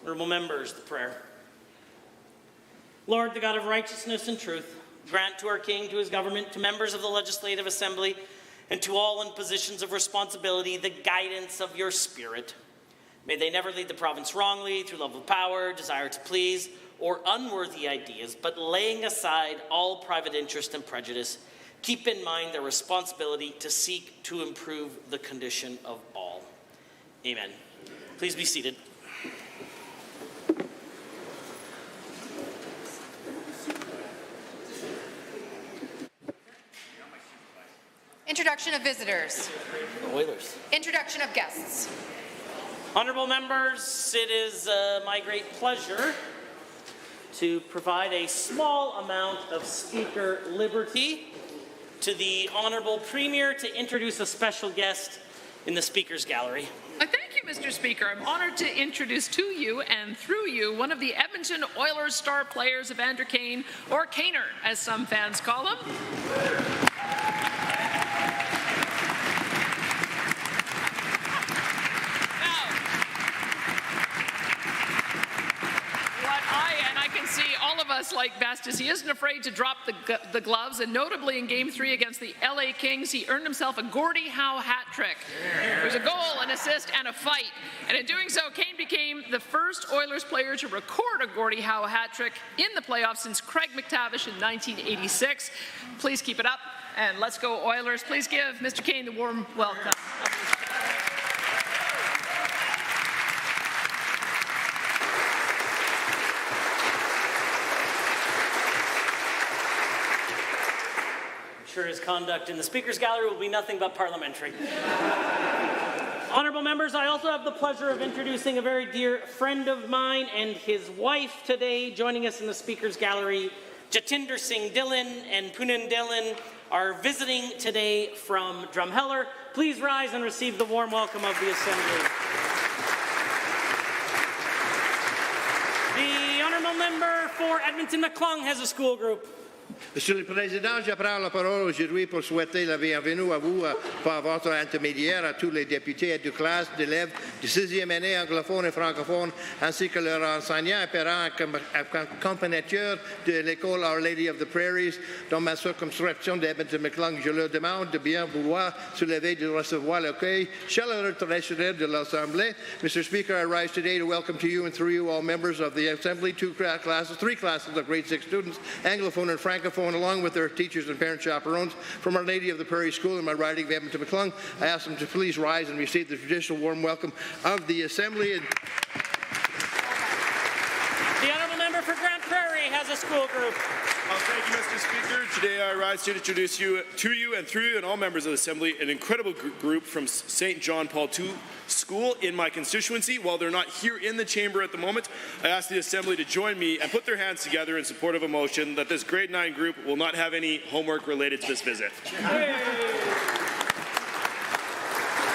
Honorable members, the prayer. Lord, the God of righteousness and truth, grant to our King, to his government, to members of the Legislative Assembly, and to all in positions of responsibility, the guidance of your Spirit. May they never lead the province wrongly through love of power, desire to please, or unworthy ideas, but laying aside all private interest and prejudice, keep in mind their responsibility to seek to improve the condition of all. Amen. Please be seated. Introduction of visitors. Oilers. Introduction of guests. Honourable members, it is my great pleasure to provide a small amount of speaker liberty to the Honourable Premier to introduce a special guest in the Speaker's Gallery. Thank you, Mr. Speaker. I'm honoured to introduce to you and through you one of the Edmonton Oilers star players, Evander Kane, or Kaner, as some fans call him. All of us like best is he isn't afraid to drop the gloves, and notably in Game 3 against the LA Kings, he earned himself a Gordie Howe hat trick. There was a goal, an assist, and a fight. And in doing so, Kane became the first Oilers player to record a Gordie Howe hat trick in the playoffs since Craig McTavish in 1986. Please keep it up, and let's go Oilers. Please give Mr. Kane the warm welcome. His conduct in the Speaker's Gallery will be nothing but parliamentary. Honourable members, I also have the pleasure of introducing a very dear friend of mine and his wife today. Joining us in the Speaker's Gallery, Jatinder Singh Dhillon and Poonen Dhillon are visiting today from Drumheller. Please rise and receive the warm welcome of the Assembly. The Honourable Member for Edmonton-McClung has a school group. Monsieur le Président, je prends la parole aujourd'hui pour souhaiter la bienvenue à vous par votre intermédiaire à tous les députés et de classe d'élèves de 6e année anglophones et francophones, ainsi que leurs enseignants et parents accompagnateurs de l'école Our Lady of the Prairies. Dans ma circonscription d'Edmonton-McClung, je leur demande de bien vouloir se lever de recevoir l'accueil chaleureux traditionnel de l'Assemblée. Mr. Speaker, I rise today to welcome to you and through you all members of the Assembly, three classes of grade 6 students, Anglophone and Francophone, along with their teachers and parent chaperones from Our Lady of the Prairie School in my riding of Edmonton-McClung. I ask them to please rise and receive the traditional warm welcome of the Assembly. The Honourable Member for Grande Prairie has a school group. Thank you, Mr. Speaker. Today I rise to introduce you to you and through you and all members of the Assembly an incredible group from St. John Paul II School in my constituency. While they're not here in the chamber at the moment, I ask the Assembly to join me and put their hands together in support of a motion that this grade 9 group will not have any homework related to this visit.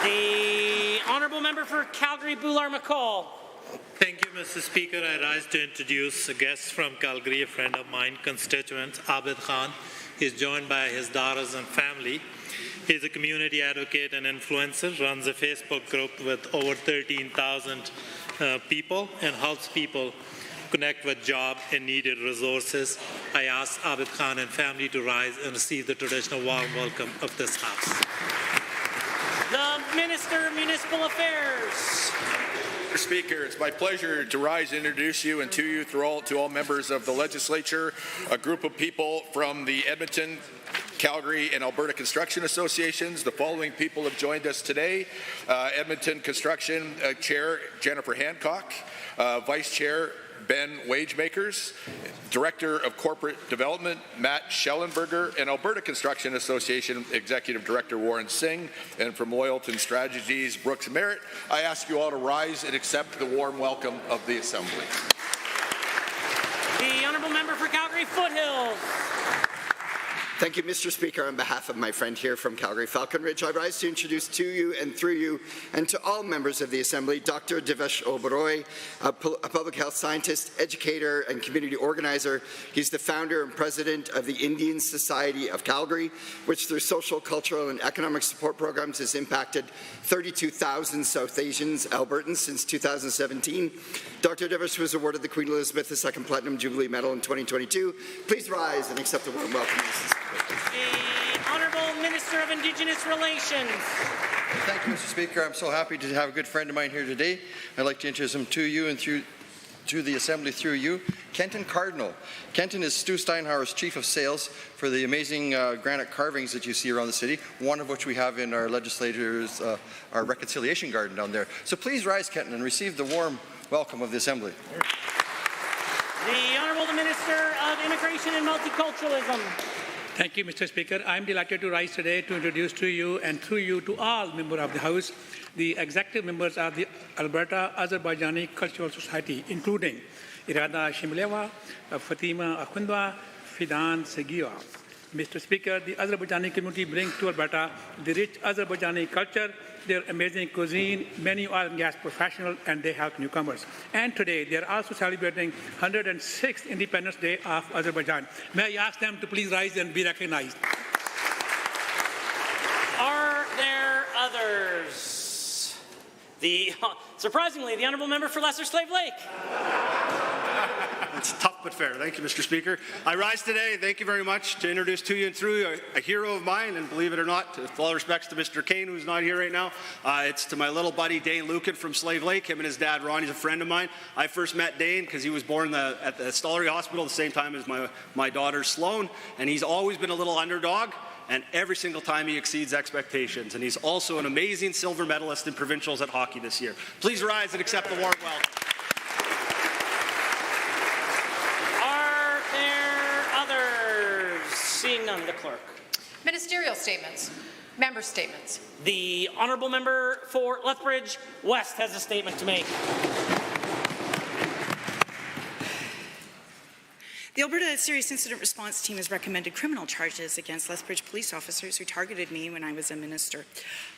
The Honourable Member for Calgary-Bullar-McCall. Thank you, Mr. Speaker. I rise to introduce a guest from Calgary, a friend of mine, constituent, Abid Khan. He's joined by his daughters and family. He's a community advocate and influencer, runs a Facebook group with over 13,000 people, and helps people connect with job and needed resources. I ask Abid Khan and family to rise and receive the traditional warm welcome of this House. The Minister of Municipal Affairs. Mr. Speaker, it's my pleasure to rise and introduce you and to all members of the Legislature, a group of people from the Edmonton, Calgary, and Alberta Construction Associations. The following people have joined us today. Edmonton Construction Chair Jennifer Hancock, Vice Chair Ben Wagemakers, Director of Corporate Development Matt Schellenberger, and Alberta Construction Association Executive Director Warren Singh, and from Loyalton Strategies Brooks Merritt. I ask you all to rise and accept the warm welcome of the Assembly. The Honourable Member for Calgary Foothills. Thank you, Mr. Speaker. On behalf of my friend here from Calgary, Falcon Ridge, I rise to introduce to you and through you and to all members of the Assembly, Dr. Devesh Oberoi, a public health scientist, educator, and community organizer. He's the founder and president of the Indian Society of Calgary, which through social, cultural, and economic support programs has impacted 32,000 South Asians, Albertans since 2017. Dr. Devesh was awarded the Queen Elizabeth II Platinum Jubilee Medal in 2022. Please rise and accept the warm welcome. The Honourable Minister of Indigenous Relations. Thank you, Mr. Speaker. I'm so happy to have a good friend of mine here today. I'd like to introduce him to you and to the Assembly through you, Kenton Cardinal. Kenton is Stu Steinhauer's Chief of Sales for the amazing granite carvings that you see around the city, one of which we have in our legislators, our reconciliation garden down there. So please rise, Kenton, and receive the warm welcome of the Assembly. The Honourable Minister of Immigration and Multiculturalism. Thank you, Mr. Speaker. I'm delighted to rise today to introduce to you and through you to all members of the House, the executive members of the Alberta Azerbaijani Cultural Society, including Irada Shimleva, Fatima Akhundwa, Fidan Segia. Mr. Speaker, the Azerbaijani community brings to Alberta the rich Azerbaijani culture, their amazing cuisine, many oil and gas professionals, and they help newcomers. And today, they are also celebrating 106th Independence Day of Azerbaijan. May I ask them to please rise and be recognized? Are there others? Surprisingly, the Honourable Member for Lesser Slave Lake. It's tough but fair. Thank you, Mr. Speaker. I rise today, thank you very much, to introduce to you and through you a hero of mine, and believe it or not, with all respects to Mr. Kane, who's not here right now, it's to my little buddy Dane Lucan from Slave Lake. Him and his dad Ronnie's a friend of mine. I first met Dane because he was born at the Stollery Hospital the same time as my daughter Sloan, and he's always been a little underdog. And every single time he exceeds expectations. And he's also an amazing silver medalist in provincials at hockey this year. Please rise and accept the warm welcome. Are there others? Seeing none, the clerk. Ministerial statements. Member statements. The Honourable Member for Lethbridge West has a statement to make. The Alberta Serious Incident Response Team has recommended criminal charges against Lethbridge police officers who targeted me when I was a minister.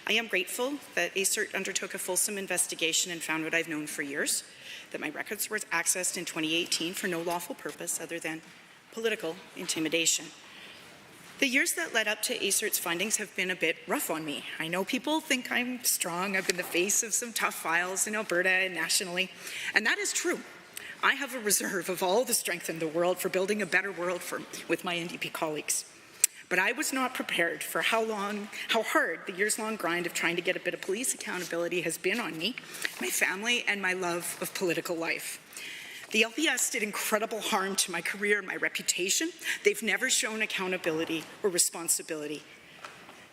I am grateful that ACERT undertook a fulsome investigation and found what I've known for years, that my records were accessed in 2018 for no lawful purpose other than political intimidation. The years that led up to ACERT's findings have been a bit rough on me. I know people think I'm strong. I've been the face of some tough files in Alberta and nationally, and that is true. I have a reserve of all the strength in the world for building a better world with my NDP colleagues. But I was not prepared for how hard the years-long grind of trying to get a bit of police accountability has been on me, my family, and my love of political life. The LPS did incredible harm to my career and my reputation. They've never shown accountability or responsibility.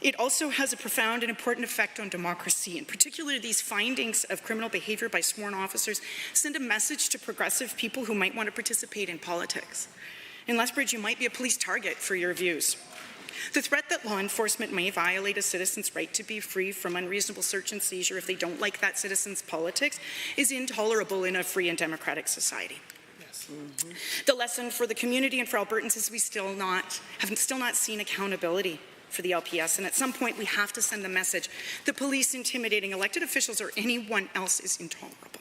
It also has a profound and important effect on democracy. In particular, these findings of criminal behavior by sworn officers send a message to progressive people who might want to participate in politics. In Lethbridge, you might be a police target for your views. The threat that law enforcement may violate a citizen's right to be free from unreasonable search and seizure if they don't like that citizen's politics is intolerable in a free and democratic society. The lesson for the community and for Albertans is we have still not seen accountability for the LPS, and at some point we have to send the message that police intimidating elected officials or anyone else is intolerable.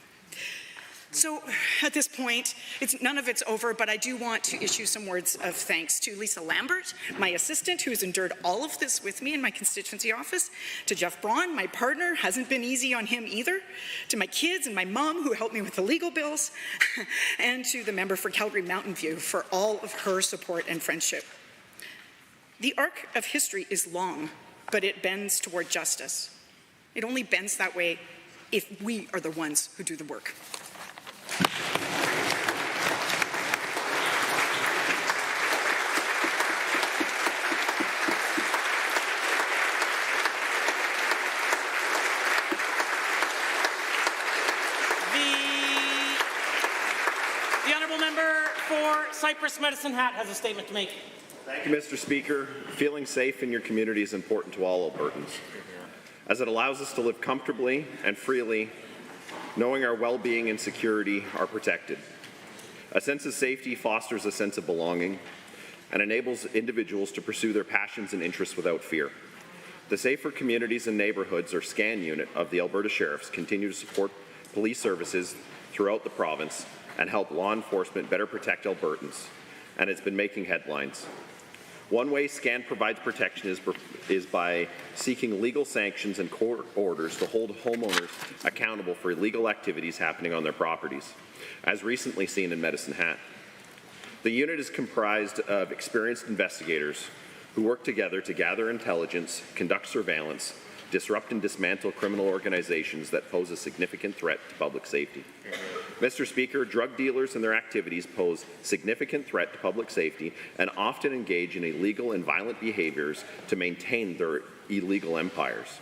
So at this point, none of it's over, but I do want to issue some words of thanks to Lisa Lambert, my assistant, who has endured all of this with me in my constituency office, to Jeff Braun, my partner, hasn't been easy on him either, to my kids and my mom, who helped me with the legal bills, and to the member for Calgary Mountain View for all of her support and friendship. The arc of history is long, but it bends toward justice. It only bends that way if we are the ones who do the work. The Honourable Member for Cypress Medicine Hat has a statement to make. Thank you, Mr. Speaker. Feeling safe in your community is important to all Albertans, as it allows us to live comfortably and freely, knowing our well-being and security are protected. A sense of safety fosters a sense of belonging. and enables individuals to pursue their passions and interests without fear. The Safer Communities and Neighbourhoods, or SCAN unit of the Alberta Sheriffs, continue to support police services throughout the province and help law enforcement better protect Albertans, and it's been making headlines. One way SCAN provides protection is by seeking legal sanctions and court orders to hold homeowners accountable for illegal activities happening on their properties, as recently seen in Medicine Hat. The unit is comprised of experienced investigators who work together to gather intelligence, conduct surveillance, disrupt and dismantle criminal organizations that pose a significant threat to public safety. Mr. Speaker, drug dealers and their activities pose significant threat to public safety and often engage in illegal and violent behaviors to maintain their illegal empires.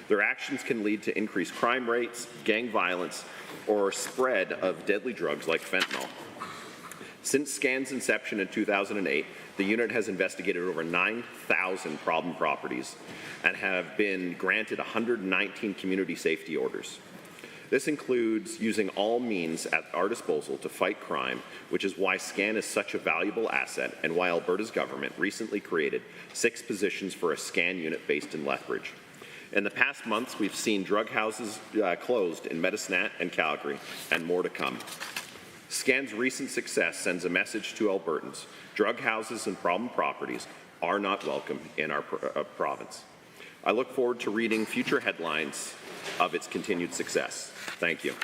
Their actions can lead to increased crime rates, gang violence, or spread of deadly drugs like fentanyl. Since SCAN's inception in 2008, the unit has investigated over 9,000 problem properties and have been granted 119 community safety orders. This includes using all means at our disposal to fight crime, which is why SCAN is such a valuable asset and why Alberta's government recently created 6 positions for a SCAN unit based in Lethbridge. In the past months, we've seen drug houses closed in Medicine Hat and Calgary, and more to come. SCAN's recent success sends a message to Albertans. Drug houses and problem properties are not welcome in our province. I look forward to reading future headlines of its continued success. Thank you.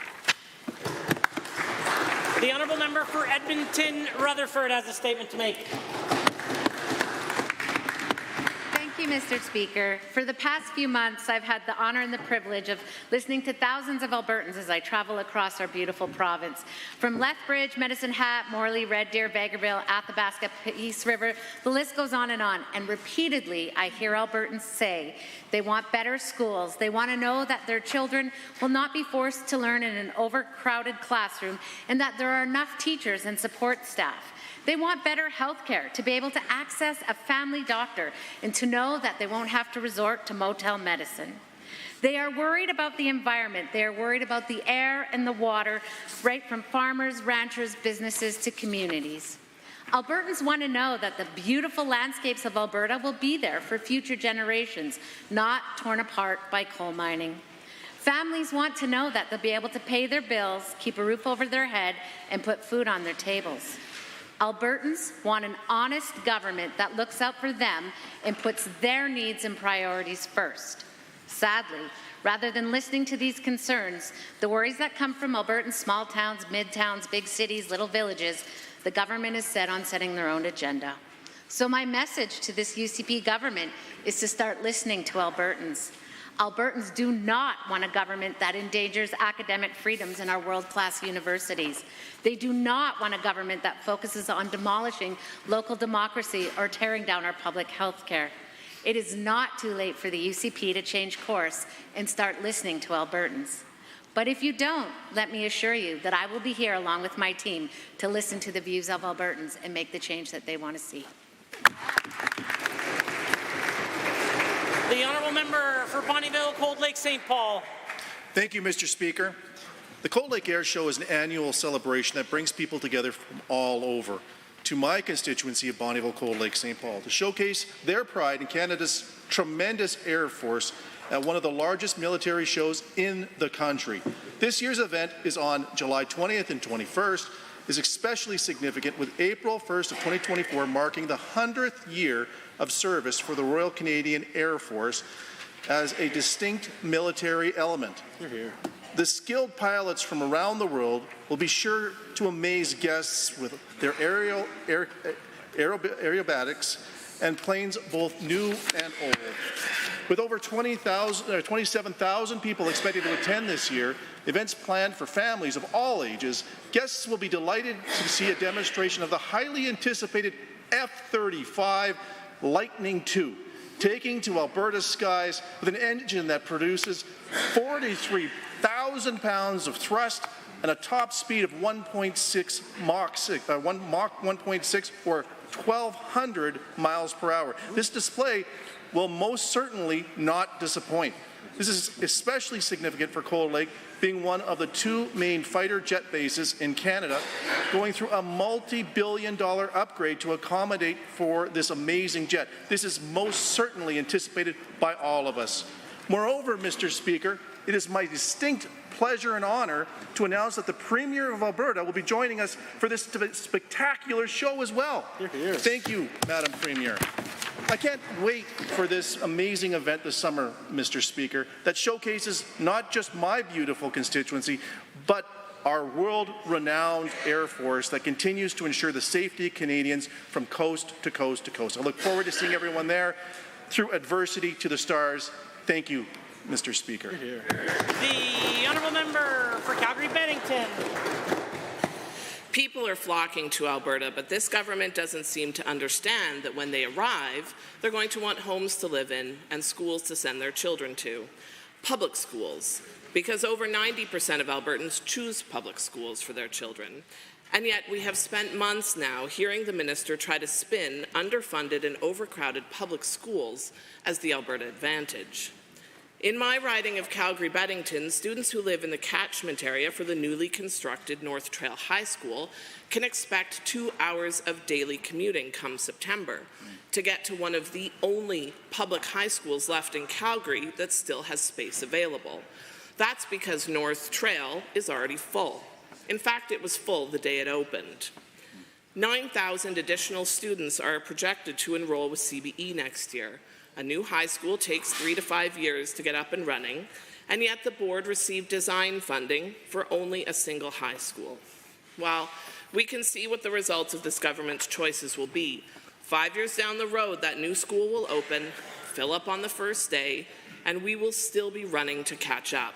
The honourable member for Edmonton Rutherford has a statement to make. Thank you, Mr. Speaker. For the past few months, I've had the honour and the privilege of listening to thousands of Albertans as I travel across our beautiful province. From Lethbridge, Medicine Hat, Morley, Red Deer, Vegreville, Athabasca, Peace River, the list goes on. And repeatedly, I hear Albertans say they want better schools. They want to know that their children will not be forced to learn in an overcrowded classroom and that there are enough teachers and support staff. They want better health care, to be able to access a family doctor and to know that they won't have to resort to motel medicine. They are worried about the environment. They are worried about the air and the water, right from farmers, ranchers, businesses to communities. Albertans want to know that the beautiful landscapes of Alberta will be there for future generations, not torn apart by coal mining. Families want to know that they'll be able to pay their bills, keep a roof over their head, and put food on their tables. Albertans want an honest government that looks out for them and puts their needs and priorities first. Sadly, rather than listening to these concerns, the worries that come from Albertans' small towns, mid-towns, big cities, little villages, the government is set on setting their own agenda. So my message to this UCP government is to start listening to Albertans. Albertans do not want a government that endangers academic freedoms in our world-class universities. They do not want a government that focuses on demolishing local democracy or tearing down our public health care. It is not too late for the UCP to change course and start listening to Albertans. But if you don't, let me assure you that I will be here along with my team to listen to the views of Albertans and make the change that they want to see. The honourable member for Bonnyville, Cold Lake, St. Paul. Thank you, Mr. Speaker. The Cold Lake Air Show is an annual celebration that brings people together from all over to my constituency of Bonnyville, Cold Lake, St. Paul to showcase their pride in Canada's tremendous Air Force at one of the largest military shows in the country. This year's event is on July 20th and 21st, is especially significant with April 1st of 2024 marking the 100th year of service for the Royal Canadian Air Force as a distinct military element. The skilled pilots from around the world will be sure to amaze guests with their aerobatics and planes both new and old. With over 27,000 people expected to attend this year, events planned for families of all ages, guests will be delighted to see a demonstration of the highly anticipated F-35 Lightning II, taking to Alberta's skies with an engine that produces 43,000 pounds of thrust and a top speed of 1.6 Mach 1.6 or 1,200 miles per hour. This display will most certainly not disappoint. This is especially significant for Cold Lake, being one of the 2 main fighter jet bases in Canada, going through a multi-billion-dollar upgrade to accommodate for this amazing jet. This is most certainly anticipated by all of us. Moreover, Mr. Speaker, it is my distinct pleasure and honour to announce that the Premier of Alberta will be joining us for this spectacular show as well. Thank you, Madam Premier. I can't wait for this amazing event this summer, Mr. Speaker, that showcases not just my beautiful constituency, but our world-renowned Air Force that continues to ensure the safety of Canadians from coast to coast to coast. I look forward to seeing everyone there through adversity to the stars. Thank you, Mr. Speaker. The honourable member for Calgary-Bennington. People are flocking to Alberta, but this government doesn't seem to understand that when they arrive, they're going to want homes to live in and schools to send their children to. Public schools, because over 90% of Albertans choose public schools for their children. And yet we have spent months now hearing the minister try to spin underfunded and overcrowded public schools as the Alberta advantage. In my riding of Calgary-Bennington, students who live in the catchment area for the newly constructed North Trail High School can expect 2 hours of daily commuting come September to get to one of the only public high schools left in Calgary that still has space available. That's because North Trail is already full. In fact, it was full the day it opened. 9,000 additional students are projected to enroll with CBE next year. A new high school takes 3 to 5 years to get up and running, and yet the board received design funding for only a single high school. Well, we can see what the results of this government's choices will be. 5 years down the road, that new school will open, fill up on the first day, and we will still be running to catch up.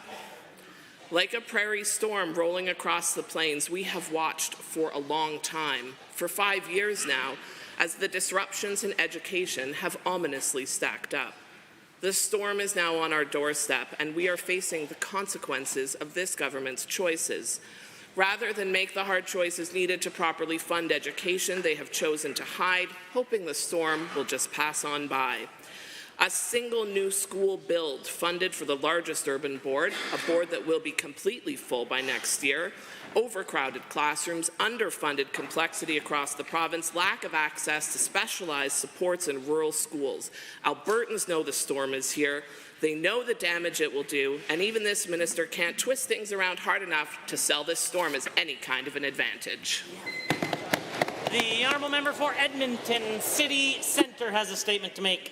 Like a prairie storm rolling across the plains, we have watched for a long time, for 5 years now, as the disruptions in education have ominously stacked up. The storm is now on our doorstep, and we are facing the consequences of this government's choices. Rather than make the hard choices needed to properly fund education, they have chosen to hide, hoping the storm will just pass on by. A single new school build funded for the largest urban board, a board that will be completely full by next year, overcrowded classrooms, underfunded complexity across the province, lack of access to specialized supports in rural schools. Albertans know the storm is here. They know the damage it will do, and even this minister can't twist things around hard enough to sell this storm as any kind of an advantage. The honourable member for Edmonton City Centre has a statement to make.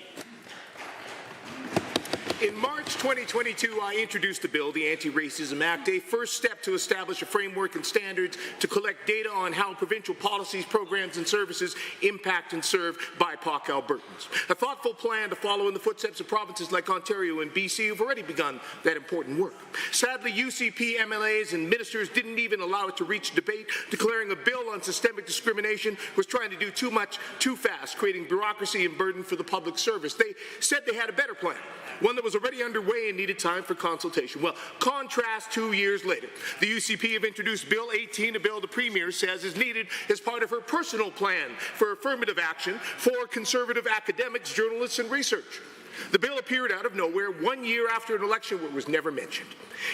In March 2022, I introduced a bill, the Anti-Racism Act, a first step to establish a framework and standards to collect data on how provincial policies, programs, and services impact and serve BIPOC Albertans. A thoughtful plan to follow in the footsteps of provinces like Ontario and BC who've already begun that important work. Sadly, UCP MLAs and ministers didn't even allow it to reach debate, declaring a bill on systemic discrimination was trying to do too much, too fast, creating bureaucracy and burden for the public service. They said they had a better plan, one that was already underway and needed time for consultation. Well, contrast 2 years later. The UCP have introduced Bill 18, a bill the Premier says is needed as part of her personal plan for affirmative action for conservative academics, journalists, and research. The bill appeared out of nowhere 1 year after an election where it was never mentioned.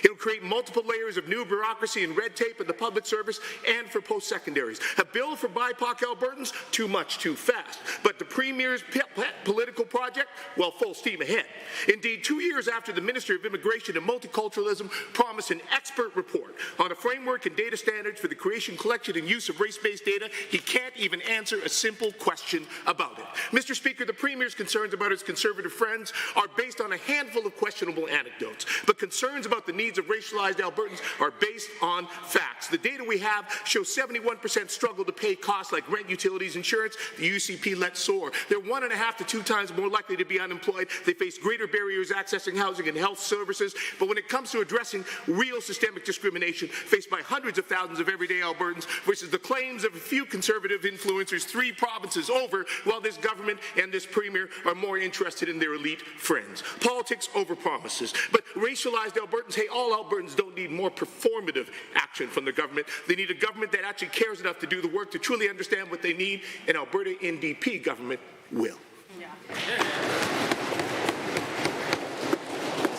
It'll create multiple layers of new bureaucracy and red tape in the public service and for post-secondaries. A bill for BIPOC Albertans? Too much, too fast. But the Premier's pet political project? Well, full steam ahead. Indeed, 2 years after the Minister of Immigration and Multiculturalism promised an expert report on a framework and data standards for the creation, collection, and use of race-based data, he can't even answer a simple question about it. Mr. Speaker, the Premier's concerns about his Conservative friends are based on a handful of questionable anecdotes, but concerns about the needs of racialized Albertans are based on facts. The data we have shows 71% struggle to pay costs like rent, utilities, insurance. The UCP let soar. They're 1.5 to 2 times more likely to be unemployed. They face greater barriers accessing housing and health services. But when it comes to addressing real systemic discrimination faced by hundreds of thousands of everyday Albertans versus the claims of a few Conservative influencers 3 provinces over, well, this government and this Premier are more interested in their elite friends. Politics over promises. But racialized Albertans, hey, all Albertans don't need more performative action from the government. They need a government that actually cares enough to do the work to truly understand what they need, and Alberta NDP government will.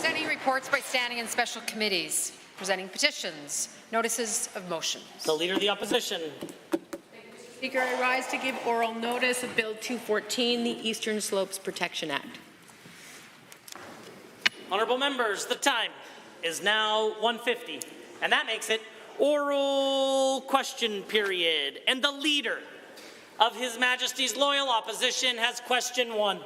Any Reports by standing and special committees. Presenting petitions. Notices of motion. The Leader of the Opposition. Speaker, I rise to give oral notice of Bill 214, the Eastern Slopes Protection Act. Honourable members, the time is now 1:50, and that makes it oral question period. And the Leader of His Majesty's Loyal Opposition has question 1.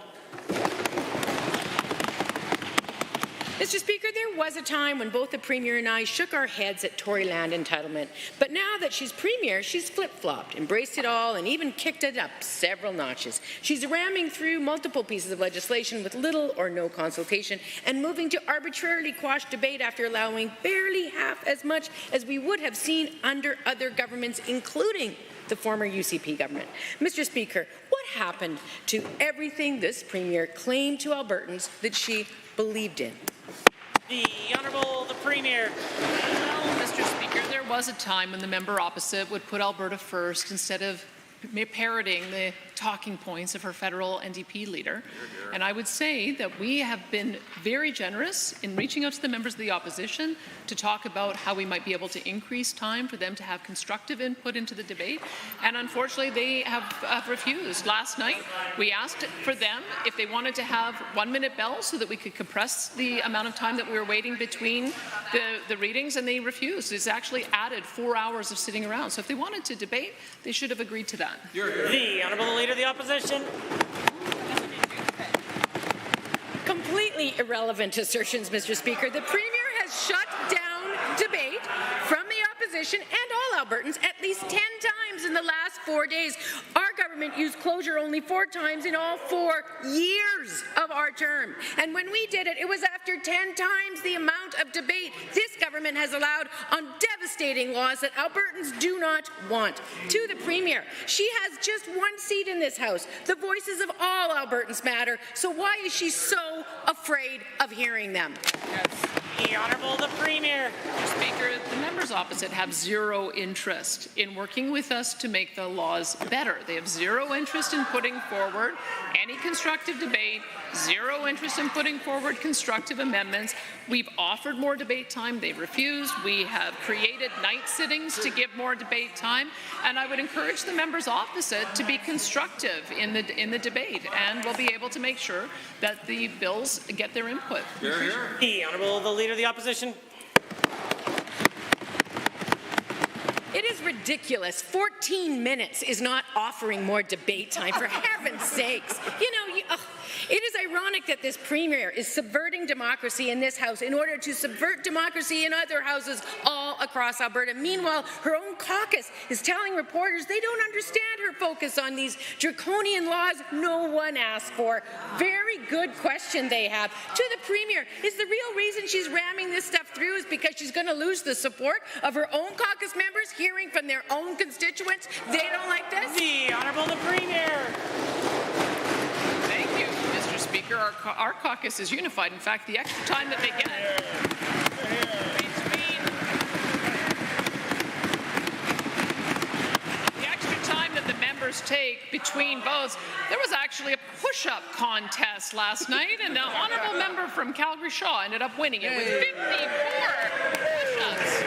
Mr. Speaker, there was a time when both the Premier and I shook our heads at Tory land entitlement. But now that she's Premier, she's flip-flopped, embraced it all, and even kicked it up several notches. She's ramming through multiple pieces of legislation with little or no consultation and moving to arbitrarily quash debate after allowing barely half as much as we would have seen under other governments, including the former UCP government. Mr. Speaker, what happened to everything this Premier claimed to Albertans that she believed in? The Honourable the Premier. Well, Mr. Speaker, there was a time when the member opposite would put Alberta first instead of parroting the talking points of her federal NDP leader. And I would say that we have been very generous in reaching out to the members of the opposition to talk about how we might be able to increase time for them to have constructive input into the debate. And unfortunately, they have refused. Last night, we asked for them if they wanted to have 1-minute bells so that we could compress the amount of time that we were waiting between the readings, and they refused. It's actually added 4 hours of sitting around. So if they wanted to debate, they should have agreed to that. The Honourable Leader of the Opposition. Completely irrelevant assertions, Mr. Speaker. The Premier has shut down debate from the opposition and all Albertans at least 10 times in the last 4 days. Our government used closure only 4 times in all 4 years of our term. And when we did it, it was after 10 times the amount of debate this government has allowed on devastating laws that Albertans do not want. To the Premier, she has just 1 seat in this House. The voices of all Albertans matter, so why is she so afraid of hearing them? The Honourable the Premier. Speaker, the members opposite have zero interest in working with us to make the laws better. They have zero interest in putting forward any constructive debate, zero interest in putting forward constructive amendments. We've offered more debate time. They refused. We have created night sittings to give more debate time. And I would encourage the members opposite to be constructive in the debate, and we'll be able to make sure that the bills get their input. The Honourable the Leader of the Opposition. It is ridiculous. 14 minutes is not offering more debate time, for heaven's sakes. You know, it is ironic that this Premier is subverting democracy in this House in order to subvert democracy in other houses all across Alberta. Meanwhile, her own caucus is telling reporters they don't understand her focus on these draconian laws no one asked for. Very good question they have. To the Premier, is the real reason she's ramming this stuff through is because she's going to lose the support of her own caucus members hearing from their own constituents they don't like this? The Honourable the Premier. Thank you, Mr. Speaker. Our caucus is unified. In fact, the extra time that they get take between votes. There was actually a push-up contest last night, and the honourable member from Calgary Shaw ended up winning it with 54 push-ups.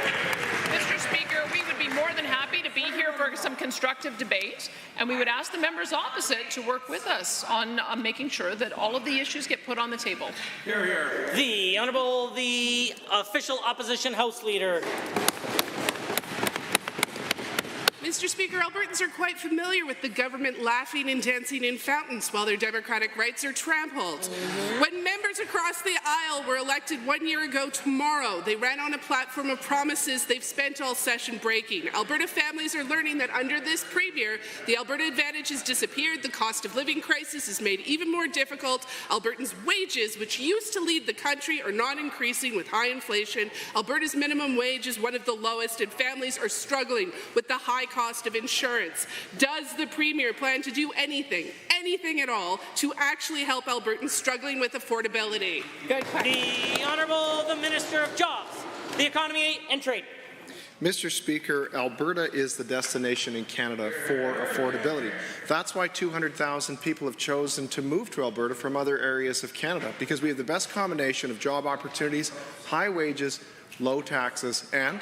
Mr. Speaker, we would be more than happy to be here for some constructive debate, and we would ask the members opposite to work with us on making sure that all of the issues get put on the table. Hear, hear. The Honourable the Official Opposition House Leader. Mr. Speaker, Albertans are quite familiar with the government laughing and dancing in fountains while their democratic rights are trampled. When members across the aisle were elected 1 year ago tomorrow, they ran on a platform of promises they've spent all session breaking. Alberta families are learning that under this Premier, the Alberta Advantage has disappeared, the cost of living crisis is made even more difficult, Albertans' wages, which used to lead the country, are not increasing with high inflation, Alberta's minimum wage is one of the lowest, and families are struggling with the high cost of insurance. Does the Premier plan to do anything at all, to actually help Albertans struggling with affordability? Good question. The Honourable the Minister of Jobs, the Economy and Trade. Mr. Speaker, Alberta is the destination in Canada for affordability. That's why 200,000 people have chosen to move to Alberta from other areas of Canada, because we have the best combination of job opportunities, high wages, low taxes, and,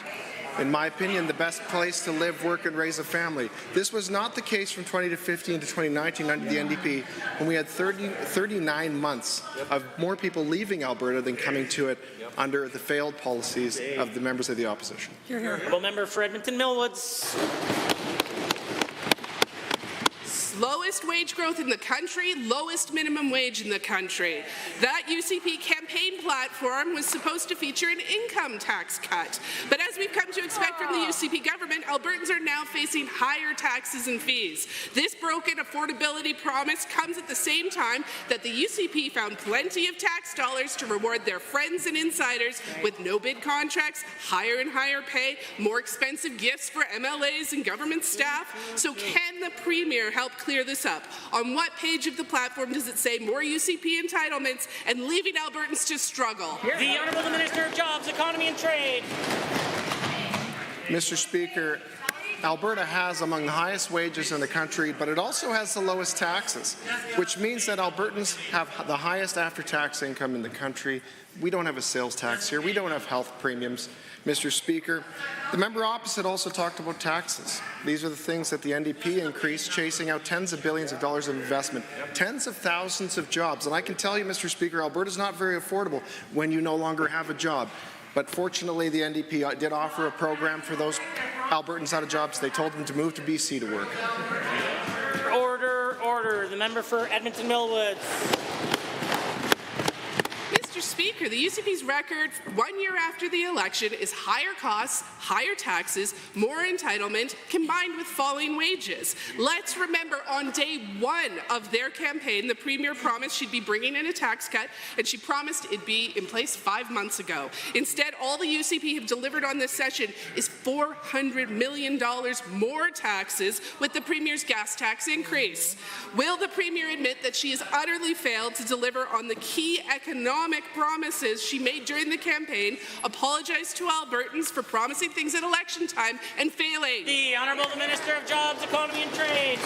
in my opinion, the best place to live, work, and raise a family. This was not the case from 2015 to 2019 under the NDP, when we had 39 months of more people leaving Alberta than coming to it under the failed policies of the members of the opposition. Honourable member for Edmonton Millwoods. Lowest wage growth in the country, lowest minimum wage in the country. That UCP campaign platform was supposed to feature an income tax cut. But as we've come to expect from the UCP government, Albertans are now facing higher taxes and fees. This broken affordability promise comes at the same time that the UCP found plenty of tax dollars to reward their friends and insiders with no-bid contracts, higher and higher pay, more expensive gifts for MLAs and government staff. So can the Premier help clear this up? On what page of the platform does it say more UCP entitlements and leaving Albertans to struggle? The Honourable Minister of Jobs, Economy and Trade. Mr. Speaker, Alberta has among the highest wages in the country, but it also has the lowest taxes, which means that Albertans have the highest after-tax income in the country. We don't have a sales tax here. We don't have health premiums. Mr. Speaker, the member opposite also talked about taxes. These are the things that the NDP increased, chasing out tens of billions of dollars of investment, tens of thousands of jobs. And I can tell you, Mr. Speaker, Alberta is not very affordable when you no longer have a job. But fortunately, the NDP did offer a program for those Albertans out of jobs. They told them to move to BC to work. Order. The member for Edmonton Millwoods. Mr. Speaker, the UCP's record 1 year after the election is higher costs, higher taxes, more entitlement, combined with falling wages. Let's remember, on day one of their campaign, the Premier promised she'd be bringing in a tax cut, and she promised it'd be in place 5 months ago. Instead, all the UCP have delivered on this session is $400 million more taxes with the Premier's gas tax increase. Will the Premier admit that she has utterly failed to deliver on the key economic promises she made during the campaign, apologize to Albertans for promising things at election time and failing? The Honourable Minister of Jobs, Economy and Trade.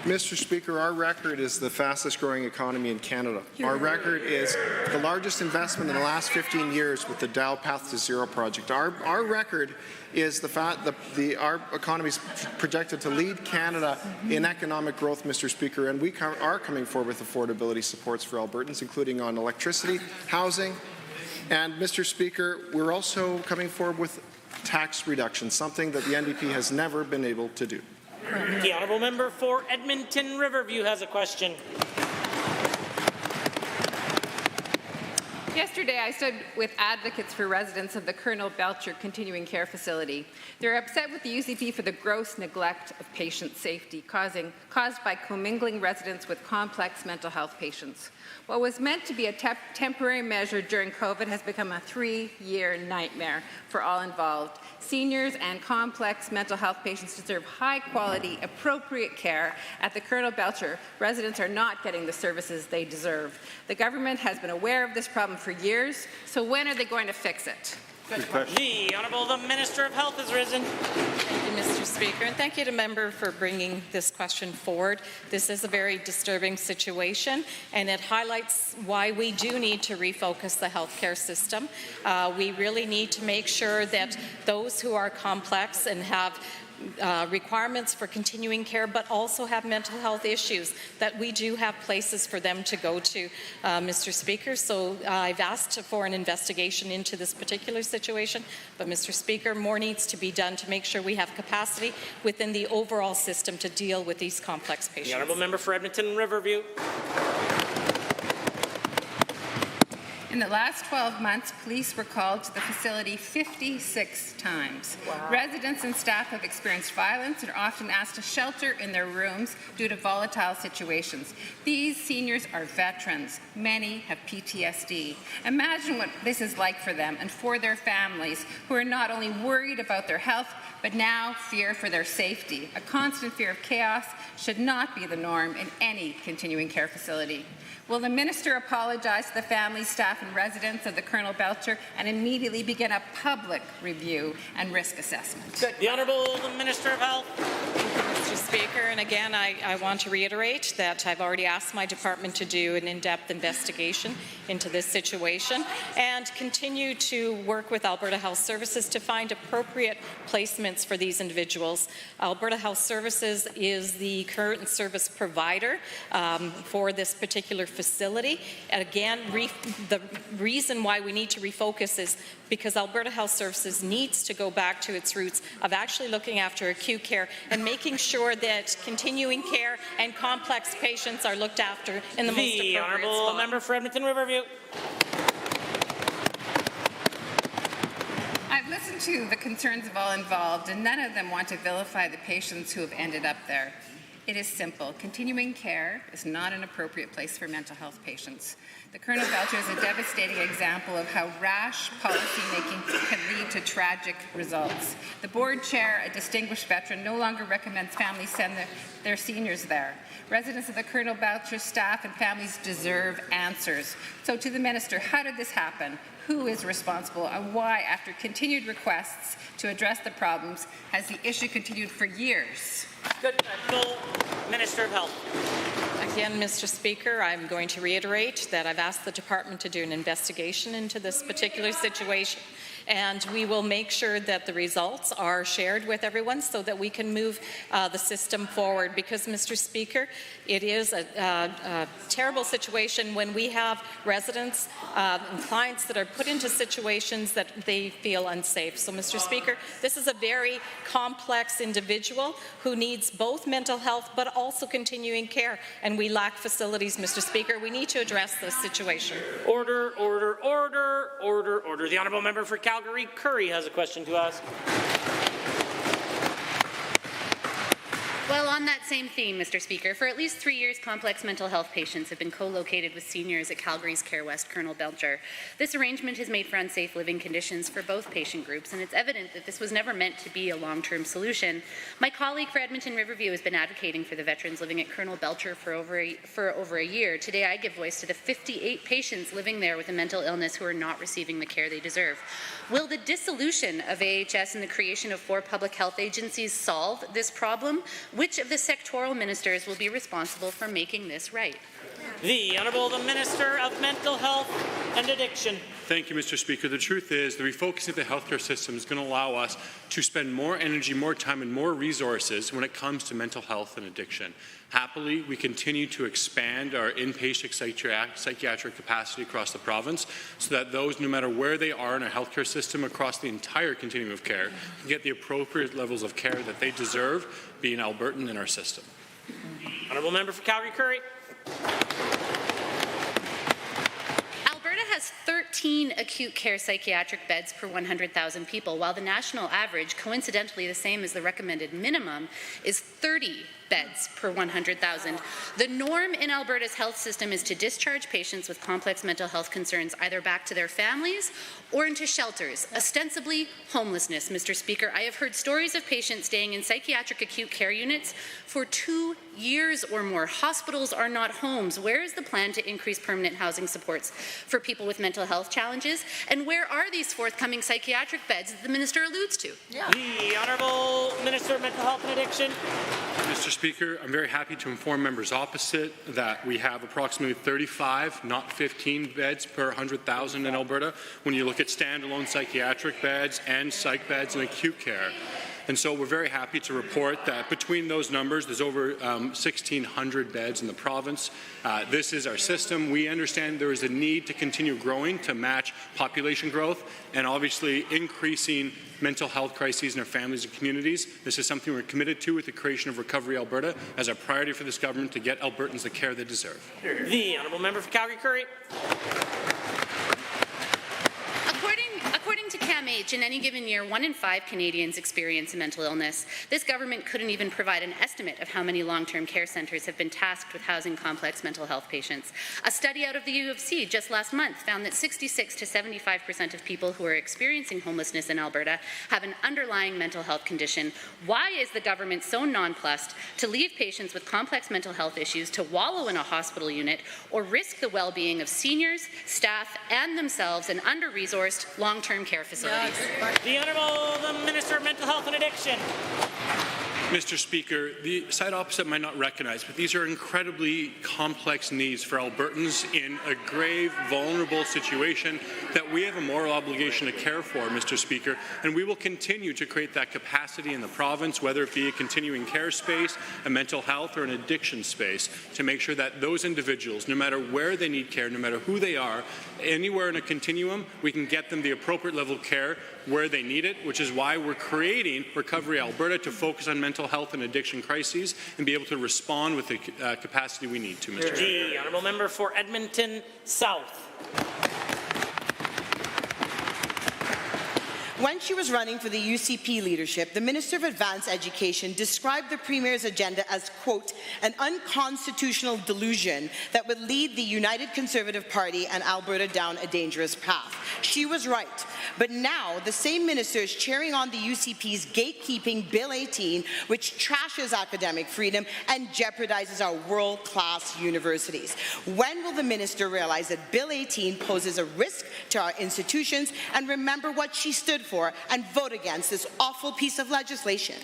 Mr. Speaker, our record is the fastest growing economy in Canada. Our record is the largest investment in the last 15 years with the Dow Path to Zero project. Our record is our economy is projected to lead Canada in economic growth, Mr. Speaker, and we are coming forward with affordability supports for Albertans, including on electricity, housing, and, Mr. Speaker, we're also coming forward with tax reduction, something that the NDP has never been able to do. The Honourable Member for Edmonton Riverview has a question. Yesterday, I stood with advocates for residents of the Colonel Belcher Continuing Care Facility. They're upset with the UCP for the gross neglect of patient safety caused by commingling residents with complex mental health patients. What was meant to be a temporary measure during COVID has become a 3-year nightmare for all involved. Seniors and complex mental health patients deserve high-quality, appropriate care. At the Colonel Belcher, residents are not getting the services they deserve. The government has been aware of this problem for years, so when are they going to fix it? The Honourable the Minister of Health has risen. Thank you, Mr. Speaker, and thank you to member for bringing this question forward. This is a very disturbing situation, and it highlights why we do need to refocus the healthcare system. We really need to make sure that those who are complex and have requirements for continuing care, but also have mental health issues, that we do have places for them to go to, Mr. Speaker. So I've asked for an investigation into this particular situation, but Mr. Speaker, more needs to be done to make sure we have capacity within the overall system to deal with these complex patients. The Honourable Member for Edmonton Riverview. In the last 12 months, police were called to the facility 56 times. Wow. Residents and staff have experienced violence and are often asked to shelter in their rooms due to volatile situations. These seniors are veterans. Many have PTSD. Imagine what this is like for them and for their families, who are not only worried about their health, but now fear for their safety. A constant fear of chaos should not be the norm in any continuing care facility. Will the minister apologize to the families, staff, staff and residents of the Colonel Belcher and immediately begin a public review and risk assessment. Good. The Honourable Minister of Health. Mr. Speaker, and again, I want to reiterate that I've already asked my department to do an in-depth investigation into this situation and continue to work with Alberta Health Services to find appropriate placements for these individuals. Alberta Health Services is the current service provider for this particular facility. And again, the reason why we need to refocus is because Alberta Health Services needs to go back to its roots of actually looking after acute care and making sure that continuing care and complex patients are looked after in the most appropriate The Honourable spot. Member for Edmonton Riverview. I've listened to the concerns of all involved, and none of them want to vilify the patients who have ended up there. It is simple. Continuing care is not an appropriate place for mental health patients. The Colonel Belcher is a devastating example of how rash policymaking can lead to tragic results. The board chair, a distinguished veteran, no longer recommends families send their seniors there. Residents of the Colonel Belcher staff and families deserve answers. So to the Minister, how did this happen? Who is responsible, and why, after continued requests to address the problems, has the issue continued for years? Good. Minister of Health. Again, Mr. Speaker, I'm going to reiterate that I've asked the department to do an investigation into this particular situation, and we will make sure that the results are shared with everyone so that we can move the system forward. Because, Mr. Speaker, it is a terrible situation when we have residents and clients that are put into situations that they feel unsafe. So, Mr. Speaker, this is a very complex individual who needs both mental health but also continuing care, and we lack facilities, Mr. Speaker. We need to address this situation. Order, order, order, order, order. The Honourable Member for Calgary Curry has a question to ask. Well, on that same theme, Mr. Speaker, for at least 3 years, complex mental health patients have been co-located with seniors at Calgary's Care West Colonel Belcher. This arrangement has made for unsafe living conditions for both patient groups, and it's evident that this was never meant to be a long-term solution. My colleague for Edmonton Riverview has been advocating for the veterans living at Colonel Belcher for over a year. Today, I give voice to the 58 patients living there with a mental illness who are not receiving the care they deserve. Will the dissolution of AHS and the creation of 4 public health agencies solve this problem? Which of the sectoral ministers will be responsible for making this right? The Honourable Minister of Mental Health and Addiction. Thank you, Mr. Speaker. The truth is the refocusing of the healthcare system is going to allow us to spend more energy, more time, and more resources when it comes to mental health and addiction. Happily, we continue to expand our inpatient psychiatric capacity across the province so that those, no matter where they are in our healthcare system across the entire continuum of care, can get the appropriate levels of care that they deserve, being Albertan in our system. Honourable Member for Calgary Curry. Alberta has 13 acute care psychiatric beds per 100,000 people, while the national average, coincidentally the same as the recommended minimum, is 30 beds per 100,000. The norm in Alberta's health system is to discharge patients with complex mental health concerns either back to their families or into shelters, ostensibly homelessness, Mr. Speaker. I have heard stories of patients staying in psychiatric acute care units for 2 years or more. Hospitals are not homes. Where is the plan to increase permanent housing supports for people with mental health challenges? And where are these forthcoming psychiatric beds that the minister alludes to? The Honourable Minister of Mental Health and Addiction. Mr. Speaker, I'm very happy to inform members opposite that we have approximately 35, not 15 beds per 100,000 in Alberta when you look at standalone psychiatric beds and psych beds in acute care. And so we're very happy to report that between those numbers, there's over 1,600 beds in the province. This is our system. We understand there is a need to continue growing to match population growth and obviously increasing mental health crises in our families and communities. This is something we're committed to with the creation of Recovery Alberta as a priority for this government to get Albertans the care they deserve. The Honourable Member for Calgary Curry. According to CAM MH, in any given year, 1 in 5 Canadians experience a mental illness. This government couldn't even provide an estimate of how many long-term care centres have been tasked with housing complex mental health patients. A study out of the U of C just last month found that 66 to 75% of people who are experiencing homelessness in Alberta have an underlying mental health condition. Why is the government so nonplussed to leave patients with complex mental health issues to wallow in a hospital unit or risk the well-being of seniors, staff, and themselves in under-resourced long-term care facilities? The Honourable Minister of Mental Health and Addiction. Mr. Speaker, the side opposite might not recognize, but these are incredibly complex needs for Albertans in a grave, vulnerable situation that we have a moral obligation to care for, Mr. Speaker, and we will continue to create that capacity in the province, whether it be a continuing care space, a mental health, or an addiction space, to make sure that those individuals, no matter where they need care, no matter who they are, anywhere in a continuum, we can get them the appropriate level of care where they need it, which is why we're creating Recovery Alberta to focus on mental health and addiction crises and be able to respond with the capacity we need to, Mr. Speaker. The Honourable Member for Edmonton South. When she was running for the UCP leadership, the Minister of Advanced Education described the Premier's agenda as, quote, an unconstitutional delusion that would lead the United Conservative Party and Alberta down a dangerous path. She was right. But now, the same minister is cheering on the UCP's gatekeeping Bill 18, which trashes academic freedom and jeopardizes our world-class universities. When will the minister realize that Bill 18 poses a risk to our institutions and remember what she stood for and vote against this awful piece of legislation?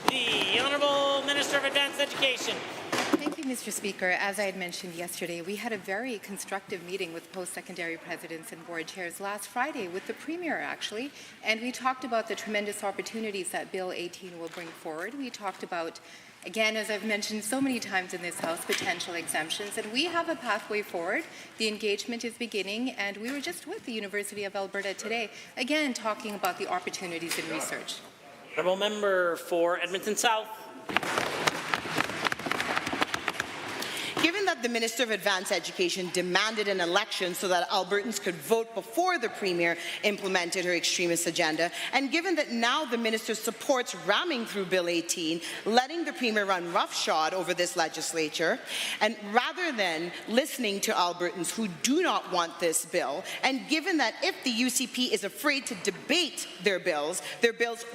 The Honourable Minister of Advanced Education. Thank you, Mr. Speaker. As I had mentioned yesterday, we had a very constructive meeting with post-secondary presidents and board chairs last Friday with the Premier, actually, and we talked about the tremendous opportunities that Bill 18 will bring forward. We talked about, again, as I've mentioned so many times in this House, potential exemptions, and we have a pathway forward. The engagement is beginning, and we were just with the University of Alberta today, again, talking about the opportunities in research. Honourable Member for Edmonton South. Given that the Minister of Advanced Education demanded an election so that Albertans could vote before the Premier implemented her extremist agenda, and given that now the Minister supports ramming through Bill 18, letting the Premier run roughshod over this legislature, and rather than listening to Albertans who do not want this bill, and given that if the UCP is afraid to debate their bills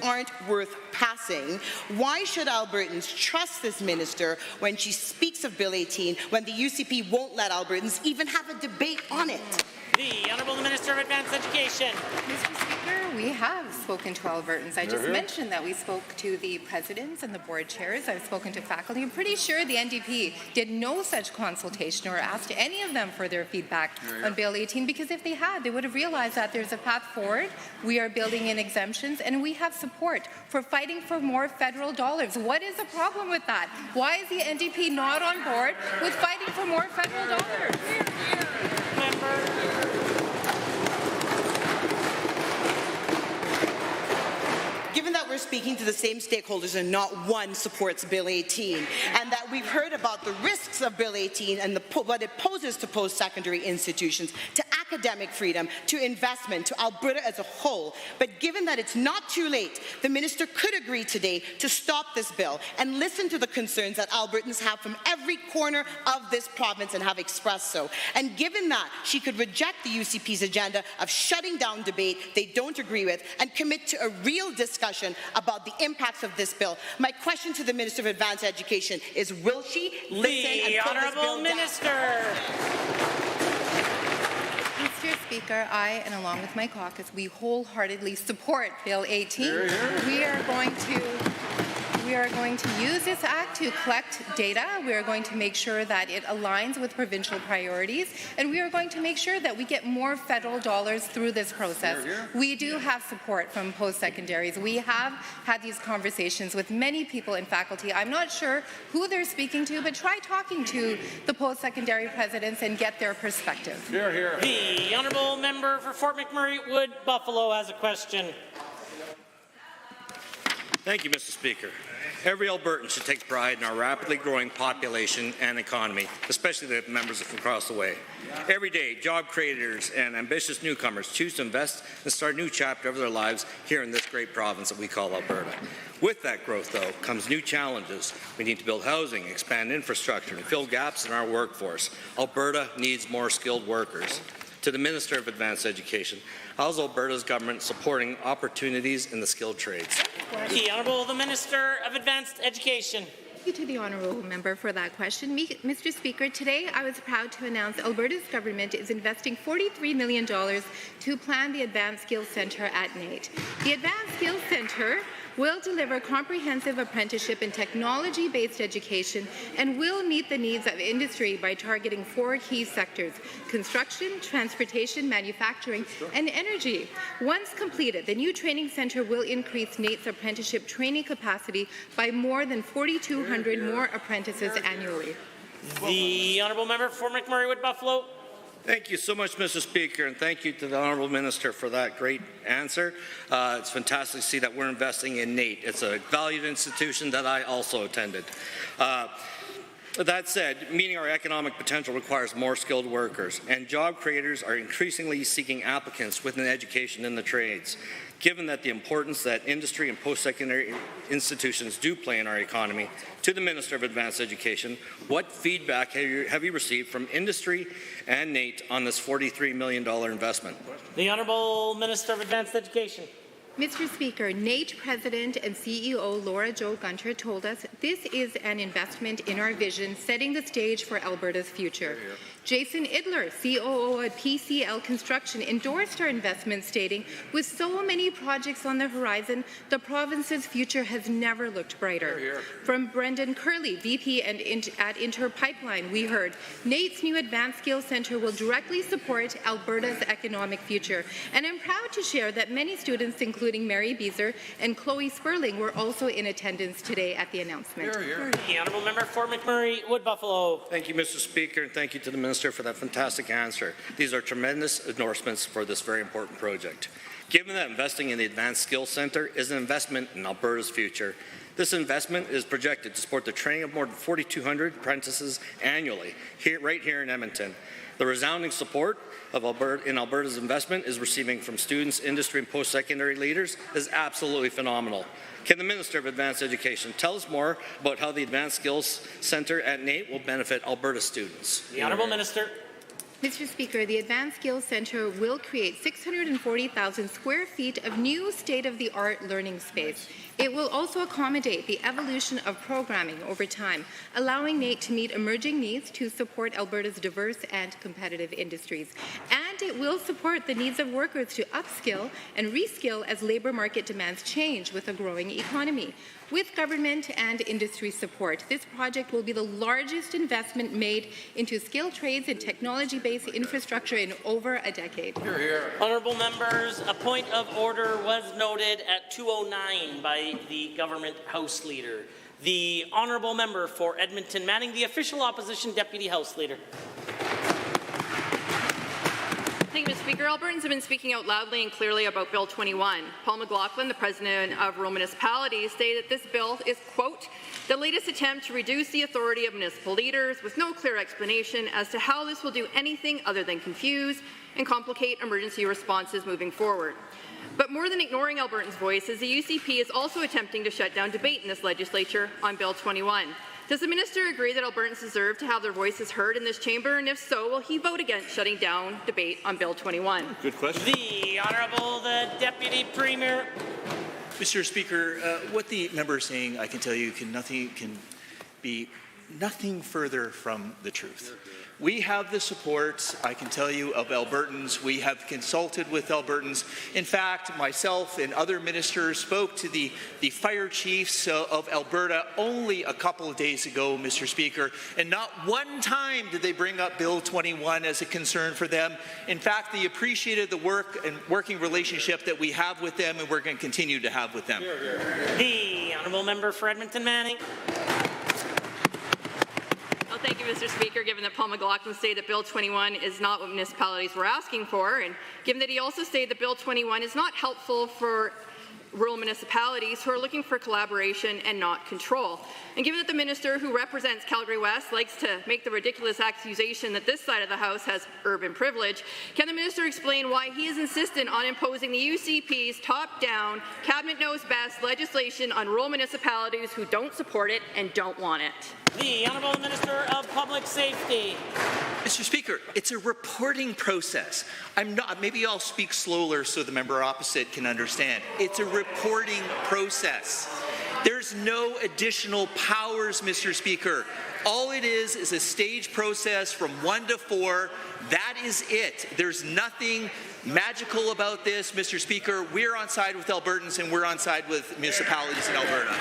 aren't worth passing, why should Albertans trust this minister when she speaks of Bill 18 when the UCP won't let Albertans even have a debate on it? The Honourable Minister of Advanced Education. Mr. Speaker, we have spoken to Albertans. I just mentioned that we spoke to the presidents and the board chairs. I've spoken to faculty. I'm pretty sure the NDP did no such consultation or asked any of them for their feedback on Bill 18, because if they had, they would have realized that there's a path forward. We are building in exemptions, and we have support for fighting for more federal dollars. What is the problem with that? Why is the NDP not on board with fighting for more federal dollars? Given that we're speaking to the same stakeholders and not one supports Bill 18, and that we've heard about the risks of Bill 18 and what it poses to post-secondary institutions, to academic freedom, to investment, to Alberta as a whole, but given that it's not too late, the minister could agree today to stop this bill and listen to the concerns that Albertans have from every corner of this province and have expressed so. And given that, she could reject the UCP's agenda of shutting down debate they don't agree with and commit to a real discussion about the impacts of this bill. My question to the Minister of Advanced Education is, will she listen and put this bill down? Mr. Speaker, I, and along with my caucus, we wholeheartedly support Bill 18. We are going to use this act to collect data. We are going to make sure that it aligns with provincial priorities, and we are going to make sure that we get more federal dollars through this process. We do have support from post-secondaries. We have had these conversations with many people in faculty. I'm not sure who they're speaking to, but try talking to the post-secondary presidents and get their perspective. The Honourable Member for Fort McMurray Wood Buffalo has a question. Thank you, Mr. Speaker. Every Albertan should take pride in our rapidly growing population and economy, especially the members from across the way. Every day, job creators and ambitious newcomers choose to invest and start a new chapter of their lives here in this great province that we call Alberta. With that growth, though, comes new challenges. We need to build housing, expand infrastructure, and fill gaps in our workforce. Alberta needs more skilled workers. To the Minister of Advanced Education, how is Alberta's government supporting opportunities in the skilled trades? The Honourable Minister of Advanced Education. Thank you to the honourable member for that question. Mr. Speaker, today I was proud to announce Alberta's government is investing $43 million to plan the Advanced Skills Centre at NAIT. The Advanced Skills Centre will deliver comprehensive apprenticeship and technology-based education and will meet the needs of industry by targeting 4 key sectors: construction, transportation, manufacturing, and energy. Once completed, the new training centre will increase NAIT's apprenticeship training capacity by more than 4,200 more apprentices annually. The Honourable Member for McMurray Wood Buffalo. Thank you so much, Mr. Speaker, and thank you to the Honourable Minister for that great answer. It's fantastic to see that we're investing in NAIT. It's a valued institution that I also attended. That said, meeting our economic potential requires more skilled workers, and job creators are increasingly seeking applicants with an education in the trades. Given that the importance that industry and post-secondary institutions do play in our economy, to the Minister of Advanced Education, what feedback have you received from industry and NAIT on this $43 million investment? The Honourable Minister of Advanced Education. Mr. Speaker, NAIT President and CEO Laura Jo Gunter told us this is an investment in our vision, setting the stage for Alberta's future. Jason Idler, COO at PCL Construction, endorsed our investment, stating, "With so many projects on the horizon, the province's future has never looked brighter." From Brendan Curley, VP at Inter Pipeline, we heard, "NAIT's new Advanced Skills Centre will directly support Alberta's economic future." And I'm proud to share that many students, including Mary Beezer and Chloe Sperling, were also in attendance today at the announcement. The Honourable Member for McMurray Wood Buffalo. Thank you, Mr. Speaker, and thank you to the Minister for that fantastic answer. These are tremendous endorsements for this very important project. Given that investing in the Advanced Skills Centre is an investment in Alberta's future, this investment is projected to support the training of more than 4,200 apprentices annually, right here in Edmonton. The resounding support of Alberta's investment is receiving from students, industry, and post-secondary leaders is absolutely phenomenal. Can the Minister of Advanced Education tell us more about how the Advanced Skills Centre at NAIT will benefit Alberta students? The Honourable Minister. Mr. Speaker, the Advanced Skills Centre will create 640,000 square feet of new state-of-the-art learning space. It will also accommodate the evolution of programming over time, allowing NAIT to meet emerging needs to support Alberta's diverse and competitive industries. And it will support the needs of workers to upskill and reskill as labour market demands change with a growing economy. With government and industry support, this project will be the largest investment made into skilled trades and technology-based infrastructure in over a decade. Honourable members, a point of order was noted at 2:09 by the Government House Leader. The Honourable Member for Edmonton Manning, the official opposition Deputy House Leader. Thank you, Mr. Speaker. Albertans have been speaking out loudly and clearly about Bill 21. Paul McLaughlin, the President of Rural Municipalities, stated that this bill is, quote, the latest attempt to reduce the authority of municipal leaders with no clear explanation as to how this will do anything other than confuse and complicate emergency responses moving forward. But more than ignoring Albertans' voices, the UCP is also attempting to shut down debate in this legislature on Bill 21. Does the minister agree that Albertans deserve to have their voices heard in this chamber? And if so, will he vote against shutting down debate on Bill 21? Good question. The Honourable the Deputy Premier. Mr. Speaker, what the member is saying, I can tell you, can be nothing further from the truth. We have the support, I can tell you, of Albertans. We have consulted with Albertans. In fact, myself and other ministers spoke to the fire chiefs of Alberta only a couple of days ago, Mr. Speaker, and not one time did they bring up Bill 21 as a concern for them. In fact, they appreciated the work and working relationship that we have with them, and we're going to continue to have with them. The Honourable Member for Edmonton Manning. Thank you, Mr. Speaker. Given that Paul McLaughlin stated that Bill 21 is not what municipalities were asking for, and given that he also stated that Bill 21 is not helpful for rural municipalities who are looking for collaboration and not control. And given that the minister who represents Calgary West likes to make the ridiculous accusation that this side of the House has urban privilege, can the minister explain why he is insistent on imposing the UCP's top-down, cabinet knows best legislation on rural municipalities who don't support it and don't want it? The Honourable Minister of Public Safety. Mr. Speaker, it's a reporting process. Maybe I'll speak slower so the member opposite can understand. It's a reporting process. There's no additional powers, Mr. Speaker. All it is a stage process from 1 to 4. That is it. There's nothing magical about this, Mr. Speaker. We're on side with Albertans and we're on side with municipalities in Alberta.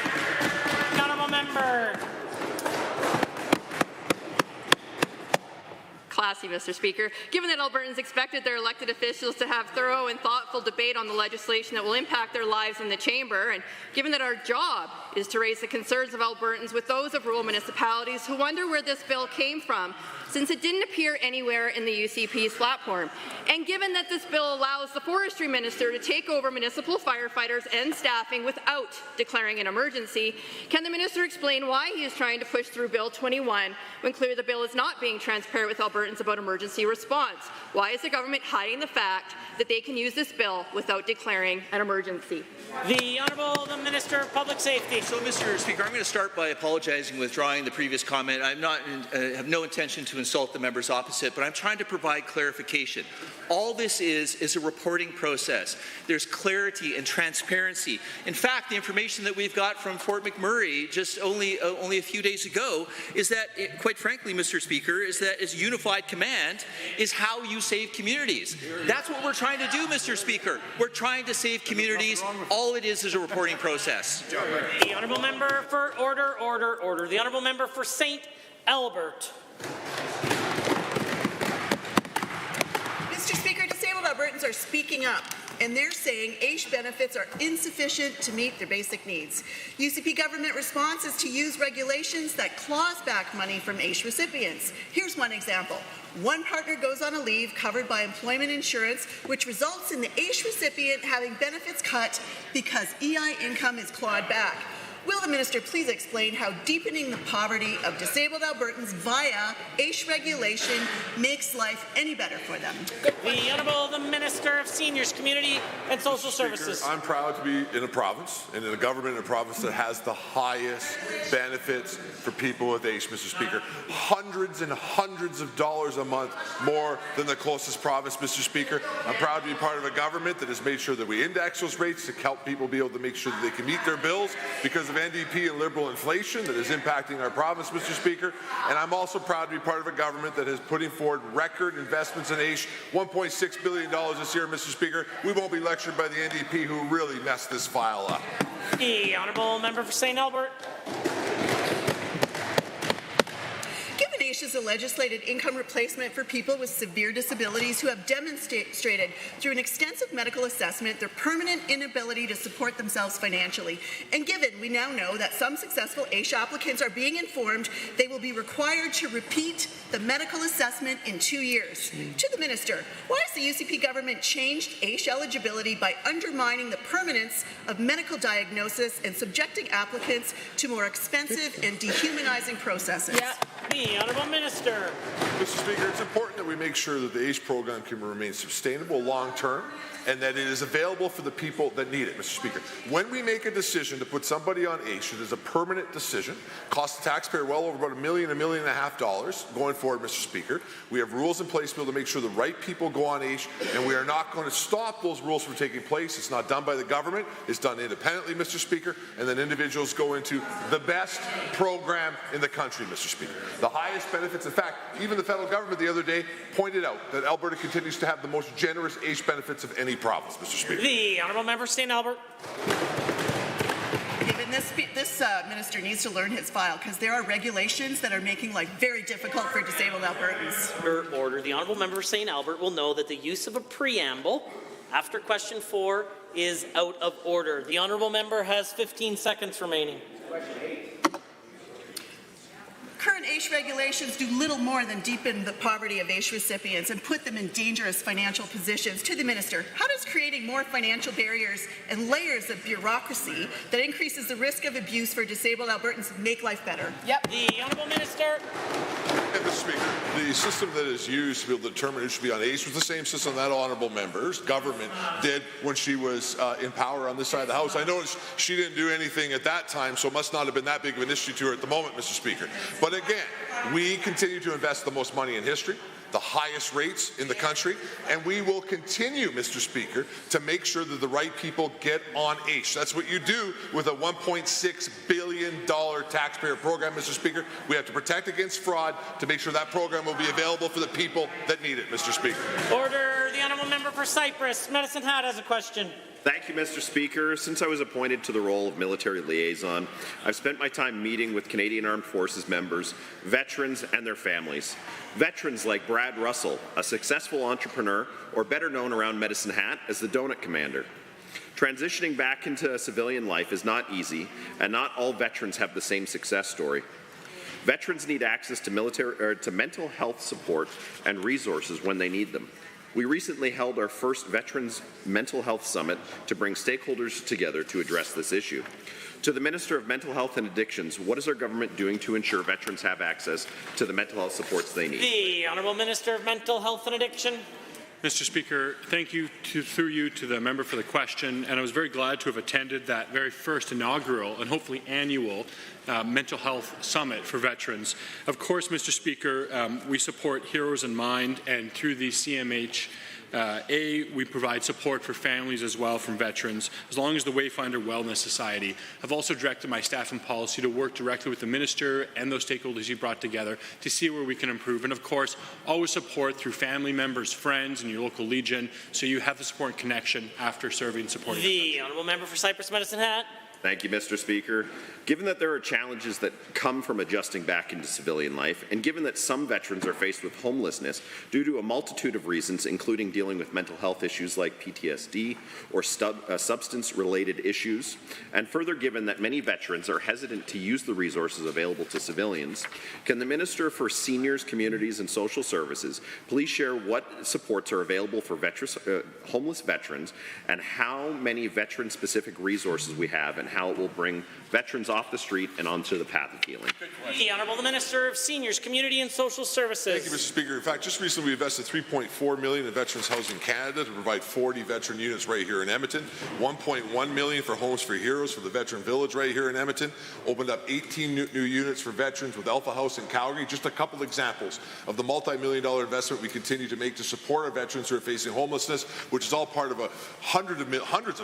The Honourable Member. Classy, Mr. Speaker. Given that Albertans expected their elected officials to have thorough and thoughtful debate on the legislation that will impact their lives in the chamber, and given that our job is to raise the concerns of Albertans with those of rural municipalities who wonder where this bill came from, since it didn't appear anywhere in the UCP's platform, and given that this bill allows the forestry minister to take over municipal firefighters and staffing without declaring an emergency, can the minister explain why he is trying to push through Bill 21 when clearly the bill is not being transparent with Albertans about emergency response? Why is the government hiding the fact that they can use this bill without declaring an emergency? The Honourable Minister of Public Safety. So, Mr. Speaker, I'm going to start by apologizing, withdrawing the previous comment. I have no intention to insult the members opposite, but I'm trying to provide clarification. All this is a reporting process. There's clarity and transparency. In fact, the information that we've got from Fort McMurray just only a few days ago is that, quite frankly, Mr. Speaker, is unified command is how you save communities. That's what we're trying to do, Mr. Speaker. We're trying to save communities. All it is a reporting process. The Honourable Member for Order. The Honourable Member for St. Albert. Mr. Speaker, disabled Albertans are speaking up, and they're saying AISH benefits are insufficient to meet their basic needs. UCP government response is to use regulations that claws back money from AISH recipients. Here's one example. One partner goes on a leave covered by employment insurance, which results in the AISH recipient having benefits cut because EI income is clawed back. Will the minister please explain how deepening the poverty of disabled Albertans via AISH regulation makes life any better for them? The Honourable Minister of Seniors, Community and Social Services. I'm proud to be in a province and in a government in a province that has the highest benefits for people with AISH, Mr. Speaker. Hundreds and hundreds of dollars a month more than the closest province, Mr. Speaker. I'm proud to be part of a government that has made sure that we index those rates to help people be able to make sure that they can meet their bills because of NDP and Liberal inflation that is impacting our province, Mr. Speaker. And I'm also proud to be part of a government that is putting forward record investments in AISH, $1.6 billion this year, Mr. Speaker. We won't be lectured by the NDP who really messed this file up. The Honourable Member for St. Albert. Given AISH is a legislated income replacement for people with severe disabilities who have demonstrated through an extensive medical assessment their permanent inability to support themselves financially, and given we now know that some successful AISH applicants are being informed they will be required to repeat the medical assessment in 2 years. To the minister, why has the UCP government changed AISH eligibility by undermining the permanence of medical diagnosis and subjecting applicants to more expensive and dehumanizing processes? The Honourable Minister. Mr. Speaker, it's important that we make sure that the AISH program can remain sustainable long-term and that it is available for the people that need it, Mr. Speaker. When we make a decision to put somebody on AISH, it is a permanent decision, costs the taxpayer well over about $1 million, $1.5 million going forward, Mr. Speaker. We have rules in place to be able to make sure the right people go on AISH, and we are not going to stop those rules from taking place. It's not done by the government. It's done independently, Mr. Speaker, and then individuals go into the best program in the country, Mr. Speaker. The highest benefits. In fact, even the federal government the other day pointed out that Alberta continues to have the most generous AISH benefits of any province, Mr. Speaker. The Honourable Member St. Albert. Given this minister needs to learn his file because there are regulations that are making life very difficult for disabled Albertans. Order. The Honourable Member St. Albert will know that the use of a preamble after question 4 is out of order. The Honourable Member has 15 seconds remaining. Current AISH regulations do little more than deepen the poverty of AISH recipients and put them in dangerous financial positions. To the minister, how does creating more financial barriers and layers of bureaucracy that increases the risk of abuse for disabled Albertans make life better. Yep. The Honourable Minister. Mr. Speaker, the system that is used to be able to determine who should be on ACE was the same system that honourable member's government did when she was in power on this side of the House. I noticed she didn't do anything at that time, so it must not have been that big of an issue to her at the moment, Mr. Speaker. But again, we continue to invest the most money in history, the highest rates in the country, and we will continue, Mr. Speaker, to make sure that the right people get on ACE. That's what you do with a $1.6 billion taxpayer program, Mr. Speaker. We have to protect against fraud to make sure that program will be available for the people that need it, Mr. Speaker. Order. The honourable member for Cypress. Medicine Hat has a question. Thank you, Mr. Speaker. Since I was appointed to the role of military liaison, I've spent my time meeting with Canadian Armed Forces members, veterans, and their families. Veterans like Brad Russell, a successful entrepreneur, or better known around Medicine Hat as the Donut Commander. Transitioning back into civilian life is not easy, and not all veterans have the same success story. Veterans need access to mental health support and resources when they need them. We recently held our first Veterans Mental Health Summit to bring stakeholders together to address this issue. To the Minister of Mental Health and Addictions, what is our government doing to ensure veterans have access to the mental health supports they need? The Honourable Minister of Mental Health and Addiction. Mr. Speaker, thank you through you to the member for the question, and I was very glad to have attended that very first inaugural and hopefully annual mental health summit for veterans. Of course, Mr. Speaker, we support Heroes in Mind, and through the CMH we provide support for families as well from veterans, as long as the Wayfinder Wellness Society. I've also directed my staff and policy to work directly with the minister and those stakeholders he brought together to see where we can improve. And of course, always support through family members, friends, and your local Legion, so you have the support and connection after serving and supporting. The Honourable Member for Cypress Medicine Hat. Thank you, Mr. Speaker. Given that there are challenges that come from adjusting back into civilian life, and given that some veterans are faced with homelessness due to a multitude of reasons, including dealing with mental health issues like PTSD or substance-related issues, and further given that many veterans are hesitant to use the resources available to civilians, can the Minister for Seniors, Communities and Social Services please share what supports are available for homeless veterans, and how many veteran-specific resources we have, and how it will bring veterans off the street and onto the path of healing? The Honourable Minister of Seniors, Community and Social Services. Thank you, Mr. Speaker. In fact, just recently we invested $3.4 million in Veterans Housing Canada to provide 40 veteran units right here in Edmonton, $1.1 million for Homes for Heroes for the Veteran Village right here in Edmonton, opened up 18 new units for veterans with Alpha House in Calgary. Just a couple examples of the multi-million-dollar investment we continue to make to support our veterans who are facing homelessness, which is all part of hundreds of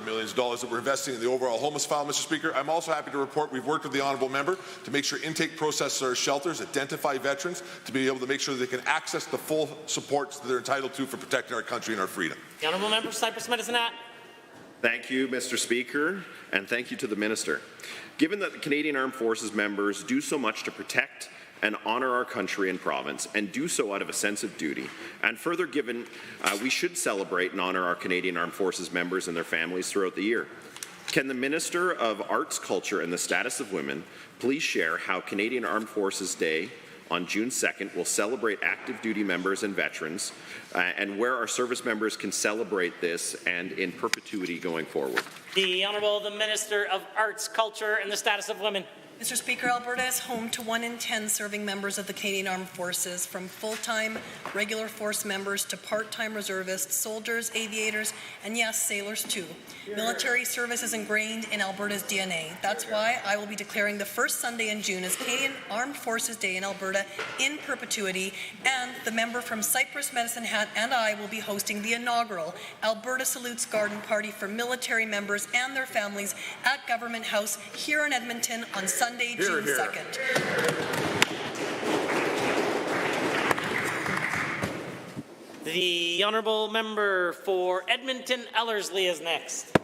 millions of dollars that we're investing in the overall homeless file, Mr. Speaker. I'm also happy to report we've worked with the honourable member to make sure intake processes our shelters identify veterans to be able to make sure that they can access the full supports that they're entitled to for protecting our country and our freedom. The Honourable Member for Cypress Medicine Hat. Thank you, Mr. Speaker, and thank you to the Minister. Given that the Canadian Armed Forces members do so much to protect and honour our country and province, and do so out of a sense of duty, and further given we should celebrate and honour our Canadian Armed Forces members and their families throughout the year, can the Minister of Arts, Culture and the Status of Women please share how Canadian Armed Forces Day on June 2nd will celebrate active duty members and veterans, and where our service members can celebrate this and in perpetuity going forward? The Honourable Minister of Arts, Culture and the Status of Women. Mr. Speaker, Alberta is home to 1 in 10 serving members of the Canadian Armed Forces, from full-time regular force members to part-time reservists, soldiers, aviators, and yes, sailors too. Military service is ingrained in Alberta's DNA. That's why I will be declaring the first Sunday in June as Canadian Armed Forces Day in Alberta in perpetuity, and the member from Cypress Medicine Hat and I will be hosting the inaugural Alberta Salutes Garden Party for military members and their families at Government House here in Edmonton on Sunday, June 2nd. The Honourable Member for Edmonton Ellerslie is next.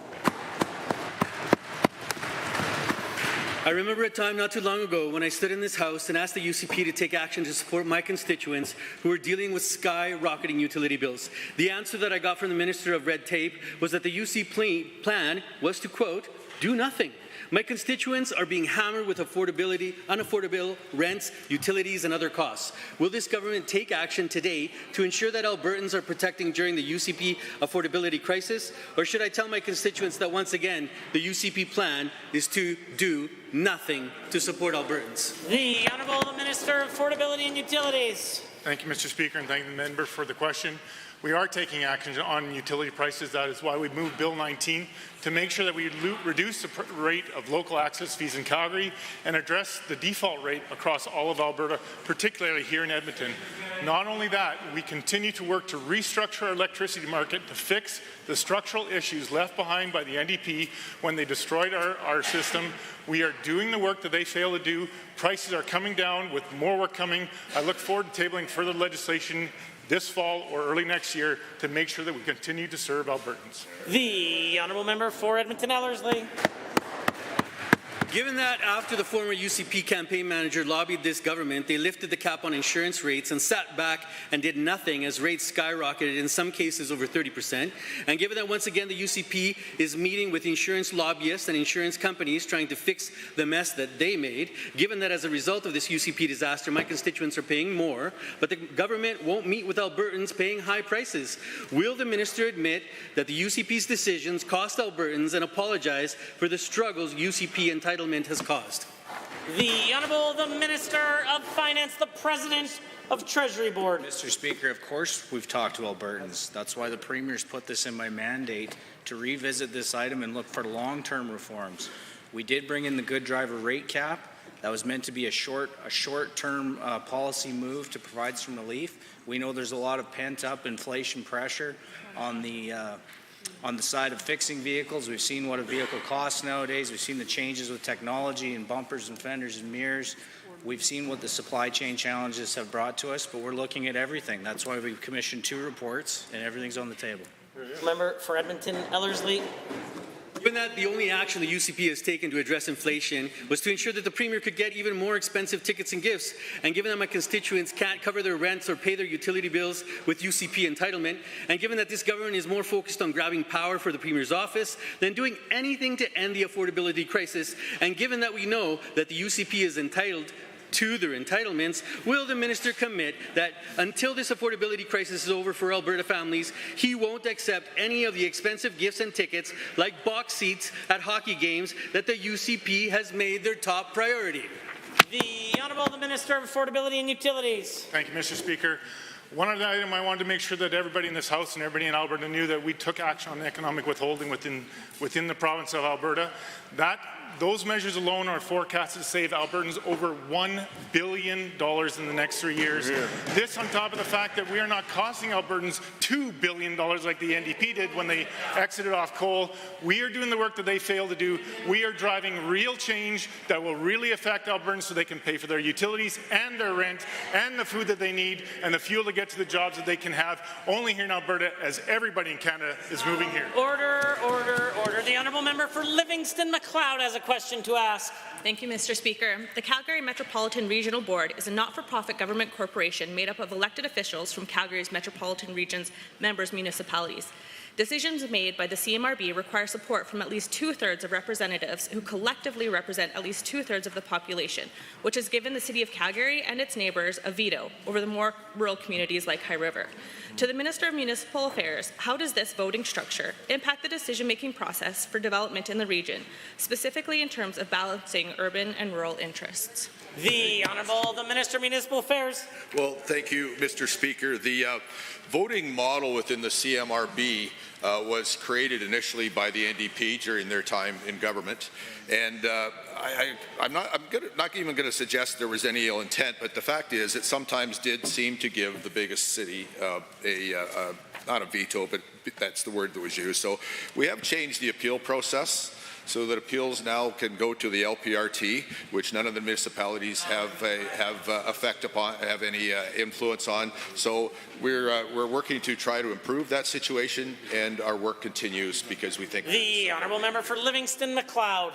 I remember a time not too long ago when I stood in this House and asked the UCP to take action to support my constituents who are dealing with skyrocketing utility bills. The answer that I got from the Minister of Red Tape was that the UC plan was to, quote, do nothing. My constituents are being hammered with unaffordable rents, utilities, and other costs. Will this government take action today to ensure that Albertans are protecting during the UCP affordability crisis? Or should I tell my constituents that once again, the UCP plan is to do nothing to support Albertans? The Honourable Minister of Affordability and Utilities. Thank you, Mr. Speaker, and thank the member for the question. We are taking action on utility prices. That is why we moved Bill 19 to make sure that we reduce the rate of local access fees in Calgary and address the default rate across all of Alberta, particularly here in Edmonton. Not only that, we continue to work to restructure our electricity market to fix the structural issues left behind by the NDP when they destroyed our system. We are doing the work that they failed to do. Prices are coming down with more work coming. I look forward to tabling further legislation this fall or early next year to make sure that we continue to serve Albertans. The Honourable Member for Edmonton Ellerslie. Given that after the former UCP campaign manager lobbied this government, they lifted the cap on insurance rates and sat back and did nothing as rates skyrocketed, in some cases over 30%, and given that once again the UCP is meeting with insurance lobbyists and insurance companies trying to fix the mess that they made, given that as a result of this UCP disaster, my constituents are paying more, but the government won't meet with Albertans paying high prices, will the minister admit that the UCP's decisions cost Albertans and apologize for the struggles UCP entitlement has caused? The Honourable the Minister of Finance, the President of Treasury Board. Mr. Speaker, of course we've talked to Albertans. That's why the Premier's put this in my mandate to revisit this item and look for long-term reforms. We did bring in the good driver rate cap. That was meant to be a short-term policy move to provide some relief. We know there's a lot of pent-up inflation pressure on the side of fixing vehicles. We've seen what a vehicle costs nowadays. We've seen the changes with technology and bumpers and fenders and mirrors. We've seen what the supply chain challenges have brought to us, but we're looking at everything. That's why we've commissioned 2 reports, and everything's on the table. Member for Edmonton Ellerslie. Given that the only action the UCP has taken to address inflation was to ensure that the Premier could get even more expensive tickets and gifts, and given that my constituents can't cover their rents or pay their utility bills with UCP entitlement, and given that this government is more focused on grabbing power for the Premier's office than doing anything to end the affordability crisis, and given that we know that the UCP is entitled to their entitlements, will the minister commit that until this affordability crisis is over for Alberta families, he won't accept any of the expensive gifts and tickets like box seats at hockey games that the UCP has made their top priority? The Honourable the Minister of Affordability and Utilities. Thank you, Mr. Speaker. One other item I wanted to make sure that everybody in this House and everybody in Alberta knew that we took action on economic withholding within the province of Alberta. Those measures alone are forecasted to save Albertans over $1 billion in the next 3 years. Yeah. This on top of the fact that we are not costing Albertans $2 billion like the NDP did when they exited off coal. We are doing the work that they failed to do. We are driving real change that will really affect Albertans so they can pay for their utilities and their rent and the food that they need and the fuel to get to the jobs that they can have only here in Alberta, as everybody in Canada is moving here. Order, order, order. The Honourable Member for Livingston-Macleod has a question to ask. Thank you, Mr. Speaker. The Calgary Metropolitan Regional Board is a not-for-profit government corporation made up of elected officials from Calgary's metropolitan region's members municipalities. Decisions made by the CMRB require support from at least 2/3 of representatives who collectively represent at least 2/3 of the population, which has given the City of Calgary and its neighbours a veto over the more rural communities like High River. To the Minister of Municipal Affairs, how does this voting structure impact the decision-making process for development in the region, specifically in terms of balancing urban and rural interests? The Honourable the Minister of Municipal Affairs. Well, thank you, Mr. Speaker. The voting model within the CMRB was created initially by the NDP during their time in government, and I'm not even going to suggest there was any ill intent, but the fact is it sometimes did seem to give the biggest city not a veto, but that's the word that was used. So we have changed the appeal process so that appeals now can go to the LPRT, which none of the municipalities have any influence on. So we're working to try to improve that situation, and our work continues because we think. The Honourable Member for Livingston-Macleod.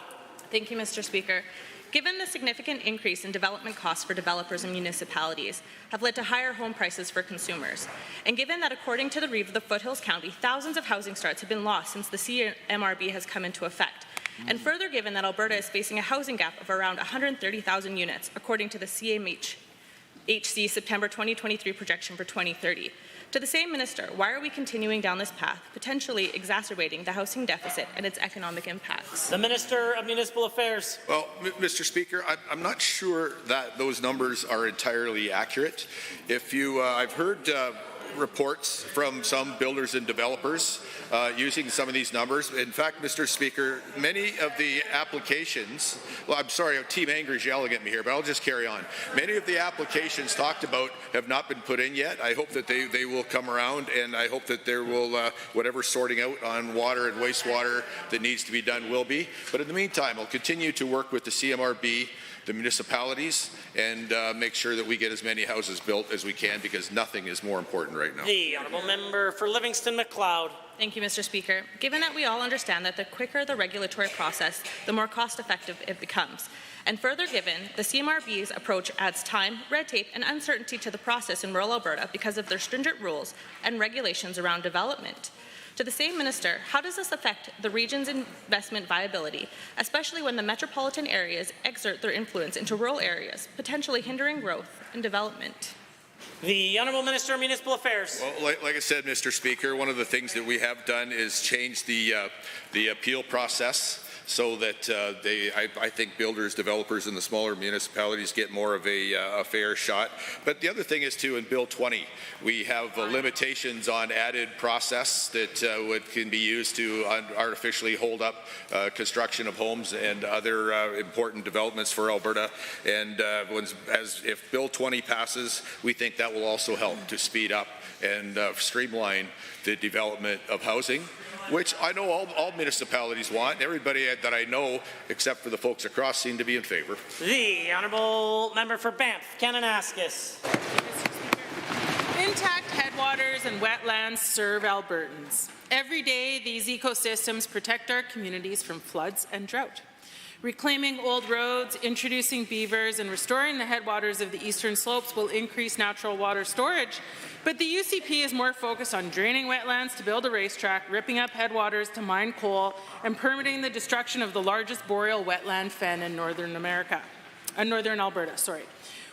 Thank you, Mr. Speaker. Given the significant increase in development costs for developers and municipalities have led to higher home prices for consumers, and given that according to the Reeve of the Foothills County, thousands of housing starts have been lost since the CMRB has come into effect, And further, given that Alberta is facing a housing gap of around 130,000 units, according to the CMHC September 2023 projection for 2030. To the same minister, why are we continuing down this path, potentially exacerbating the housing deficit and its economic impacts? The Minister of Municipal Affairs. Well, Mr. Speaker, I'm not sure that those numbers are entirely accurate. If you, I've heard reports from some builders and developers using some of these numbers. In fact, Mr. Speaker, many of the applications, well, I'm sorry, Team Angry is yelling at me here, but I'll just carry on. Many of the applications talked about have not been put in yet. I hope that they will come around, and I hope that there will, whatever sorting out on water and wastewater that needs to be done will be. But in the meantime, I'll continue to work with the CMRB, the municipalities, and make sure that we get as many houses built as we can, because nothing is more important right now. The honourable member for Livingston-McLeod. Thank you, Mr. Speaker. Given that we all understand that the quicker the regulatory process, the more cost-effective it becomes, and further given the CMRB's approach adds time, red tape, and uncertainty to the process in rural Alberta because of their stringent rules and regulations around development. To the same minister, how does this affect the region's investment viability, especially when the metropolitan areas exert their influence into rural areas, potentially hindering growth and development? The Honourable Minister of Municipal Affairs. Well, like I said, Mr. Speaker, one of the things that we have done is change the appeal process so that I think builders, developers in the smaller municipalities get more of a fair shot. But the other thing is, too, in Bill 20, we have limitations on added process that can be used to artificially hold up construction of homes and other important developments for Alberta. And if Bill 20 passes, we think that will also help to speed up and streamline the development of housing, which I know all municipalities want. Everybody that I know, except for the folks across, seem to be in favour. The Honourable Member for Banff, Kananaskis. Intact headwaters and wetlands serve Albertans. Every day, these ecosystems protect our communities from floods and drought. Reclaiming old roads, introducing beavers, and restoring the headwaters of the eastern slopes will increase natural water storage, but the UCP is more focused on draining wetlands to build a racetrack, ripping up headwaters to mine coal, and permitting the destruction of the largest boreal wetland fen in northern Alberta.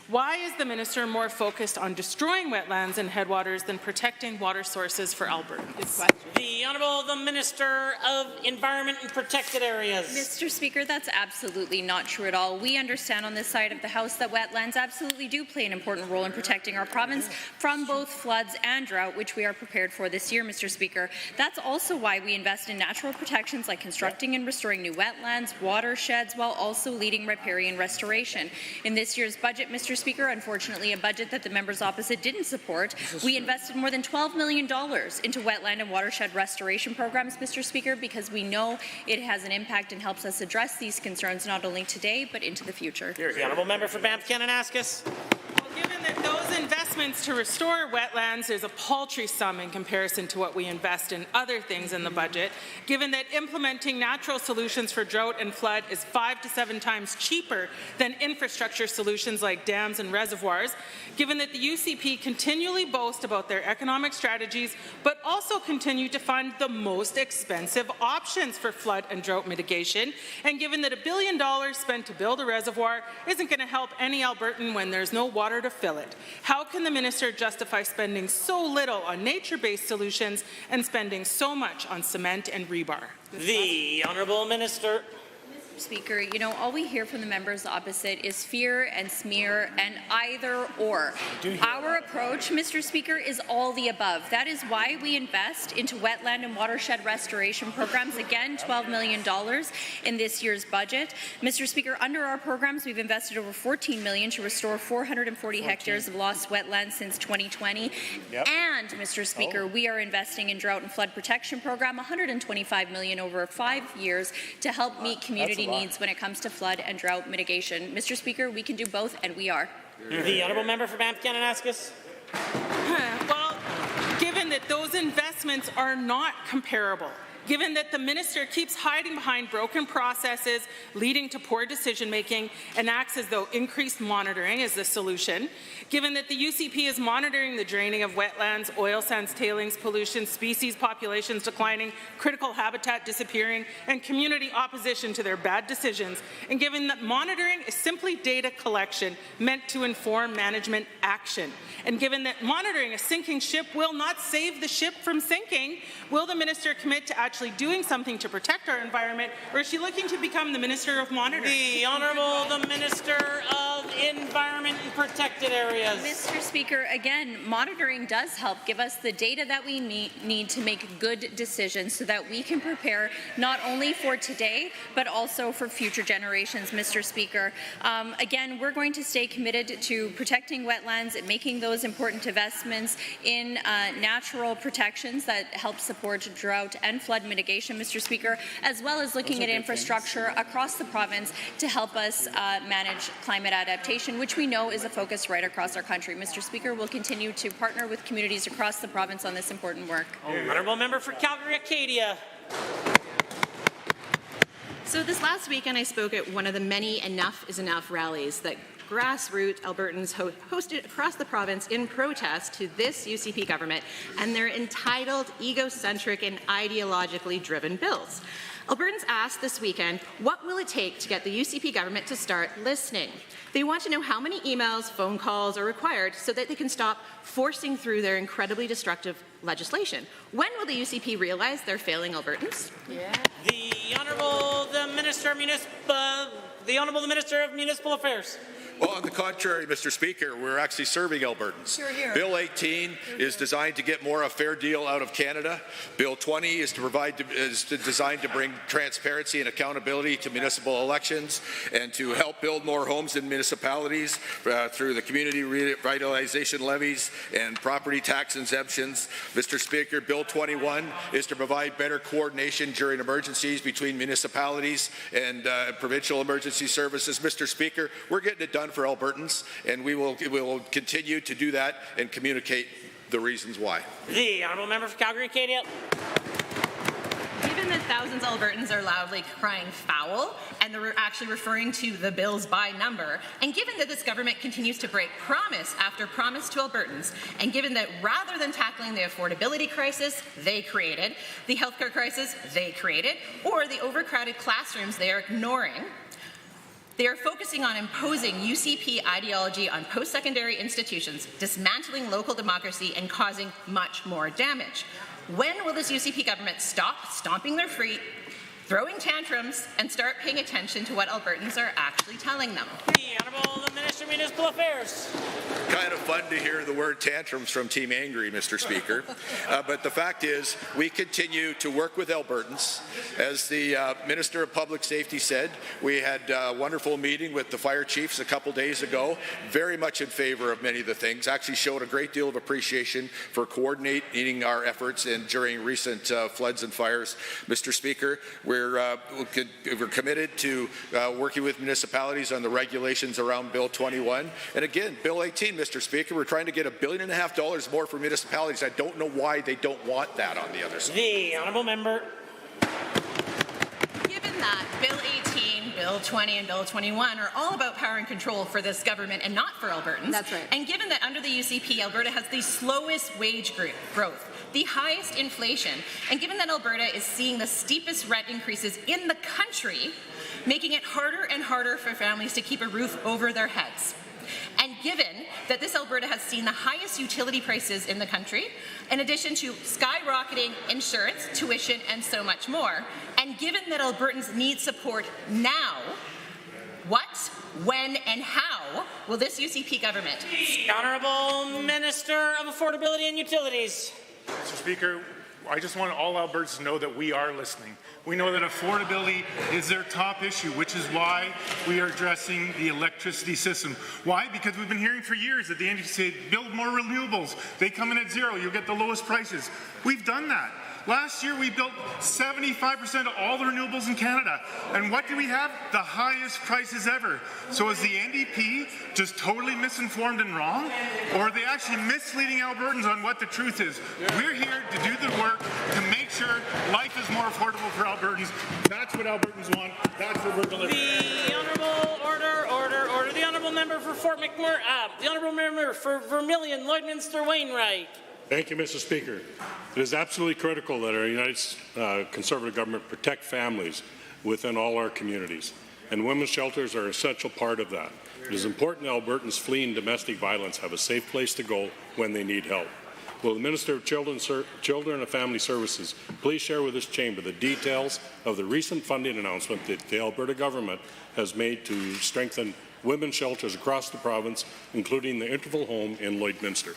Why is the minister more focused on destroying wetlands and headwaters than protecting water sources for Albertans? The Honourable the Minister of Environment and Protected Areas. Mr. Speaker, that's absolutely not true at all. We understand on this side of the House that wetlands absolutely do play an important role in protecting our province from both floods and drought, which we are prepared for this year, Mr. Speaker. That's also why we invest in natural protections like constructing and restoring new wetlands, watersheds, while also leading riparian restoration. In this year's budget, Mr. Speaker, unfortunately a budget that the members opposite didn't support, we invested more than $12 million into wetland and watershed restoration programs, Mr. Speaker, because we know it has an impact and helps us address these concerns not only today but into the future. The Honourable Member for Banff, Kananaskis. Given that those investments to restore wetlands is a paltry sum in comparison to what we invest in other things in the budget, given that implementing natural solutions for drought and flood is 5 to 7 times cheaper than infrastructure solutions like dams and reservoirs, given that the UCP continually boast about their economic strategies but also continue to fund the most expensive options for flood and drought mitigation, and given that $1 billion spent to build a reservoir isn't going to help any Albertan when there's no water to fill it, how can the minister justify spending so little on nature-based solutions and spending so much on cement and rebar? The Honourable Minister. Speaker, you know, all we hear from the members opposite is fear and smear and either or. Our approach, Mr. Speaker, is all the above. That is why we invest into wetland and watershed restoration programs. Again, $12 million in this year's budget. Mr. Speaker, under our programs, we've invested over $14 million to restore 440 hectares of lost wetlands since 2020. And, Mr. Speaker, we are investing in drought and flood protection program, $125 million over 5 years to help meet community needs when it comes to flood and drought mitigation. Mr. Speaker, we can do both, and we are. The Honourable Member for Banff, Kananaskis. Well, given that those investments are not comparable, given that the minister keeps hiding behind broken processes leading to poor decision-making and acts as though increased monitoring is the solution, given that the UCP is monitoring the draining of wetlands, oil sands, tailings, pollution, species populations declining, critical habitat disappearing, and community opposition to their bad decisions, and given that monitoring is simply data collection meant to inform management action, and given that monitoring a sinking ship will not save the ship from sinking, will the minister commit to actually doing something to protect our environment, or is she looking to become the Minister of Monitoring? The Honourable the Minister of Environment and Protected Areas. Mr. Speaker, again, monitoring does help give us the data that we need to make good decisions so that we can prepare not only for today, but also for future generations, Mr. Speaker. Again, we're going to stay committed to protecting wetlands and making those important investments in natural protections that help support drought and flood mitigation, Mr. Speaker, as well as looking at infrastructure across the province to help us manage climate adaptation, which we know is a focus right across our country. Mr. Speaker, we'll continue to partner with communities across the province on this important work. Honourable Member for Calgary-Acadia. So this last weekend I spoke at one of the many Enough is Enough rallies that grassroots Albertans hosted across the province in protest to this UCP government and their entitled, egocentric and ideologically driven bills. Albertans asked this weekend, what will it take to get the UCP government to start listening? They want to know how many emails, phone calls are required so that they can stop forcing through their incredibly destructive legislation. When will the UCP realize they're failing Albertans? Yeah. The Honourable the Minister of Municipal Affairs. Well, on the contrary, Mr. Speaker, we're actually serving Albertans. Hear, hear. Bill 18 is designed to get more a fair deal out of Canada. Bill 20 is designed to bring transparency and accountability to municipal elections and to help build more homes in municipalities through the community revitalization levies and property tax exemptions. Mr. Speaker, Bill 21 is to provide better coordination during emergencies between municipalities and provincial emergency services. Mr. Speaker, we're getting it done for Albertans, and we will continue to do that and communicate the reasons why. The Honourable Member for Calgary-Acadia. Given that thousands of Albertans are loudly crying foul, and they're actually referring to the bills by number, and given that this government continues to break promise after promise to Albertans, and given that rather than tackling the affordability crisis they created, the healthcare crisis they created, or the overcrowded classrooms they are ignoring, they are focusing on imposing UCP ideology on post-secondary institutions, dismantling local democracy, and causing much more damage. When will this UCP government stop stomping their feet, throwing tantrums, and start paying attention to what Albertans are actually telling them? The Honourable the Minister of Municipal Affairs. Kind of fun to hear the word tantrums from Team Angry, Mr. Speaker. But the fact is, we continue to work with Albertans. As the Minister of Public Safety said, we had a wonderful meeting with the fire chiefs a couple days ago, very much in favor of many of the things, actually showed a great deal of appreciation for coordinating our efforts during recent floods and fires. Mr. Speaker, we're committed to working with municipalities on the regulations around Bill 21. And again, Bill 18, Mr. Speaker, we're trying to get $1.5 billion more for municipalities. I don't know why they don't want that on the other side. The Honourable Member. Given that Bill 18, Bill 20, and Bill 21 are all about power and control for this government and not for Albertans. That's right. And given that under the UCP, Alberta has the slowest wage growth, the highest inflation, and given that Alberta is seeing the steepest rent increases in the country, making it harder and harder for families to keep a roof over their heads. And given that this Alberta has seen the highest utility prices in the country, in addition to skyrocketing insurance, tuition, and so much more, and given that Albertans need support now, what, when, and how will this UCP government? The Honourable Minister of Affordability and Utilities. Mr. Speaker, I just want all Albertans to know that we are listening. We know that affordability is their top issue, which is why we are addressing the electricity system. Why? Because we've been hearing for years that the NDP say, build more renewables. They come in at zero, you'll get the lowest prices. We've done that. Last year, we built 75% of all the renewables in Canada. And what do we have? The highest prices ever. So is the NDP just totally misinformed and wrong? Or are they actually misleading Albertans on what the truth is? We're here to do the work to make sure life is more affordable for Albertans. That's what Albertans want. That's what we're delivering. The Honourable Order. The Honourable Member for Fort McMurray, the Honourable Member for Vermilion, Lloydminster Wainwright. Thank you, Mr. Speaker. It is absolutely critical that our United Conservative government protect families within all our communities, and women's shelters are an essential part of that. It is important that Albertans fleeing domestic violence have a safe place to go when they need help. Will the Minister of Children and Family Services please share with this chamber the details of the recent funding announcement that the Alberta government has made to strengthen women's shelters across the province, including the Interval Home in Lloydminster?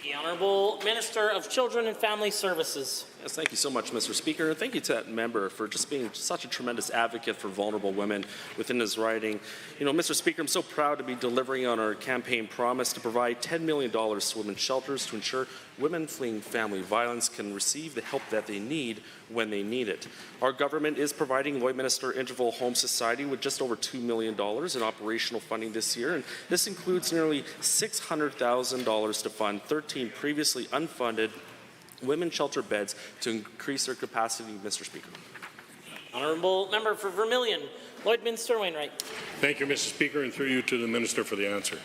The Honourable Minister of Children and Family Services. Yes, thank you so much, Mr. Speaker, and thank you to that member for just being such a tremendous advocate for vulnerable women within his riding. You know, Mr. Speaker, I'm so proud to be delivering on our campaign promise to provide $10 million to women's shelters to ensure women fleeing family violence can receive the help that they need when they need it. Our government is providing Lloydminster Interval Home Society with just over $2 million in operational funding this year, and this includes nearly $600,000 to fund 13 previously unfunded women's shelter beds to increase their capacity, Mr. Speaker. Honourable Member for Vermilion, Lloydminster Wainwright. Thank you, Mr. Speaker, and through you to the Minister for the answer.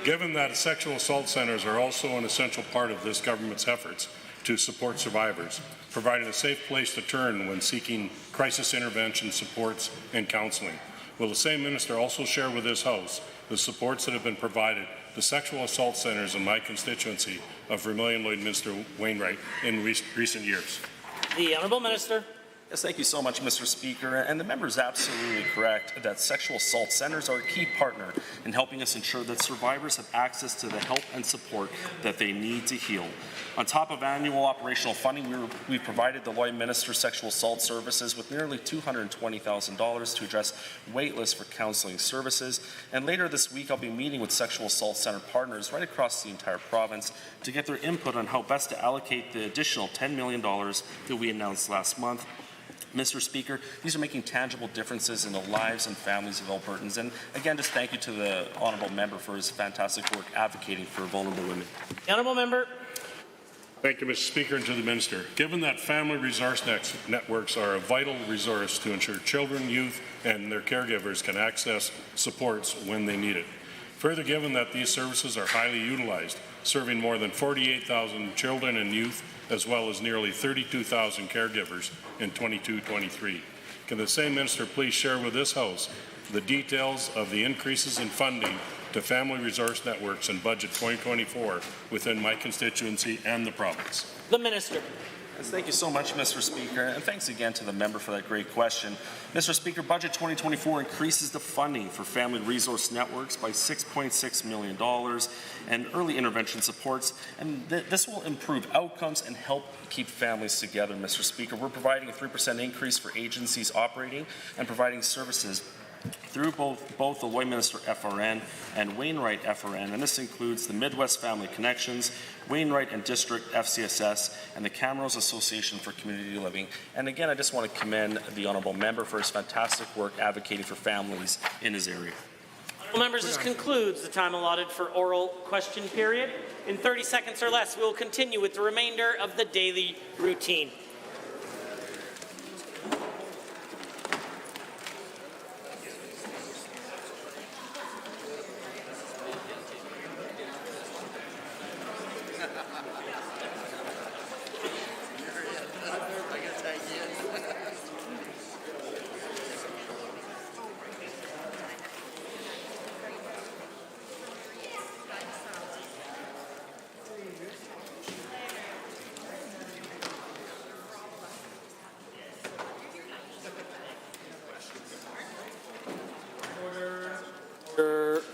Given that sexual assault centres are also an essential part of this government's efforts to support survivors, providing a safe place to turn when seeking crisis intervention, supports, and counselling, will the same minister also share with this House the supports that have been provided to sexual assault centres in my constituency of Vermilion, Lloydminster, Wainwright in recent years? The Honourable Minister. Yes, thank you so much, Mr. Speaker. And the member is absolutely correct that sexual assault centers are a key partner in helping us ensure that survivors have access to the help and support that they need to heal. On top of annual operational funding, we provided the Lloydminster Sexual Assault Services with nearly $220,000 to address wait lists for counselling services. And later this week, I'll be meeting with sexual assault center partners right across the entire province to get their input on how best to allocate the additional $10 million that we announced last month. Mr. Speaker, these are making tangible differences in the lives and families of Albertans. And again, just thank you to the Honourable Member for his fantastic work advocating for vulnerable women. The Honourable Member. Thank you, Mr. Speaker, and to the Minister. Given that family resource networks are a vital resource to ensure children, youth, and their caregivers can access supports when they need it. Further, given that these services are highly utilized, serving more than 48,000 children and youth, as well as nearly 32,000 caregivers in 22-23. Can the same minister please share with this House the details of the increases in funding to family resource networks in Budget 2024 within my constituency and the province? The Minister. Yes, thank you so much, Mr. Speaker, and thanks again to the member for that great question. Mr. Speaker, Budget 2024 increases the funding for family resource networks by $6.6 million and early intervention supports, and this will improve outcomes and help keep families together, Mr. Speaker. We're providing a 3% increase for agencies operating and providing services through both the Lloydminster FRN and Wainwright FRN, and this includes the Midwest Family Connections, Wainwright and District FCSS, and the Camrose Association for Community Living. And again, I just want to commend the Honourable Member for his fantastic work advocating for families in his area. Well, members, this concludes the time allotted for oral question period. In 30 seconds or less, we will continue with the remainder of the daily routine.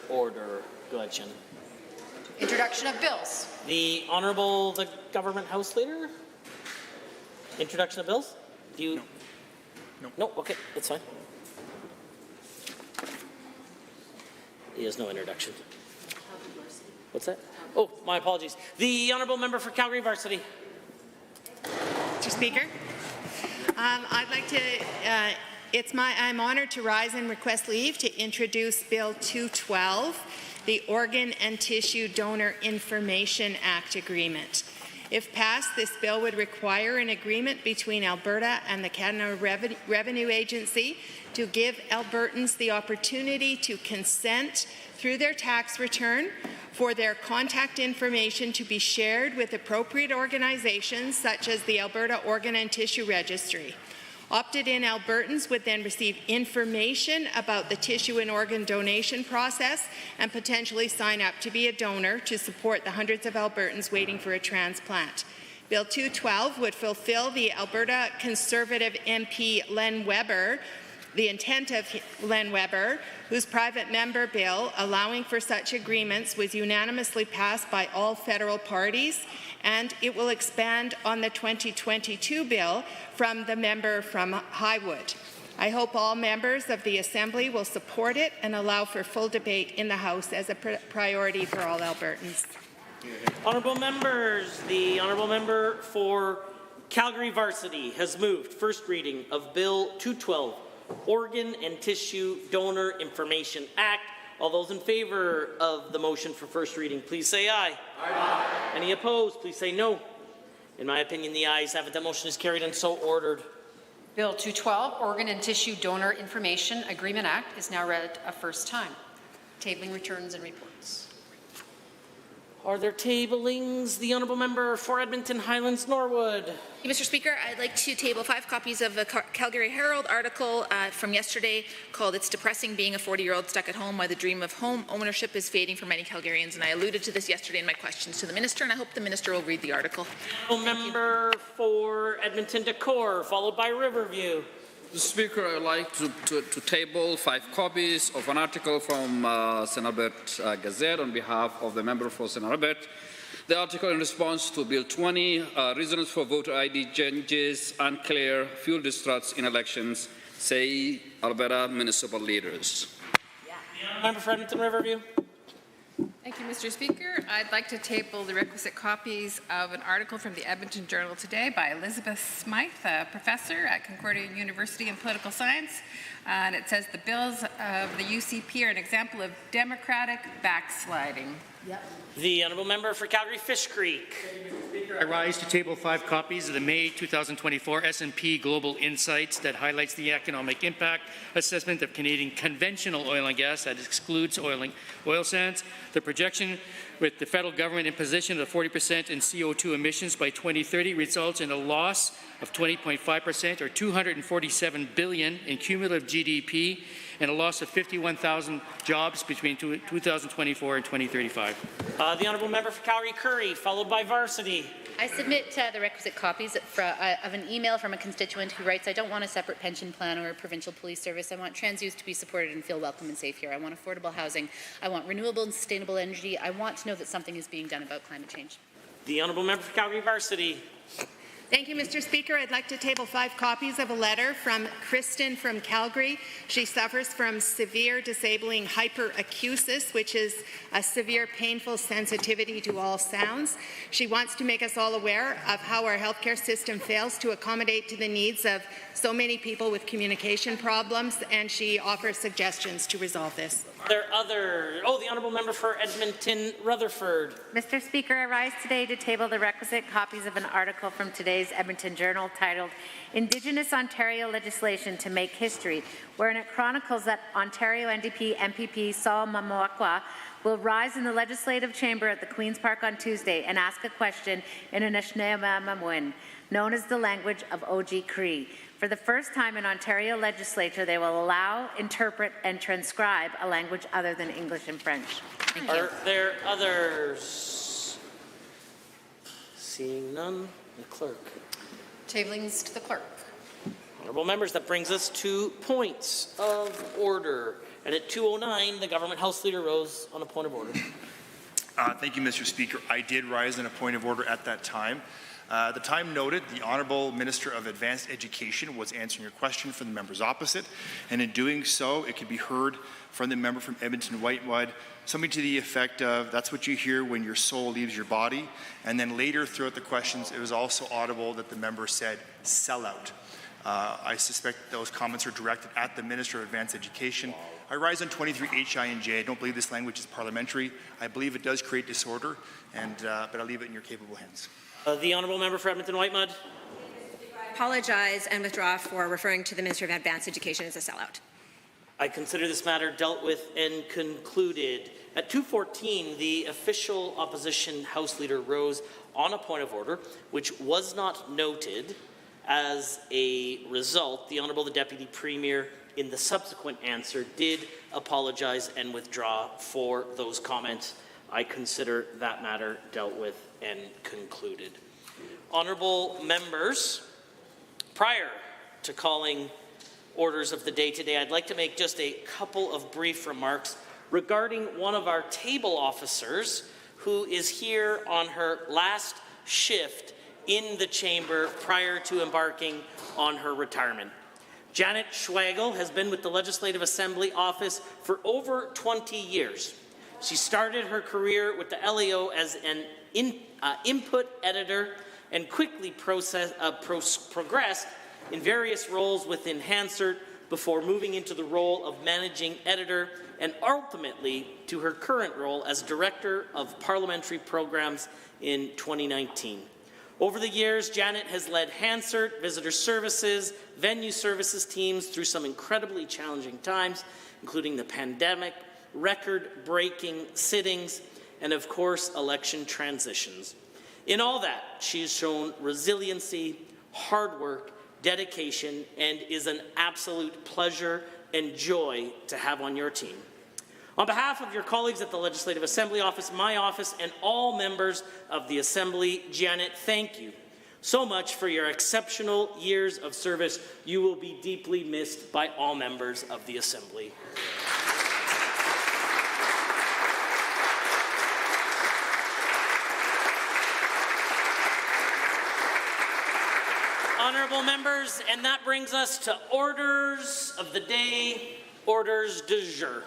Order. Go ahead, Jen. Introduction of bills. The Honourable the Government House Leader? Introduction of bills? Do you? No, okay, that's fine. He has no introduction. What's that? Oh, my apologies. The Honourable Member for Calgary Varsity. Mr. Speaker, I'd like to, I'm honored to rise and request leave to introduce Bill 212, the Organ and Tissue Donor Information Act Agreement. If passed, this bill would require an agreement between Alberta and the Canada Revenue Agency to give Albertans the opportunity to consent through their tax return for their contact information to be shared with appropriate organizations such as the Alberta Organ and Tissue Registry. Opted-in Albertans would then receive information about the tissue and organ donation process and potentially sign up to be a donor to support the hundreds of Albertans waiting for a transplant. Bill 212 would fulfill the Alberta Conservative MP Len Weber, the intent of Len Weber, whose private member bill allowing for such agreements was unanimously passed by all federal parties, and it will expand on the 2022 bill from the member from Highwood. I hope all members of the Assembly will support it and allow for full debate in the House as a priority for all Albertans. Honourable members, the Honourable Member for Calgary Varsity has moved first reading of Bill 212, Organ and Tissue Donor Information Act. All those in favour of the motion for first reading, please say aye. Aye. Any opposed, please say no. In my opinion, the ayes have it. That motion is carried and so ordered. Bill 212, Organ and Tissue Donor Information Agreement Act, is now read a first time. Tabling returns and reports. Are there tablings? The Honourable Member for Edmonton Highlands Norwood. Mr. Speaker, I'd like to table 5 copies of a Calgary Herald article from yesterday called "It's Depressing Being a 40-Year-Old Stuck at Home, Why the Dream of Home Ownership is Fading for Many Calgarians." And I alluded to this yesterday in my questions to the Minister, and I hope the Minister will read the article. Member for Edmonton Decor, followed by Riverview. Mr. Speaker, I would like to table 5 copies of an article from St. Albert Gazette on behalf of the member for St. Albert. The article in response to Bill 20, reasons for voter ID changes, unclear, fuel distrust in elections, say Alberta municipal leaders. Member for Edmonton Riverview. Thank you, Mr. Speaker. I'd like to table the requisite copies of an article from the Edmonton Journal today by Elizabeth Smythe, a professor at Concordia University in political science. And it says the bills of the UCP are an example of democratic backsliding. Yep. The Honourable Member for Calgary Fish Creek. I rise to table 5 copies of the May 2024 S&P Global Insights that highlights the economic impact assessment of Canadian conventional oil and gas that excludes oil sands. The projection with the federal government in position of 40% in CO2 emissions by 2030 results in a loss of 20.5% or $247 billion in cumulative GDP and a loss of 51,000 jobs between 2024 and 2035. The Honourable Member for Calgary Curry, followed by Varsity. I submit the requisite copies of an email from a constituent who writes, "I don't want a separate pension plan or a provincial police service. I want trans youth to be supported and feel welcome and safe here. I want affordable housing. I want renewable and sustainable energy. I want to know that something is being done about climate change." The Honourable Member for Calgary Varsity. Thank you, Mr. Speaker. I'd like to table 5 copies of a letter from Kristen from Calgary. She suffers from severe disabling hyperacusis, which is a severe painful sensitivity to all sounds. She wants to make us all aware of how our healthcare system fails to accommodate to the needs of so many people with communication problems, and she offers suggestions to resolve this. The Honourable Member for Edmonton Rutherford. Mr. Speaker, I rise today to table the requisite copies of an article from today's Edmonton Journal titled "Indigenous Ontario Legislation to Make History," wherein it chronicles that Ontario NDP MPP Saul Mamoakwa will rise in the Legislative Chamber at the Queen's Park on Tuesday and ask a question in Anishinaabe, known as the language of OG Cree. For the first time in Ontario legislature, they will allow, interpret, and transcribe a language other than English and French. Thank you. Are there others? Seeing none, the clerk. Tablings to the clerk. Honourable members, that brings us to points of order. And at 2:09, the Government House Leader rose on a point of order. Thank you, Mr. Speaker. I did rise on a point of order at that time. The time noted, the Honourable Minister of Advanced Education was answering a question from the members opposite, and in doing so, it could be heard from the member from Edmonton Whitewood, something to the effect of, "That's what you hear when your soul leaves your body." And then later throughout the questions, it was also audible that the member said, "sell out." I suspect those comments are directed at the Minister of Advanced Education. I rise on 23 HI&J. I don't believe this language is parliamentary. I believe it does create disorder, but I'll leave it in your capable hands. The Honourable Member for Edmonton-Whitemud. Apologize and withdraw for referring to the Minister of Advanced Education as a sellout. I consider this matter dealt with and concluded. At 2:14, the official opposition House Leader rose on a point of order, which was not noted. As a result, the Honourable the Deputy Premier, in the subsequent answer, did apologize and withdraw for those comments. I consider that matter dealt with and concluded. Honourable members, prior to calling orders of the day today, I'd like to make just a couple of brief remarks regarding one of our table officers who is here on her last shift in the chamber prior to embarking on her retirement. Janet Schwagel has been with the Legislative Assembly office for over 20 years. She started her career with the LEO as an input editor and quickly progressed in various roles within Hansard before moving into the role of managing editor and ultimately to her current role as Director of Parliamentary Programs in 2019. Over the years, Janet has led Hansard, Visitor Services, Venue Services teams through some incredibly challenging times, including the pandemic, record-breaking sittings, and of course, election transitions. In all that, she has shown resiliency, hard work, dedication, and is an absolute pleasure and joy to have on your team. On behalf of your colleagues at the Legislative Assembly office, my office, and all members of the Assembly, Janet, thank you so much for your exceptional years of service. You will be deeply missed by all members of the Assembly. Honourable members, and that brings us to orders of the day, orders du jour.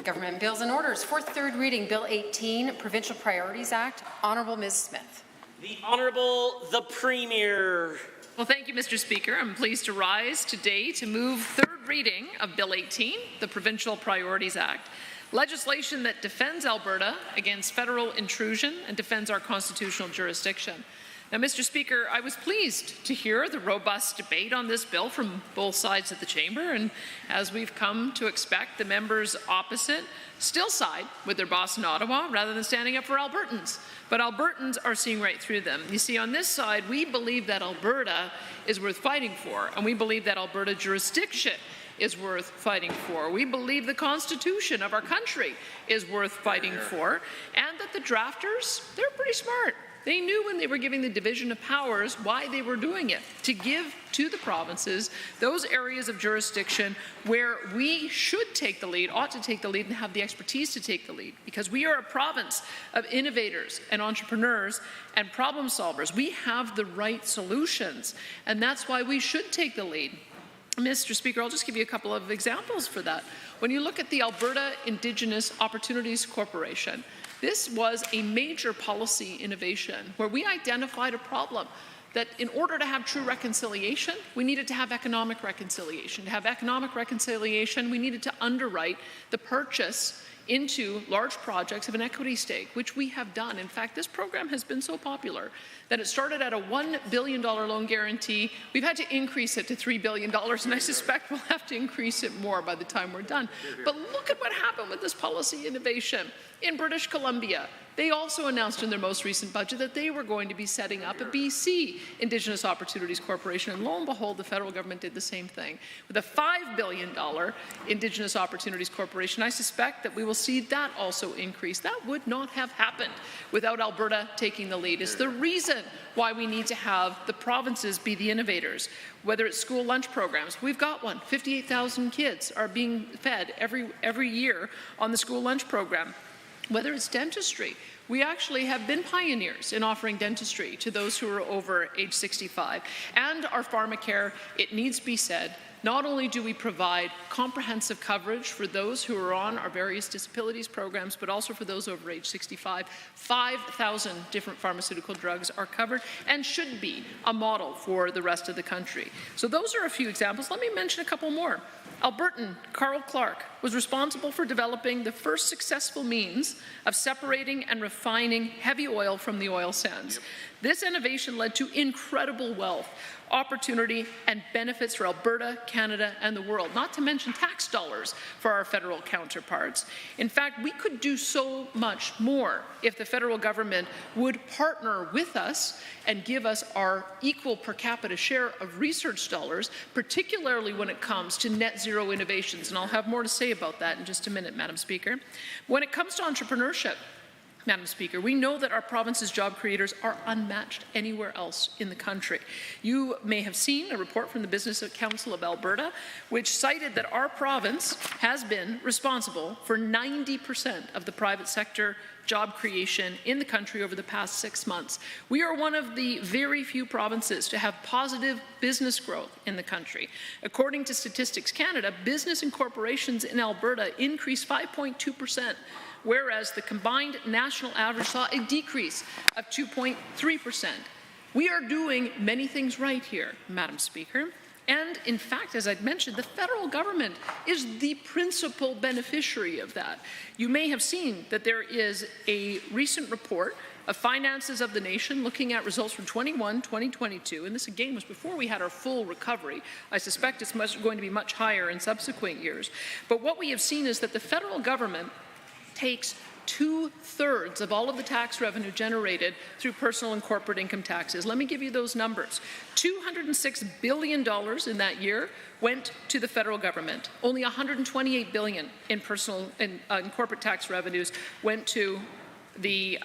Government bills and orders. For third reading, Bill 18, Provincial Priorities Act. Honourable Ms. Smith. The Honourable the Premier. Well, thank you, Mr. Speaker. I'm pleased to rise today to move third reading of Bill 18, the Provincial Priorities Act, legislation that defends Alberta against federal intrusion and defends our constitutional jurisdiction. Now, Mr. Speaker, I was pleased to hear the robust debate on this bill from both sides of the chamber, and as we've come to expect, the members opposite still side with their boss in Ottawa rather than standing up for Albertans. But Albertans are seeing right through them. You see, on this side, we believe that Alberta is worth fighting for, and we believe that Alberta jurisdiction is worth fighting for. We believe the Constitution of our country is worth fighting for, and that the drafters, they're pretty smart. They knew when they were giving the division of powers why they were doing it, to give to the provinces those areas of jurisdiction where we should take the lead, ought to take the lead, and have the expertise to take the lead. Because we are a province of innovators and entrepreneurs and problem solvers. We have the right solutions, and that's why we should take the lead. Mr. Speaker, I'll just give you a couple of examples for that. When you look at the Alberta Indigenous Opportunities Corporation, this was a major policy innovation where we identified a problem that in order to have true reconciliation, we needed to have economic reconciliation. To have economic reconciliation, we needed to underwrite the purchase into large projects of an equity stake, which we have done. In fact, this program has been so popular that it started at a $1 billion loan guarantee. We've had to increase it to $3 billion, and I suspect we'll have to increase it more by the time we're done. But look at what happened with this policy innovation. In British Columbia, they also announced in their most recent budget that they were going to be setting up a BC Indigenous Opportunities Corporation, and lo and behold, the federal government did the same thing. With a $5 billion Indigenous Opportunities Corporation, I suspect that we will see that also increase. That would not have happened without Alberta taking the lead. It's the reason why we need to have the provinces be the innovators. Whether it's school lunch programs, we've got one. 58,000 kids are being fed every year on the school lunch program. Whether it's dentistry, we actually have been pioneers in offering dentistry to those who are over age 65. And our pharmacare, it needs to be said, not only do we provide comprehensive coverage for those who are on our various disabilities programs, but also for those over age 65. 5,000 different pharmaceutical drugs are covered and should be a model for the rest of the country. So those are a few examples. Let me mention a couple more. Albertan Carl Clark was responsible for developing the first successful means of separating and refining heavy oil from the oil sands. This innovation led to incredible wealth, opportunity, and benefits for Alberta, Canada, and the world, not to mention tax dollars for our federal counterparts. In fact, we could do so much more if the federal government would partner with us and give us our equal per capita share of research dollars, particularly when it comes to net zero innovations. And I'll have more to say about that in just a minute, Madam Speaker. When it comes to entrepreneurship, Madam Speaker, we know that our province's job creators are unmatched anywhere else in the country. You may have seen a report from the Business Council of Alberta, which cited that our province has been responsible for 90% of the private sector job creation in the country over the past 6 months. We are one of the very few provinces to have positive business growth in the country. According to Statistics Canada, business and corporations in Alberta increased 5.2%, whereas the combined national average saw a decrease of 2.3%. We are doing many things right here, Madam Speaker. And in fact, as I'd mentioned, the federal government is the principal beneficiary of that. You may have seen that there is a recent report of Finances of the Nation looking at results from 2022, and this again was before we had our full recovery. I suspect it's going to be much higher in subsequent years. But what we have seen is that the federal government takes 2/3 of all of the tax revenue generated through personal and corporate income taxes. Let me give you those numbers. $206 billion in that year went to the federal government. Only $128 billion in personal and corporate tax revenues went to the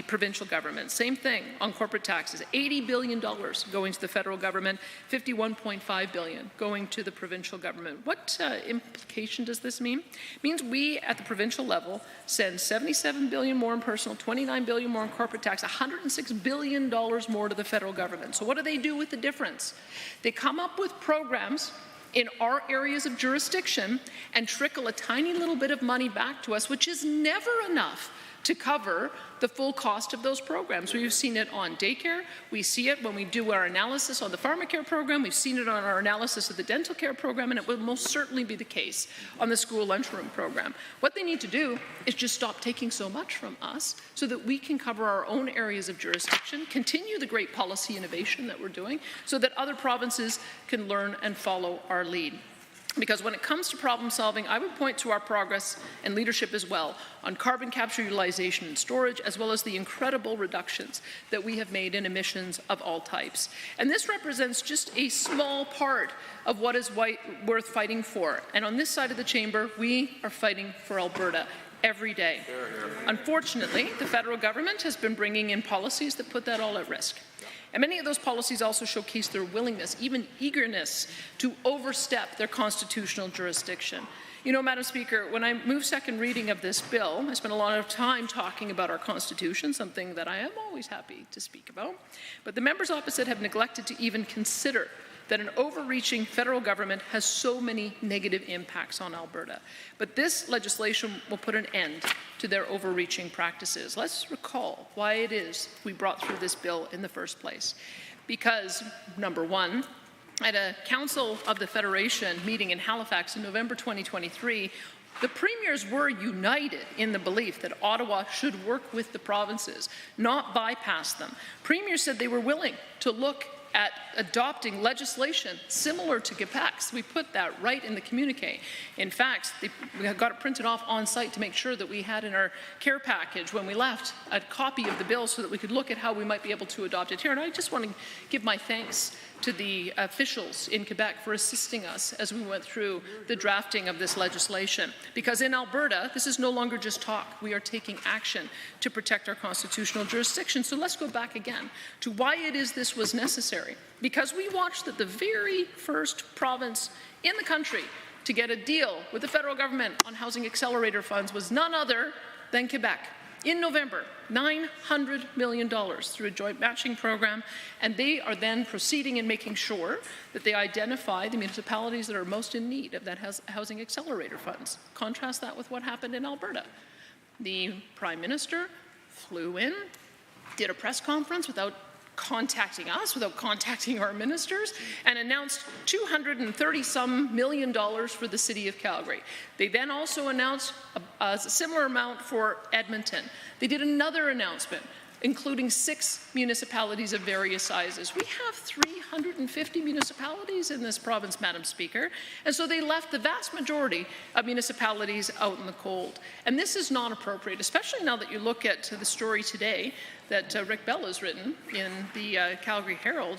provincial government. Same thing on corporate taxes. $80 billion going to the federal government, $51.5 billion going to the provincial government. What implication does this mean? It means we at the provincial level send $77 billion more in personal, $29 billion more in corporate tax, $106 billion more to the federal government. So what do they do with the difference? They come up with programs in our areas of jurisdiction and trickle a tiny little bit of money back to us, which is never enough to cover the full cost of those programs. We've seen it on daycare. We see it when we do our analysis on the pharmacare program. We've seen it on our analysis of the dental care program, and it will most certainly be the case on the school lunchroom program. What they need to do is just stop taking so much from us so that we can cover our own areas of jurisdiction, continue the great policy innovation that we're doing, so that other provinces can learn and follow our lead. Because when it comes to problem solving, I would point to our progress and leadership as well on carbon capture, utilization and storage, as well as the incredible reductions that we have made in emissions of all types. And this represents just a small part of what is worth fighting for. And on this side of the chamber, we are fighting for Alberta every day. Unfortunately, the federal government has been bringing in policies that put that all at risk. And many of those policies also showcase their willingness, even eagerness, to overstep their constitutional jurisdiction. You know, Madam Speaker, when I moved second reading of this bill, I spent a lot of time talking about our Constitution, something that I am always happy to speak about. But the members opposite have neglected to even consider that an overreaching federal government has so many negative impacts on Alberta. But this legislation will put an end to their overreaching practices. Let's recall why it is we brought through this bill in the first place. Because, number one, at a Council of the Federation meeting in Halifax in November 2023, the premiers were united in the belief that Ottawa should work with the provinces, not bypass them. Premiers said they were willing to look at adopting legislation similar to Quebec's. We put that right in the communique. In fact, we got it printed off on site to make sure that we had in our care package when we left a copy of the bill so that we could look at how we might be able to adopt it here. And I just want to give my thanks to the officials in Quebec for assisting us as we went through the drafting of this legislation. Because in Alberta, this is no longer just talk. We are taking action to protect our constitutional jurisdiction. So let's go back again to why it is this was necessary. Because we watched that the very first province in the country to get a deal with the federal government on housing accelerator funds was none other than Quebec. in November, $900 million through a joint matching program, and they are then proceeding and making sure that they identify the municipalities that are most in need of that housing accelerator funds. Contrast that with what happened in Alberta. The Prime Minister flew in, did a press conference without contacting us, without contacting our ministers, and announced $230-some million for the City of Calgary. They then also announced a similar amount for Edmonton. They did another announcement, including 6 municipalities of various sizes. We have 350 municipalities in this province, Madam Speaker, and so they left the vast majority of municipalities out in the cold. And this is not appropriate, especially now that you look at the story today that Rick Bell has written in the Calgary Herald,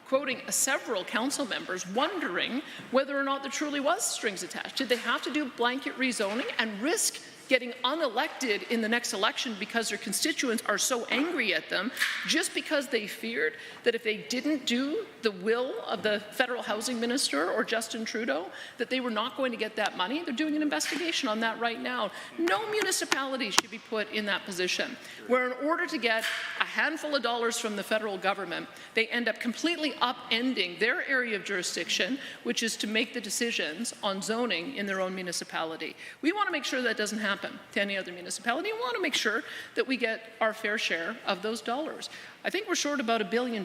quoting several council members wondering whether or not there truly was strings attached. Did they have to do blanket rezoning and risk getting unelected in the next election because their constituents are so angry at them just because they feared that if they didn't do the will of the federal housing minister or Justin Trudeau, that they were not going to get that money? They're doing an investigation on that right now. No municipality should be put in that position, where in order to get a handful of dollars from the federal government, they end up completely upending their area of jurisdiction, which is to make the decisions on zoning in their own municipality. We want to make sure that doesn't happen to any other municipality. We want to make sure that we get our fair share of those dollars. I think we're short about $1 billion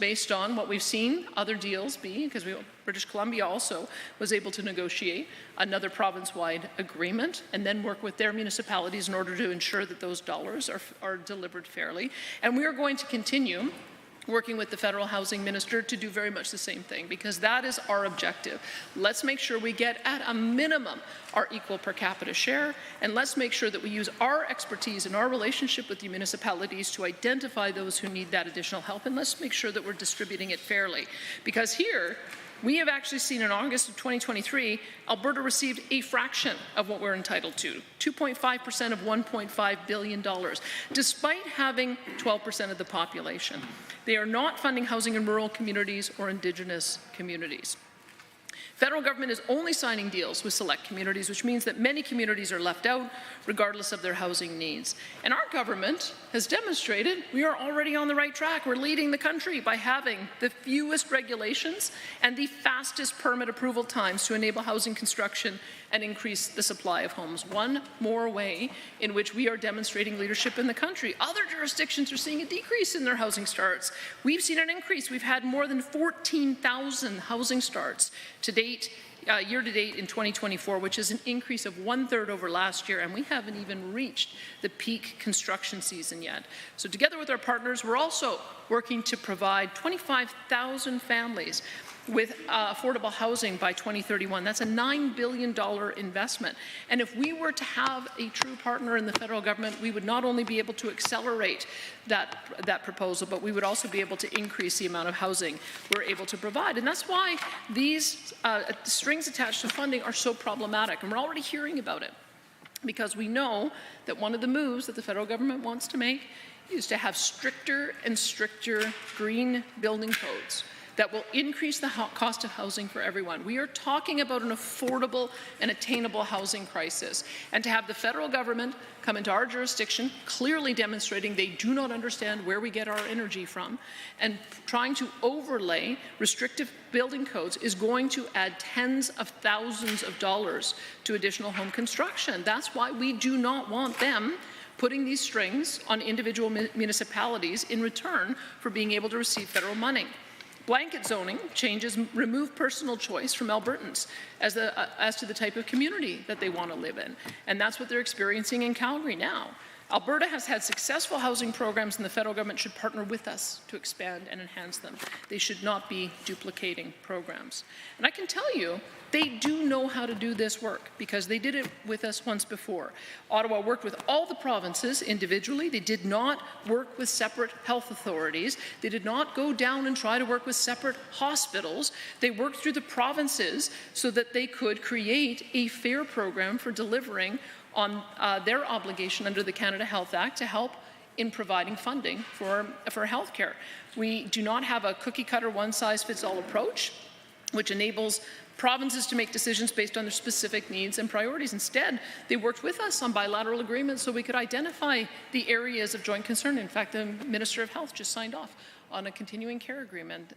based on what we've seen other deals be, because British Columbia also was able to negotiate another province-wide agreement and then work with their municipalities in order to ensure that those dollars are delivered fairly. And we are going to continue working with the federal housing minister to do very much the same thing, because that is our objective. Let's make sure we get at a minimum our equal per capita share, and let's make sure that we use our expertise and our relationship with the municipalities to identify those who need that additional help, and let's make sure that we're distributing it fairly. Because here, we have actually seen in August of 2023, Alberta received a fraction of what we're entitled to, 2.5% of $1.5 billion, despite having 12% of the population. They are not funding housing in rural communities or Indigenous communities. Federal government is only signing deals with select communities, which means that many communities are left out, regardless of their housing needs. And our government has demonstrated we are already on the right track. We're leading the country by having the fewest regulations and the fastest permit approval times to enable housing construction and increase the supply of homes. One more way in which we are demonstrating leadership in the country. Other jurisdictions are seeing a decrease in their housing starts. We've seen an increase. We've had more than 14,000 housing starts to date, year to date in 2024, which is an increase of 1/3 over last year, and we haven't even reached the peak construction season yet. So together with our partners, we're also working to provide 25,000 families with affordable housing by 2031. That's a $9 billion investment. And if we were to have a true partner in the federal government, we would not only be able to accelerate that proposal, but we would also be able to increase the amount of housing we're able to provide. And that's why these strings attached to funding are so problematic. And we're already hearing about it, because we know that one of the moves that the federal government wants to make is to have stricter and stricter green building codes that will increase the cost of housing for everyone. We are talking about an affordable and attainable housing crisis. And to have the federal government come into our jurisdiction, clearly demonstrating they do not understand where we get our energy from, and trying to overlay restrictive building codes is going to add tens of thousands of dollars to additional home construction. That's why we do not want them putting these strings on individual municipalities in return for being able to receive federal money. Blanket zoning changes remove personal choice from Albertans as to the type of community that they want to live in. And that's what they're experiencing in Calgary now. Alberta has had successful housing programs, and the federal government should partner with us to expand and enhance them. They should not be duplicating programs. And I can tell you, they do know how to do this work, because they did it with us once before. Ottawa worked with all the provinces individually. They did not work with separate health authorities. They did not go down and try to work with separate hospitals. They worked through the provinces so that they could create a fair program for delivering on their obligation under the Canada Health Act to help in providing funding for health care. We do not have a cookie-cutter, one-size-fits-all approach. which enables provinces to make decisions based on their specific needs and priorities. Instead, they worked with us on bilateral agreements so we could identify the areas of joint concern. In fact, the Minister of Health just signed off on a continuing care agreement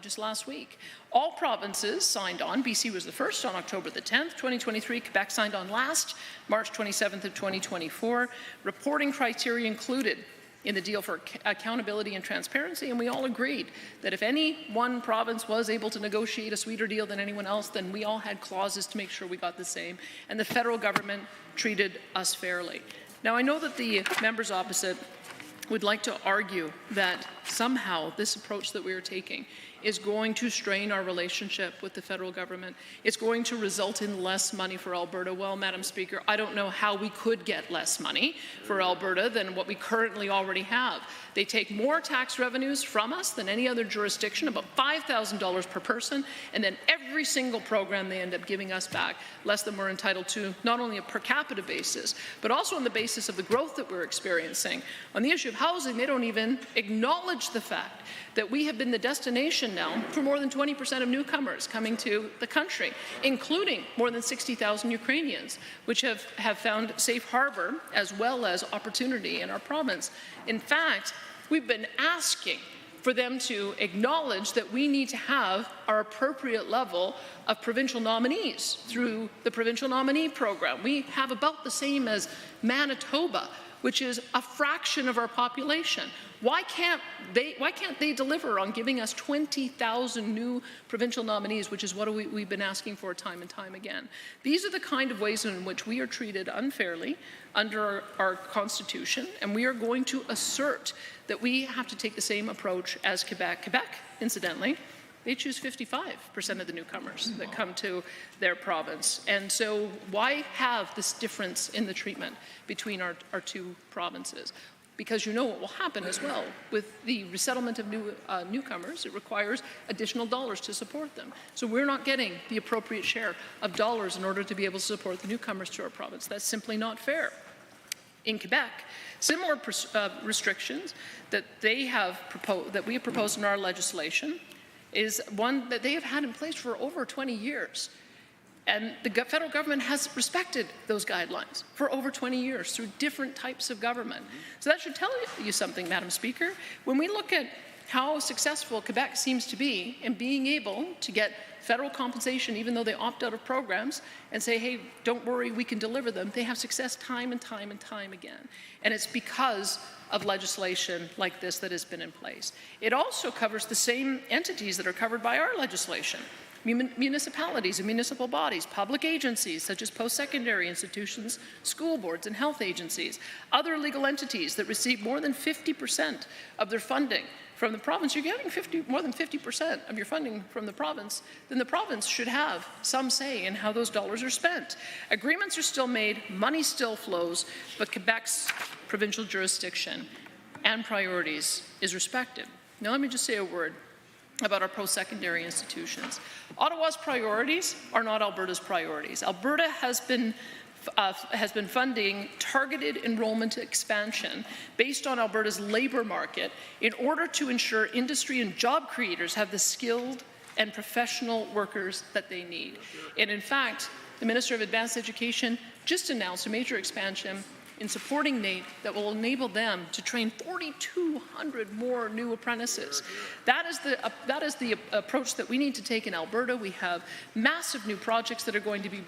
just last week. All provinces signed on. BC was the first on October the 10th, 2023. Quebec signed on last, March 27th of 2024. Reporting criteria included in the deal for accountability and transparency, and we all agreed that if any one province was able to negotiate a sweeter deal than anyone else, then we all had clauses to make sure we got the same, and the federal government treated us fairly. Now, I know that the members opposite would like to argue that somehow this approach that we are taking is going to strain our relationship with the federal government. It's going to result in less money for Alberta. Well, Madam Speaker, I don't know how we could get less money for Alberta than what we currently already have. They take more tax revenues from us than any other jurisdiction, about $5,000 per person, and then every single program they end up giving us back less than we're entitled to, not only a per capita basis, but also on the basis of the growth that we're experiencing. On the issue of housing, they don't even acknowledge the fact that we have been the destination now for more than 20% of newcomers coming to the country, including more than 60,000 Ukrainians, which have found safe harbor as well as opportunity in our province. In fact, we've been asking for them to acknowledge that we need to have our appropriate level of provincial nominees through the provincial nominee program. We have about the same as Manitoba, which is a fraction of our population. Why can't they deliver on giving us 20,000 new provincial nominees, which is what we've been asking for time and time again? These are the kind of ways in which we are treated unfairly under our Constitution, and we are going to assert that we have to take the same approach as Quebec. Quebec, incidentally, they choose 55% of the newcomers that come to their province. And so why have this difference in the treatment between our two provinces? Because you know what will happen as well. With the resettlement of newcomers, it requires additional dollars to support them. So we're not getting the appropriate share of dollars in order to be able to support the newcomers to our province. That's simply not fair. In Quebec, similar restrictions that we have proposed in our legislation is one that they have had in place for over 20 years. And the federal government has respected those guidelines for over 20 years through different types of government. So that should tell you something, Madam Speaker. When we look at how successful Quebec seems to be in being able to get federal compensation, even though they opt out of programs, and say, hey, don't worry, we can deliver them, they have success time and time and time again. And it's because of legislation like this that has been in place. It also covers the same entities that are covered by our legislation. Municipalities and municipal bodies, public agencies such as post-secondary institutions, school boards and health agencies, other legal entities that receive more than 50% of their funding from the province. You're getting more than 50% of your funding from the province, then the province should have some say in how those dollars are spent. Agreements are still made, money still flows, but Quebec's provincial jurisdiction and priorities is respected. Now let me just say a word about our post-secondary institutions. Ottawa's priorities are not Alberta's priorities. Alberta has been funding targeted enrollment expansion based on Alberta's labour market in order to ensure industry and job creators have the skilled and professional workers that they need. And in fact, the Minister of Advanced Education just announced a major expansion in supporting NAIT that will enable them to train 4,200 more new apprentices. That is the approach that we need to take in Alberta. We have massive new projects that are going to be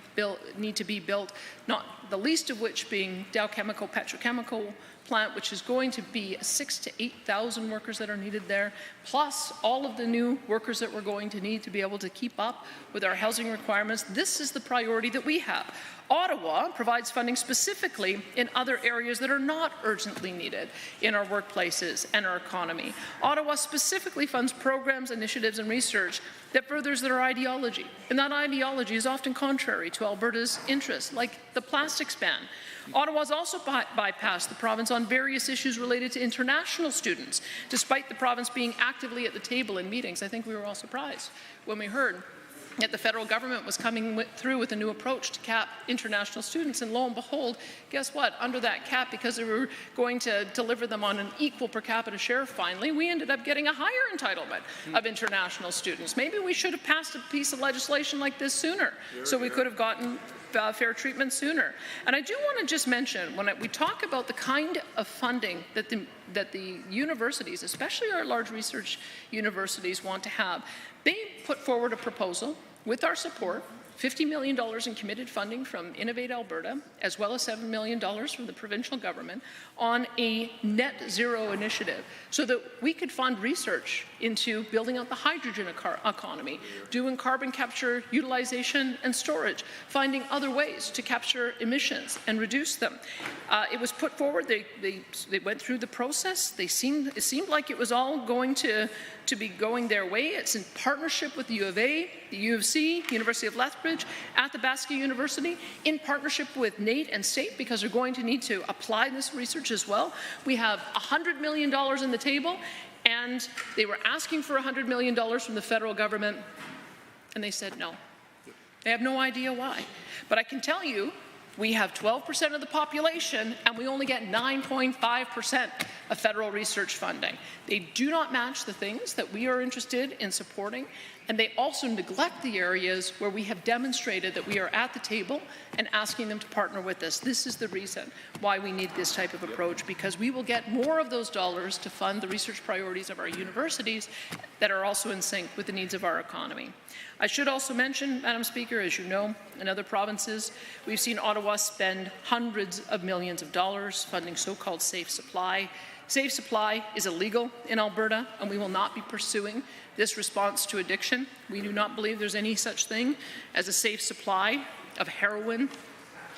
need to be built, not the least of which being Dow Chemical Petrochemical plant, which is going to be 6,000 to 8,000 workers that are needed there, plus all of the new workers that we're going to need to be able to keep up with our housing requirements. This is the priority that we have. Ottawa provides funding specifically in other areas that are not urgently needed in our workplaces and our economy. Ottawa specifically funds programs, initiatives, and research that furthers their ideology, and that ideology is often contrary to Alberta's interests, like the plastics ban. Ottawa's also bypassed the province on various issues related to international students, despite the province being actively at the table in meetings. I think we were all surprised when we heard Yet the federal government was coming through with a new approach to cap international students, and lo and behold, guess what? Under that cap, because they were going to deliver them on an equal per capita share finally, we ended up getting a higher entitlement of international students. Maybe we should have passed a piece of legislation like this sooner, so we could have gotten fair treatment sooner. And I do want to just mention, when we talk about the kind of funding that the universities, especially our large research universities, want to have, they put forward a proposal with our support, $50 million in committed funding from Innovate Alberta, as well as $7 million from the provincial government, on a net zero initiative so that we could fund research into building out the hydrogen economy, doing carbon capture, utilization, and storage, finding other ways to capture emissions and reduce them. It was put forward. They went through the process. It seemed like it was all going to be going their way. It's in partnership with the U of A, the U of C, University of Lethbridge, Athabasca University, in partnership with NATE and SAPE, because they're going to need to apply this research as well. We have $100 million on the table, and they were asking for $100 million from the federal government, and they said no. They have no idea why. But I can tell you, we have 12% of the population, and we only get 9.5% of federal research funding. They do not match the things that we are interested in supporting, and they also neglect the areas where we have demonstrated that we are at the table and asking them to partner with us. This is the reason why we need this type of approach, because we will get more of those dollars to fund the research priorities of our universities that are also in sync with the needs of our economy. I should also mention, Madam Speaker, as you know, in other provinces, we've seen Ottawa spend hundreds of millions of dollars funding so-called safe supply. Safe supply is illegal in Alberta, and we will not be pursuing this response to addiction. We do not believe there's any such thing as a safe supply of heroin.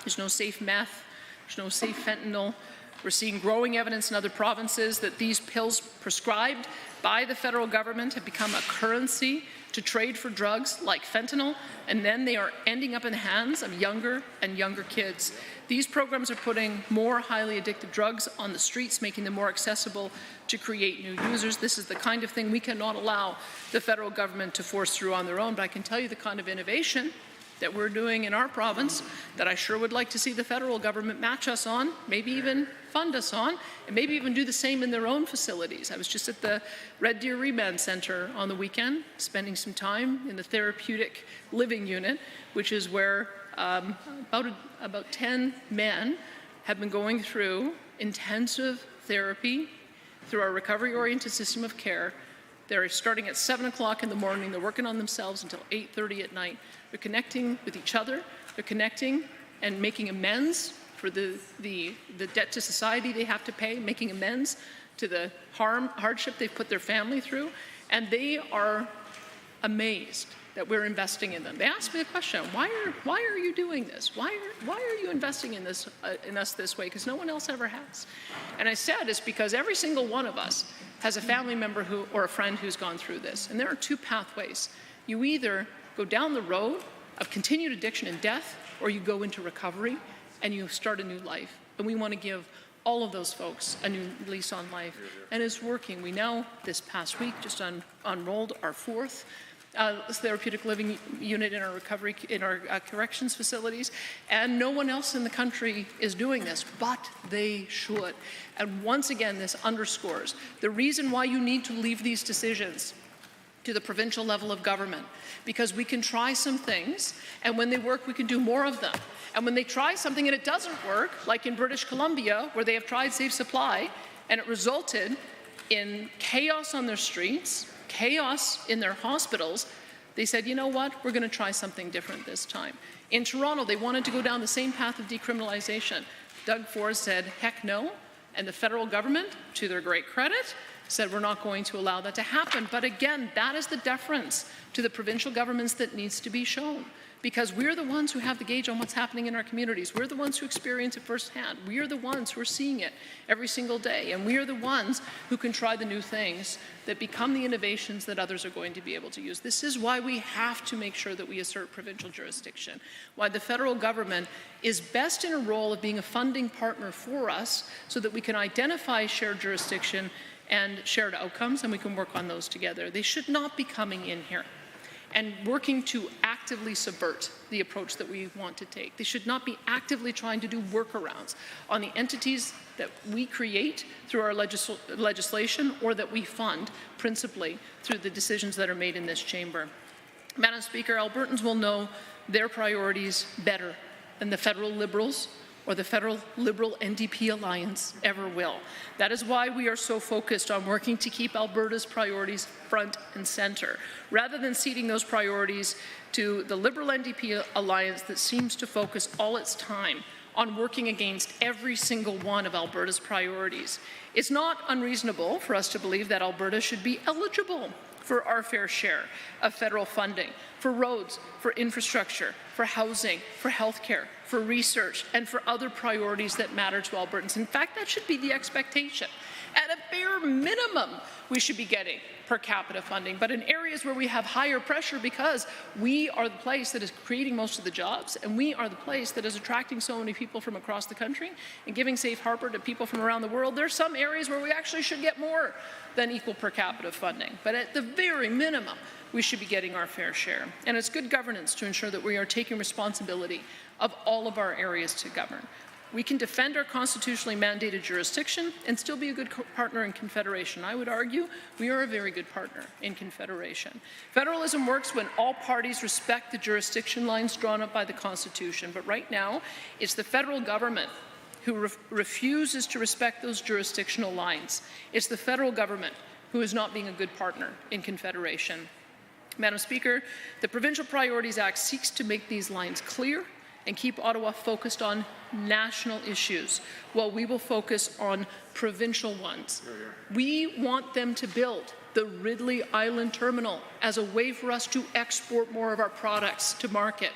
There's no safe meth. There's no safe fentanyl. We're seeing growing evidence in other provinces that these pills prescribed by the federal government have become a currency to trade for drugs like fentanyl, and then they are ending up in the hands of younger and younger kids. These programs are putting more highly addictive drugs on the streets, making them more accessible to create new users. This is the kind of thing we cannot allow the federal government to force through on their own, but I can tell you the kind of innovation that we're doing in our province that I sure would like to see the federal government match us on, maybe even fund us on, and maybe even do the same in their own facilities. I was just at the Red Deer Remand Centre on the weekend, spending some time in the therapeutic living unit, which is where about 10 men have been going through intensive therapy through our recovery-oriented system of care. They're starting at 7 o'clock in the morning. They're working on themselves until 8:30 at night. They're connecting with each other. They're connecting and making amends for the debt to society they have to pay, making amends to the hardship they've put their family through, and they are amazed that we're investing in them. They asked me the question, why are you doing this? Why are you investing in this in us this way? Because no one else ever has. And I said it's because every single one of us has a family member or a friend who's gone through this. And there are two pathways. You either go down the road of continued addiction and death, or you go into recovery and you start a new life. And we want to give all of those folks a new lease on life. And it's working. We now, this past week, just unrolled our fourth therapeutic living unit in our recovery, in our corrections facilities, and no one else in the country is doing this, but they should. And once again, this underscores the reason why you need to leave these decisions to the provincial level of government, because we can try some things, and when they work, we can do more of them. And when they try something and it doesn't work, like in British Columbia, where they have tried safe supply, and it resulted in chaos on their streets, chaos in their hospitals, they said, you know what, we're going to try something different this time. In Toronto, they wanted to go down the same path of decriminalization. Doug Ford said, heck no, and the federal government, to their great credit, said we're not going to allow that to happen. But again, that is the deference to the provincial governments that needs to be shown, because we're the ones who have the gauge on what's happening in our communities. We're the ones who experience it firsthand. We are the ones who are seeing it every single day, and we are the ones who can try the new things that become the innovations that others are going to be able to use. This is why we have to make sure that we assert provincial jurisdiction, why the federal government is best in a role of being a funding partner for us so that we can identify shared jurisdiction and shared outcomes, and we can work on those together. They should not be coming in here and working to actively subvert the approach that we want to take. They should not be actively trying to do workarounds on the entities that we create through our legislation or that we fund principally through the decisions that are made in this chamber. Madam Speaker, Albertans will know their priorities better than the federal Liberals or the federal Liberal NDP alliance ever will. That is why we are so focused on working to keep Alberta's priorities front and centre, rather than ceding those priorities to the Liberal NDP alliance that seems to focus all its time on working against every single one of Alberta's priorities. It's not unreasonable for us to believe that Alberta should be eligible for our fair share of federal funding, for roads, for infrastructure, for housing, for healthcare, for research, and for other priorities that matter to Albertans. In fact, that should be the expectation. At a bare minimum, we should be getting per capita funding, but in areas where we have higher pressure because we are the place that is creating most of the jobs, and we are the place that is attracting so many people from across the country and giving safe harbor to people from around the world, there's some areas where we actually should get more than equal per capita funding. But at the very minimum, we should be getting our fair share. And it's good governance to ensure that we are taking responsibility of all of our areas to govern. We can defend our constitutionally mandated jurisdiction and still be a good partner in Confederation. I would argue we are a very good partner in Confederation. Federalism works when all parties respect the jurisdiction lines drawn up by the Constitution, but right now it's the federal government who refuses to respect those jurisdictional lines. It's the federal government who is not being a good partner in Confederation. Madam Speaker, the Provincial Priorities Act seeks to make these lines clear and keep Ottawa focused on national issues, while we will focus on provincial ones. We want them to build the Ridley Island Terminal as a way for us to export more of our products to market.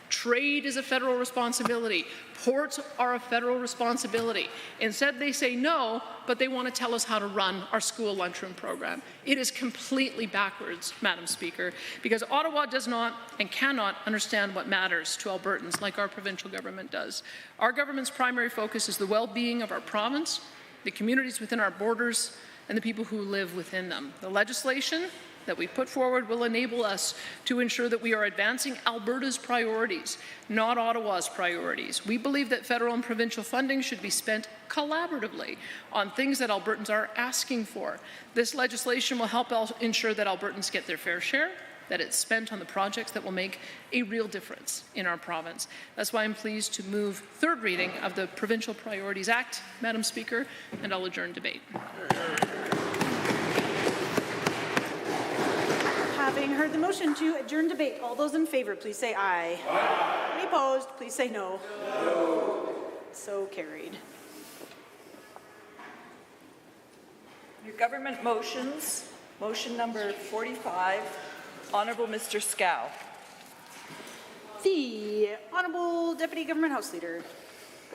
Trade is a federal responsibility. Ports are a federal responsibility. Instead, they say no, but they want to tell us how to run our school lunchroom program. It is completely backwards, Madam Speaker, because Ottawa does not and cannot understand what matters to Albertans like our provincial government does. Our government's primary focus is the well-being of our province, the communities within our borders, and the people who live within them. The legislation that we put forward will enable us to ensure that we are advancing Alberta's priorities, not Ottawa's priorities. We believe that federal and provincial funding should be spent collaboratively on things that Albertans are asking for. This legislation will help ensure that Albertans get their fair share, that it's spent on the projects that will make a real difference in our province. That's why I'm pleased to move third reading of the Provincial Priorities Act, Madam Speaker, and I'll adjourn debate. Having heard the motion to adjourn debate, all those in favour, please say aye. Aye. Any opposed, please say no. No. So carried. Your government motions. Motion number 45, Honourable Mr. Scow. The Honourable Deputy Government House Leader.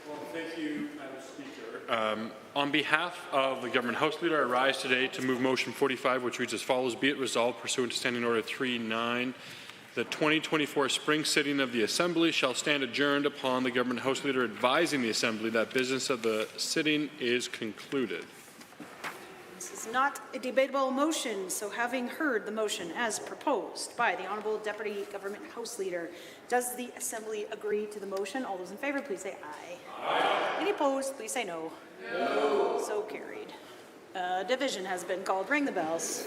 Well, thank you, Madam Speaker. On behalf of the Government House Leader, I rise today to move motion 45, which reads as follows: be it resolved pursuant to Standing Order 3-9, the 2024 spring sitting of the Assembly shall stand adjourned upon the Government House Leader advising the Assembly that business of the sitting is concluded. This is not a debatable motion, so having heard the motion as proposed by the Honourable Deputy Government House Leader, does the Assembly agree to the motion? All those in favour, please say aye. Aye. Any opposed, please say no. No. So carried. Division has been called. Ring the bells.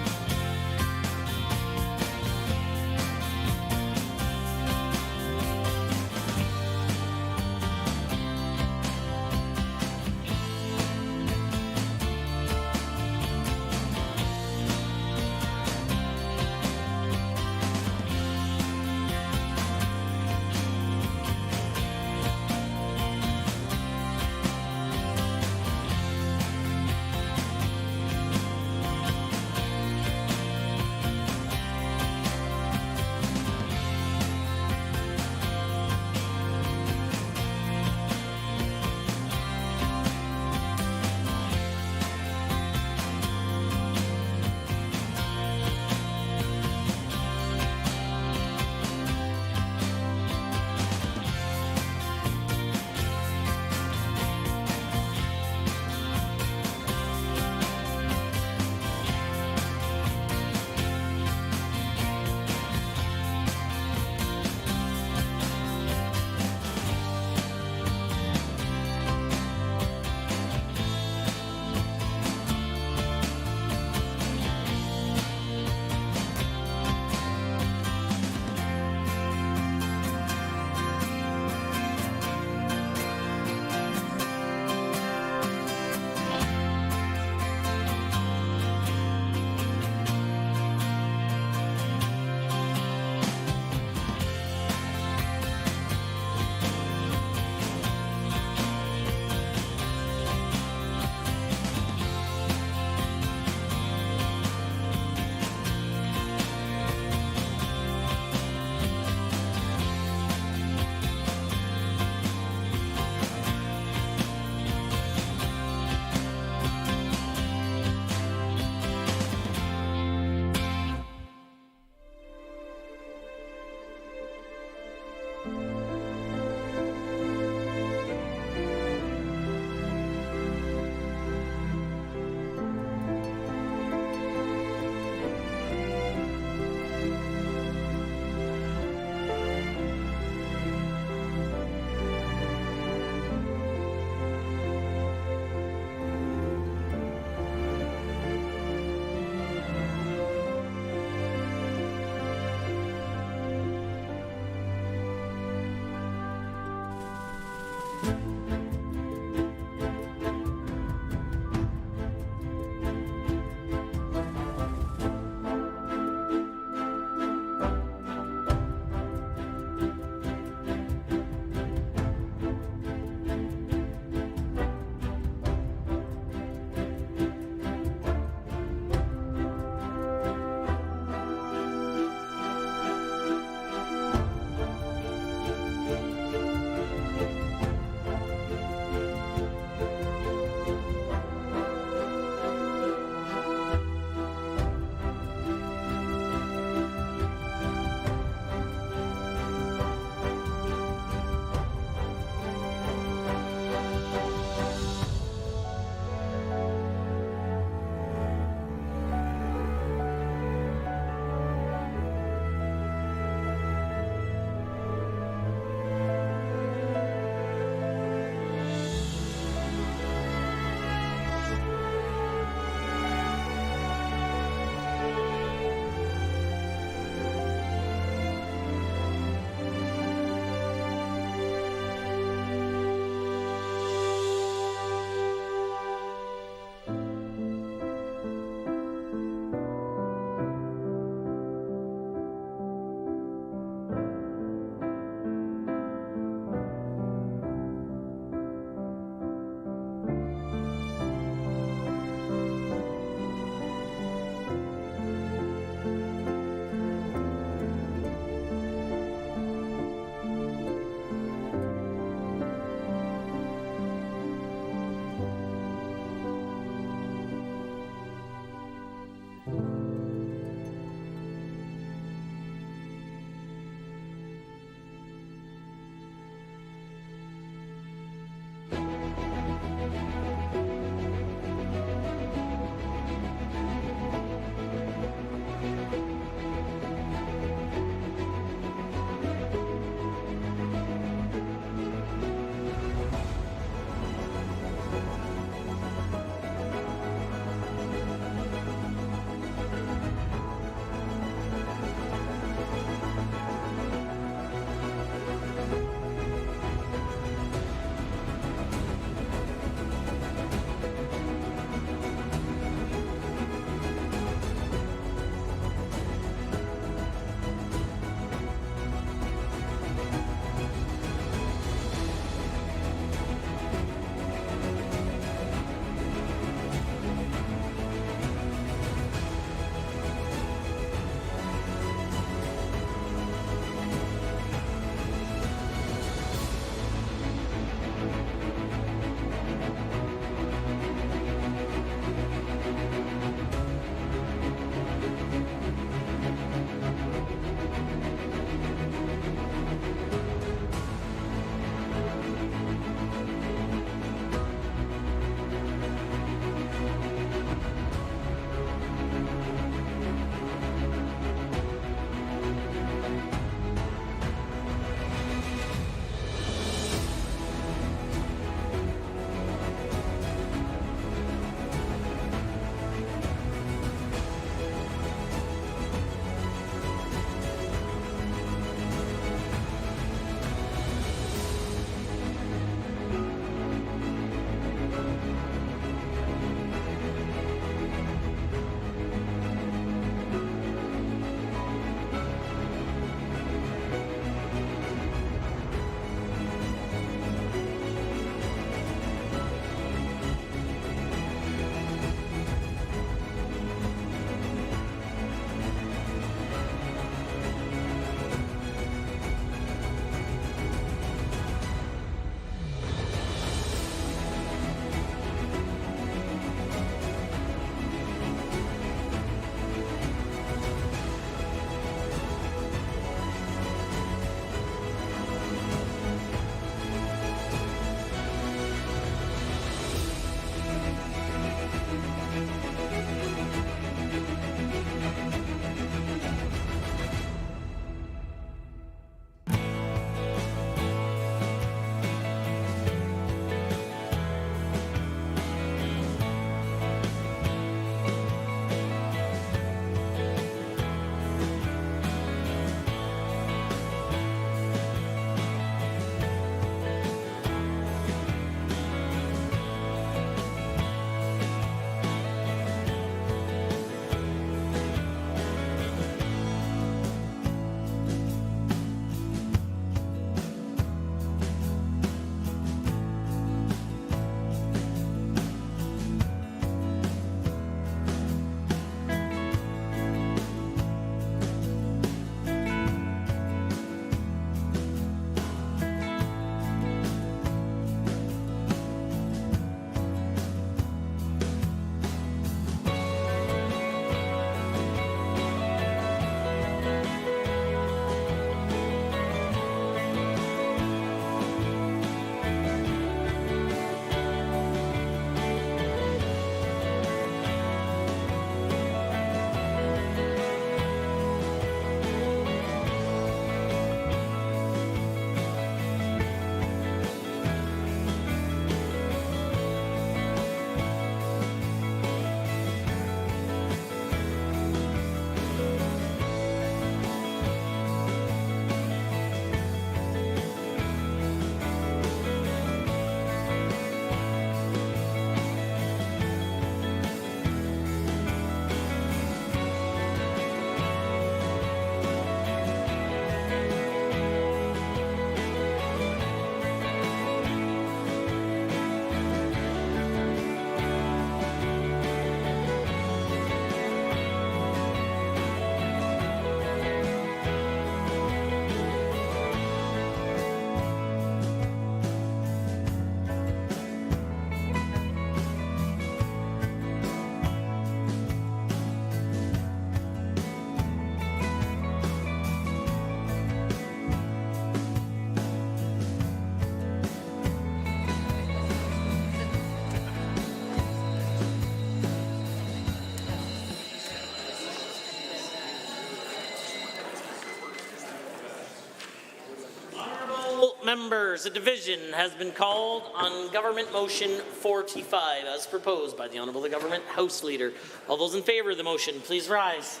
Members, a division has been called on Government Motion 45 as proposed by the Honourable Government House Leader. All those in favour of the motion, please rise.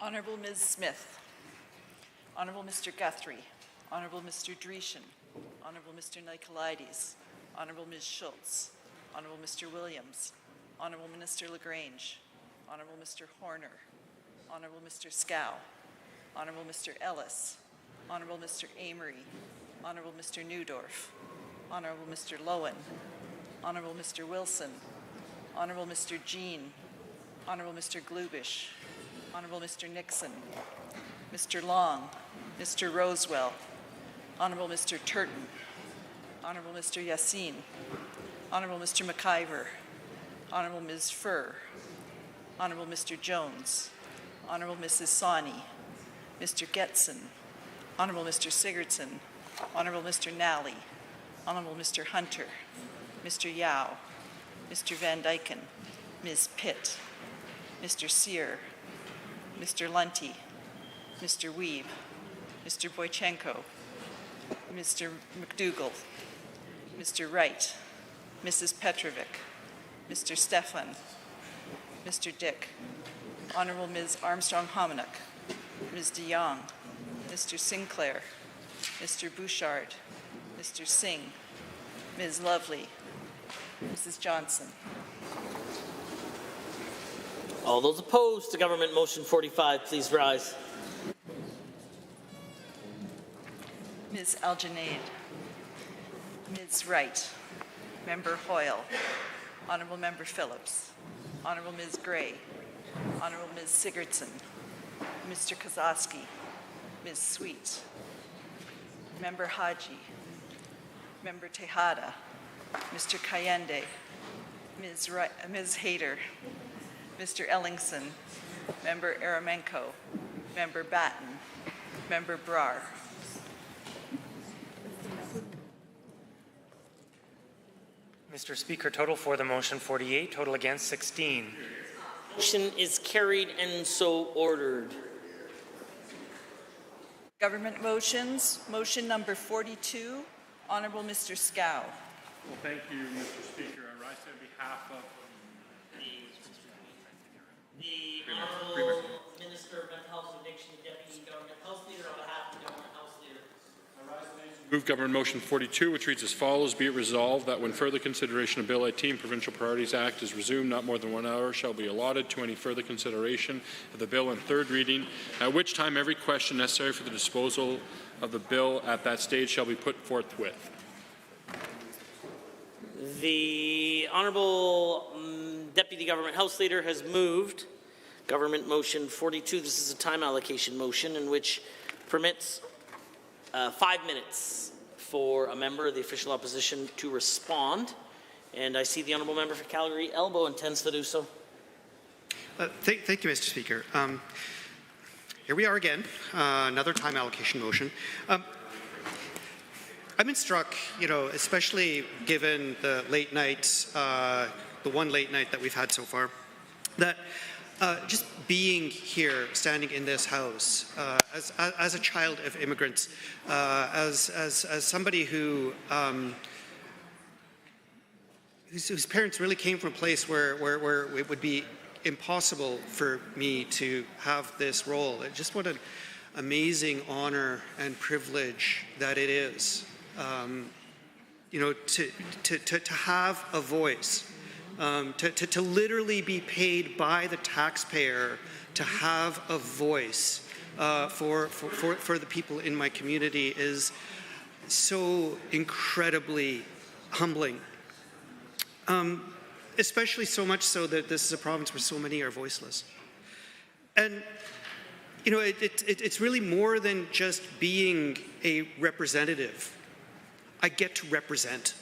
Honourable Ms. Smith. Honourable Mr. Guthrie. Honourable Mr. Dreeshen. Honourable Mr. Nicolaides. Honourable Ms. Schultz. Honourable Mr. Williams. Honourable Minister LaGrange. Honourable Mr. Horner. Honourable Mr. Scow. Honourable Mr. Ellis. Honourable Mr. Amory. Honourable Mr. Newdorf. Honourable Mr. Lowen. Honourable Mr. Wilson. Honourable Mr. Jean. Honourable Mr. Glubish. Honourable Mr. Nixon. Mr. Long. Mr. Rosewell. Honourable Mr. Turton. Honourable Mr. Yassin. Honourable Mr. McIver. Honourable Ms. Furr. Honourable Mr. Jones. Honourable Mrs. Sawney. Mr. Getson. Honourable Mr. Sigurdsson. Honourable Mr. Nally. Honourable Mr. Hunter. Mr. Yao. Mr. Van Dyken. Ms. Pitt. Mr. Sear. Mr. Lunty. Mr. Weeb. Mr. Boychenko. Mr. McDougall. Mr. Wright. Mrs. Petrovic. Mr. Stefan. Mr. Dick. Honourable Ms. Armstrong-Hominick. Ms. de Jong. Mr. Sinclair. Mr. Bouchard. Mr. Singh. Ms. Lovely. Mrs. Johnson. All those opposed to Government Motion 45, please rise. Ms. Algenaid. Ms. Wright. Member Hoyle. Honourable Member Phillips. Honourable Ms. Gray. Honourable Ms. Sigurdsson. Mr. Kozlowski. Ms. Sweet. Member Haji. Member Tejada. Mr. Cayende. Ms. Hayter. Mr. Ellingson. Member Aramenko. Member Batten. Member Brar. Mr. Speaker, total for the motion 48, total against 16. Motion is carried and so ordered. Government motions. Motion number 42. Honourable Mr. Scow. Well, thank you, Mr. Speaker. I rise on behalf of the Honourable Minister of Mental Health and Addiction, Deputy Government Health Leader, on behalf of the Government Health Leader. Move Government Motion 42, which reads as follows. Be it resolved that when further consideration of Bill 18, Provincial Priorities Act is resumed, not more than 1 hour shall be allotted to any further consideration of the bill in third reading, at which time every question necessary for the disposal of the bill at that stage shall be put forthwith. The Honourable Deputy Government House Leader has moved Government Motion 42. This is a time allocation motion in which permits 5 minutes for a member of the official opposition to respond. And I see the Honourable Member for Calgary Elbow intends to do so. Thank you, Mr. Speaker. Here we are again, another time allocation motion. I've been struck, especially given the late nights, the one late night that we've had so far, that just being here, standing in this house, as a child of immigrants, as somebody whose parents really came from a place where it would be impossible for me to have this role. Just what an amazing honor and privilege that it is, to have a voice. To literally be paid by the taxpayer to have a voice for the people in my community is so incredibly humbling. Especially so much so that this is a province where so many are voiceless. And it's really more than just being a representative. I get to represent.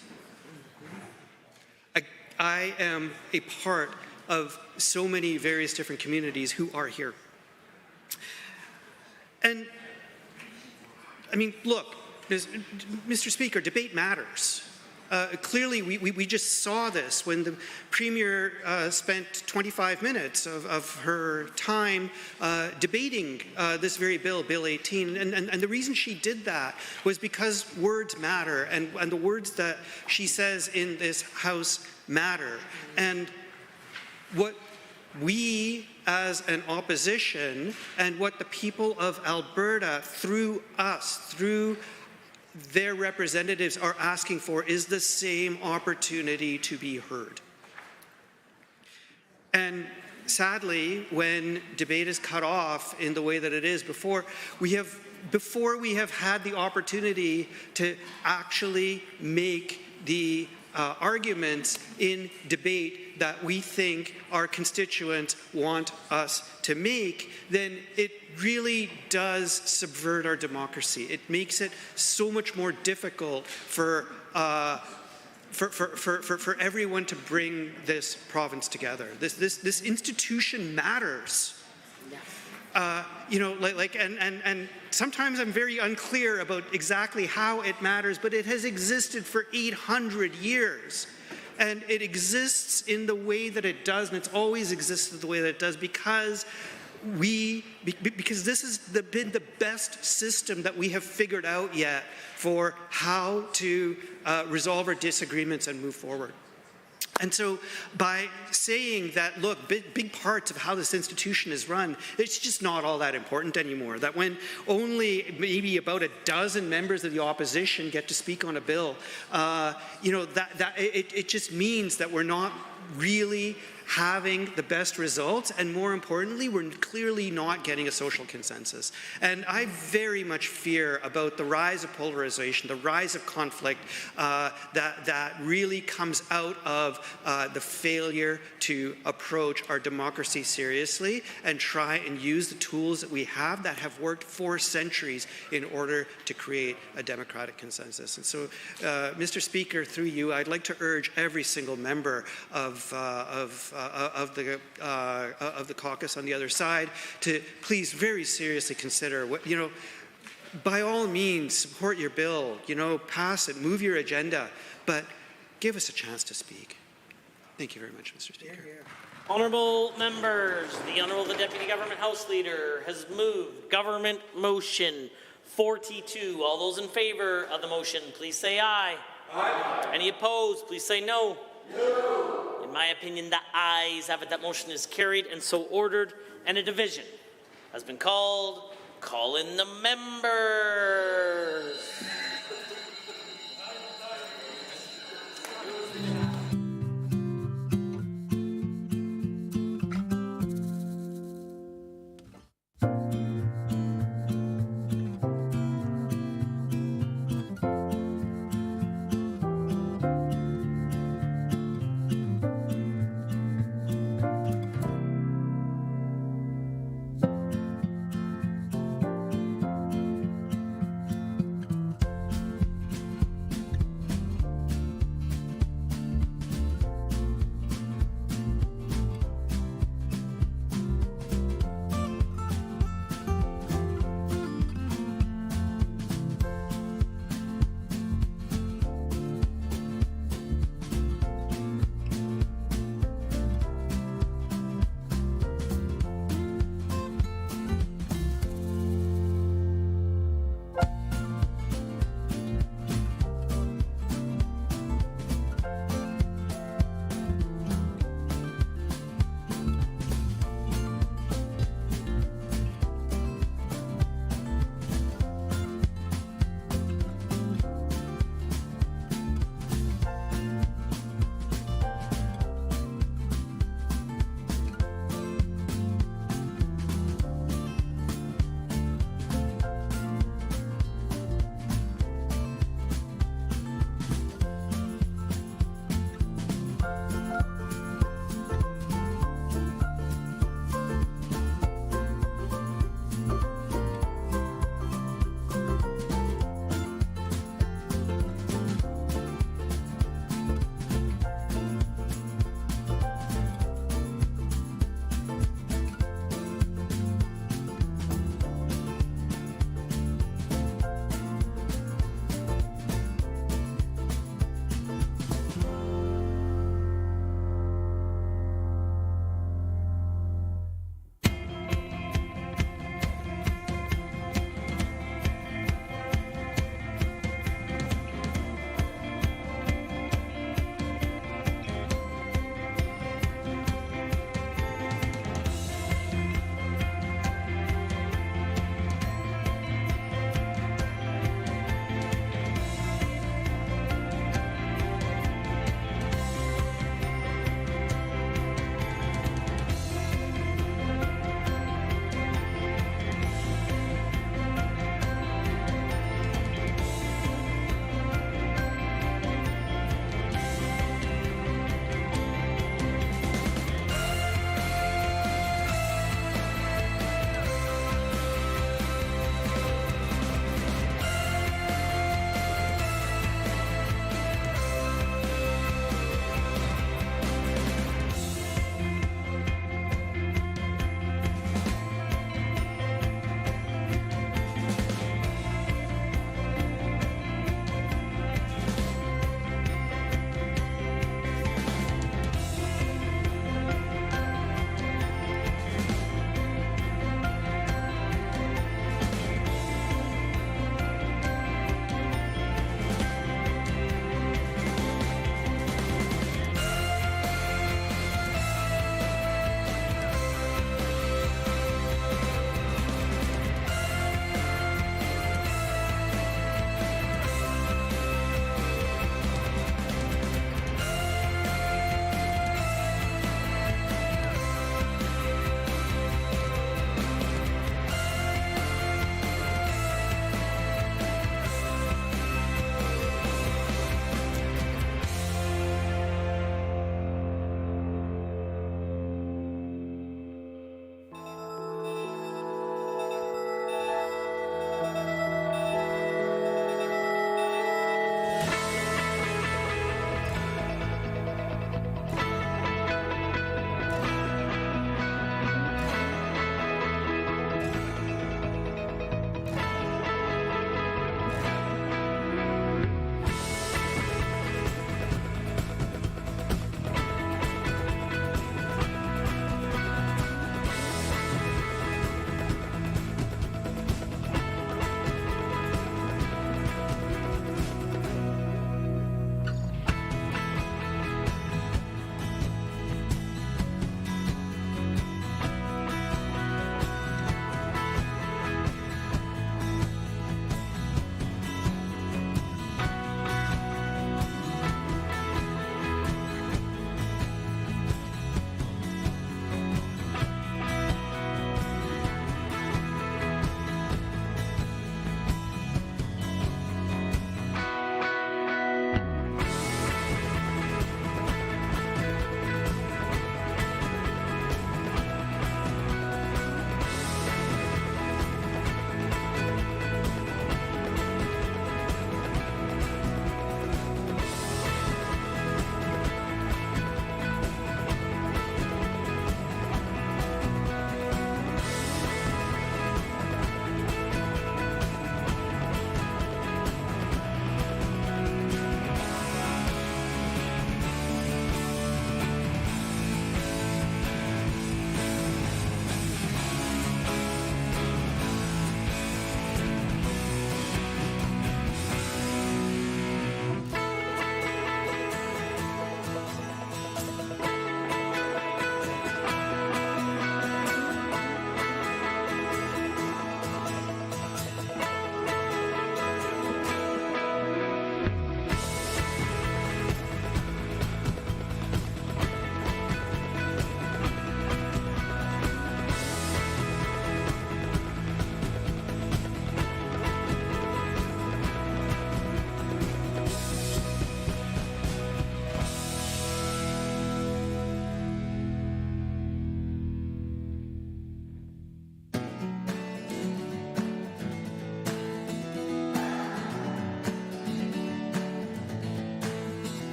I am a part of so many various different communities who are here. And, look, Mr. Speaker, debate matters. clearly, we just saw this when the Premier spent 25 minutes of her time debating this very bill, Bill 18. And the reason she did that was because words matter, and the words that she says in this House matter. And what we as an opposition and what the people of Alberta, through us, through their representatives, are asking for is the same opportunity to be heard. And sadly, when debate is cut off in the way that it is before we have had the opportunity to actually make the arguments in debate that we think our constituents want us to make, then it really does subvert our democracy. It makes it so much more difficult for everyone to bring this province together. This institution matters. And sometimes I'm very unclear about exactly how it matters, but it has existed for 800 years. And it exists in the way that it does, and it's always existed the way that it does because this has been the best system that we have figured out yet for how to resolve our disagreements and move forward. And so by saying that, look, big parts of how this institution is run, it's just not all that important anymore. That when only maybe about a dozen members of the opposition get to speak on a bill, it just means that we're not really having the best results, and more importantly, we're clearly not getting a social consensus. And I very much fear about the rise of polarization, the rise of conflict that really comes out of the failure to approach our democracy seriously and try and use the tools that we have that have worked for centuries in order to create a democratic consensus. And so, Mr. Speaker, through you, I'd like to urge every single member of the caucus on the other side to please very seriously consider what, by all means, support your bill, pass it, move your agenda, but give us a chance to speak. Thank you very much, Mr. Speaker. Honourable members, the Honourable the Deputy Government House Leader has moved Government Motion 42. All those in favour of the motion, please say aye. Aye. Any opposed, please say no. No. In my opinion, the ayes have it. That motion is carried and so ordered, and a division has been called. Call in the members.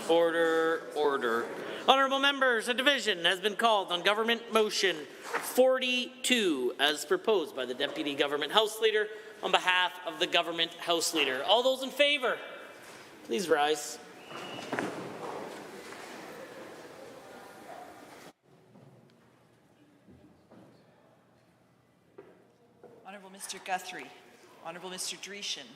Order, order. Honourable members, a division has been called on Government Motion 42 as proposed by the Deputy Government House Leader on behalf of the Government House Leader. All those in favour, please rise. Honourable Mr. Guthrie, Honourable Mr. Dreeshen,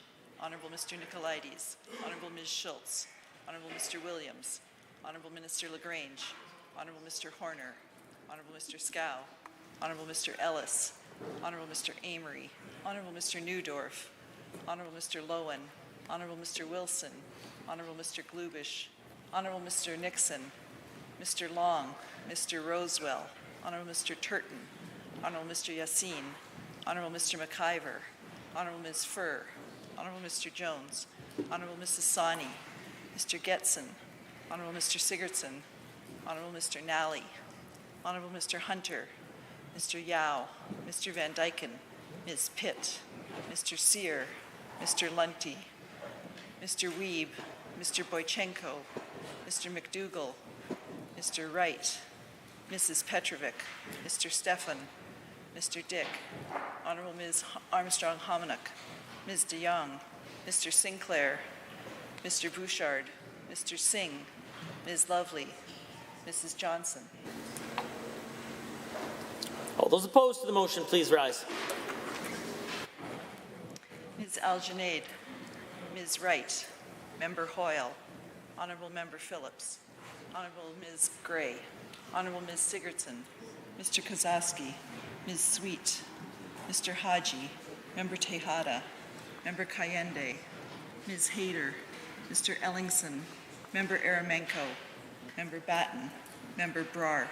Honourable Mr. Nicolaides, Honourable Ms. Schultz, Honourable Mr. Williams, Honourable Minister LaGrange, Honourable Mr. Horner, Honourable Mr. Scow, Honourable Mr. Ellis, Honourable Mr. Amory, Honourable Mr. Newdorf, Honourable Mr. Lowen, Honourable Mr. Wilson, Honourable Mr. Glubish, Honourable Mr. Nixon, Mr. Long, Mr. Rosewell, Honourable Mr. Turton, Honourable Mr. Yassin, Honourable Mr. McIver, Honourable Ms. Furr, Honourable Mr. Jones, Honourable Mrs. Sani, Mr. Getson, Honourable Mr. Sigurdsson, Honourable Mr. Nally, Honourable Mr. Hunter, Mr. Yao, Mr. Van Dyken, Ms. Pitt, Mr. Sear, Mr. Lunty, Mr. Wiebe, Mr. Boychenko, Mr. McDougall, Mr. Wright, Mrs. Petrovic, Mr. Stefan, Mr. Dick, Honourable Ms. Armstrong-Hominick, Ms. de Jong, Mr. Sinclair, Mr. Bouchard, Mr. Singh, Ms. Lovely, Mrs. Johnson. All those opposed to the motion, please rise. Ms. Algenaid, Ms. Wright, Member Hoyle, Honourable Member Phillips, Honourable Ms. Gray, Honourable Ms. Sigurdsson, Mr. Kozaski, Ms. Sweet, Mr. Haji, Member Tejada, Member Cayende, Ms. Hayter, Mr. Ellingson, Member Aramenko, Member Batten, Member Brar.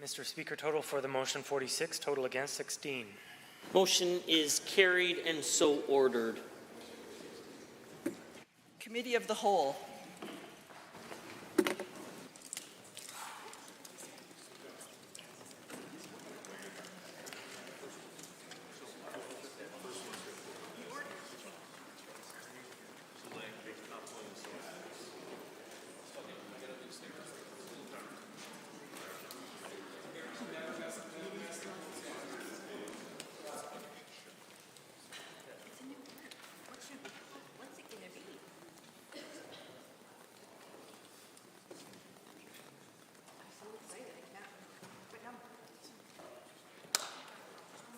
Mr. Speaker, total for the motion 46, total against 16. Motion is carried and so ordered. Committee of the Whole.